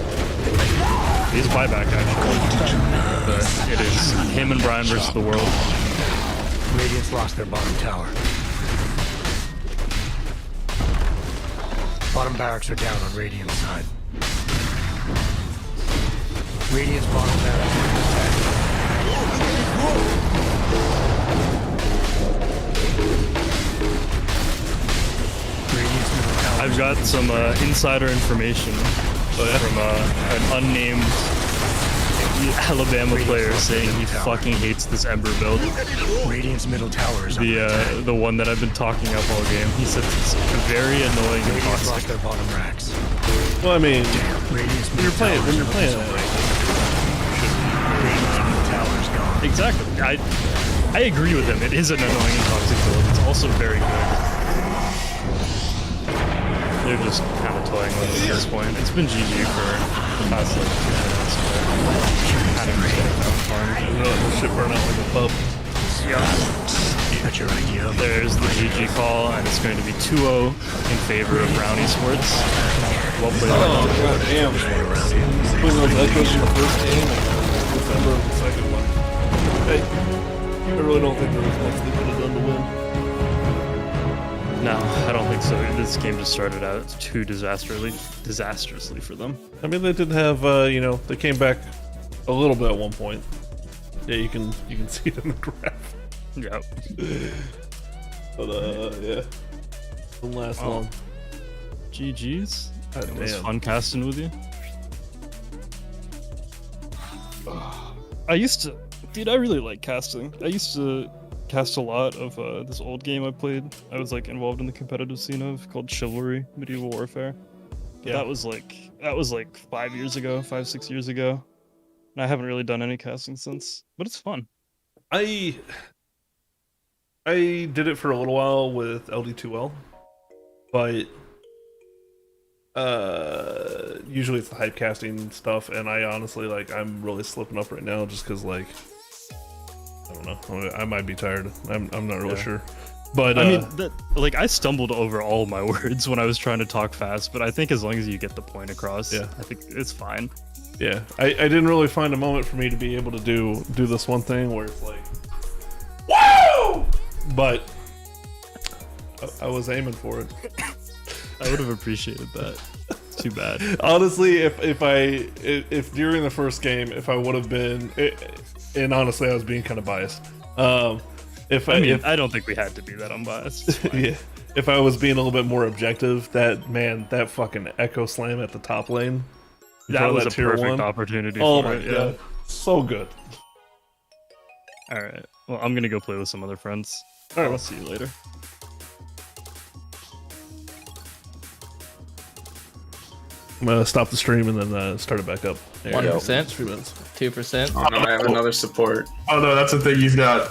He's buyback actually, but it is him and Brian versus the world. Radiant's lost their bottom tower. Bottom barracks are down on Radiant's side. Radiant's bottom barracks are attacked. I've we've got some insider information from an unnamed Alabama player saying he fucking hates this Ember build. Radiant's middle tower is The one that I've been talking up all game. He said it's very annoying and Radiant's toxic. lost their bottom racks. Well, I mean, Radiant's when you're playing, middle Radiant's middle tower's gone. Exactly. I agree with him. It is an annoying and toxic build. It's also very good. They're just kind of toying with it at this point. It's been GG for the past like 2 minutes. Kind of getting farmed. This shit burn out like a pub. That's your idea. There's the GG call, and it's going to be 2-0 in favor of Brownie Sports. Well played. Oh, god damn. Putting those echoes in the first game and December of the second one. Hey, I really don't think there was much they could have done to win. No, I don't think so. This game just started out too disastrously for them. I mean, they did have, they came back a little bit at one point. Yeah, you can see it in the graph. Yep. But yeah, didn't last long. GG's. It was damn. fun casting with you. I really like casting. I used to cast a lot of this old game I played. I was like involved in the competitive scene of called Chivalry Medieval Warfare. But Yeah. that was like 5 years ago, 5-6 years ago. And I haven't really done any casting since, but it's fun. I did it for a little while with LD2L, but usually it's the hype casting stuff, and I honestly I'm really slipping up right now just because I don't know, I might be tired. I'm not really sure, but I mean, I stumbled over all my words when I was trying to talk fast, but I think as long as you get the point across, I think it's fine. yeah, I didn't really find a moment for me to be able to do this one thing where it's like, woo! But I was aiming for it. I would have appreciated that. Too bad. Honestly, if during the first game, if I would have been, and honestly, I was being kind of biased. I don't think we had to be that unbiased. Yeah, if I was being a little bit more objective, that fucking Echo Slam at the top lane, That was a tier perfect 1. opportunity Oh for my it. god, so good. All right. Well, I'm gonna go play with some other friends. All right, I'll see you later. I'm gonna stop the stream and then start it back up. 1%, 2%. Oh no, I have another support. Oh no, that's the thing. He's got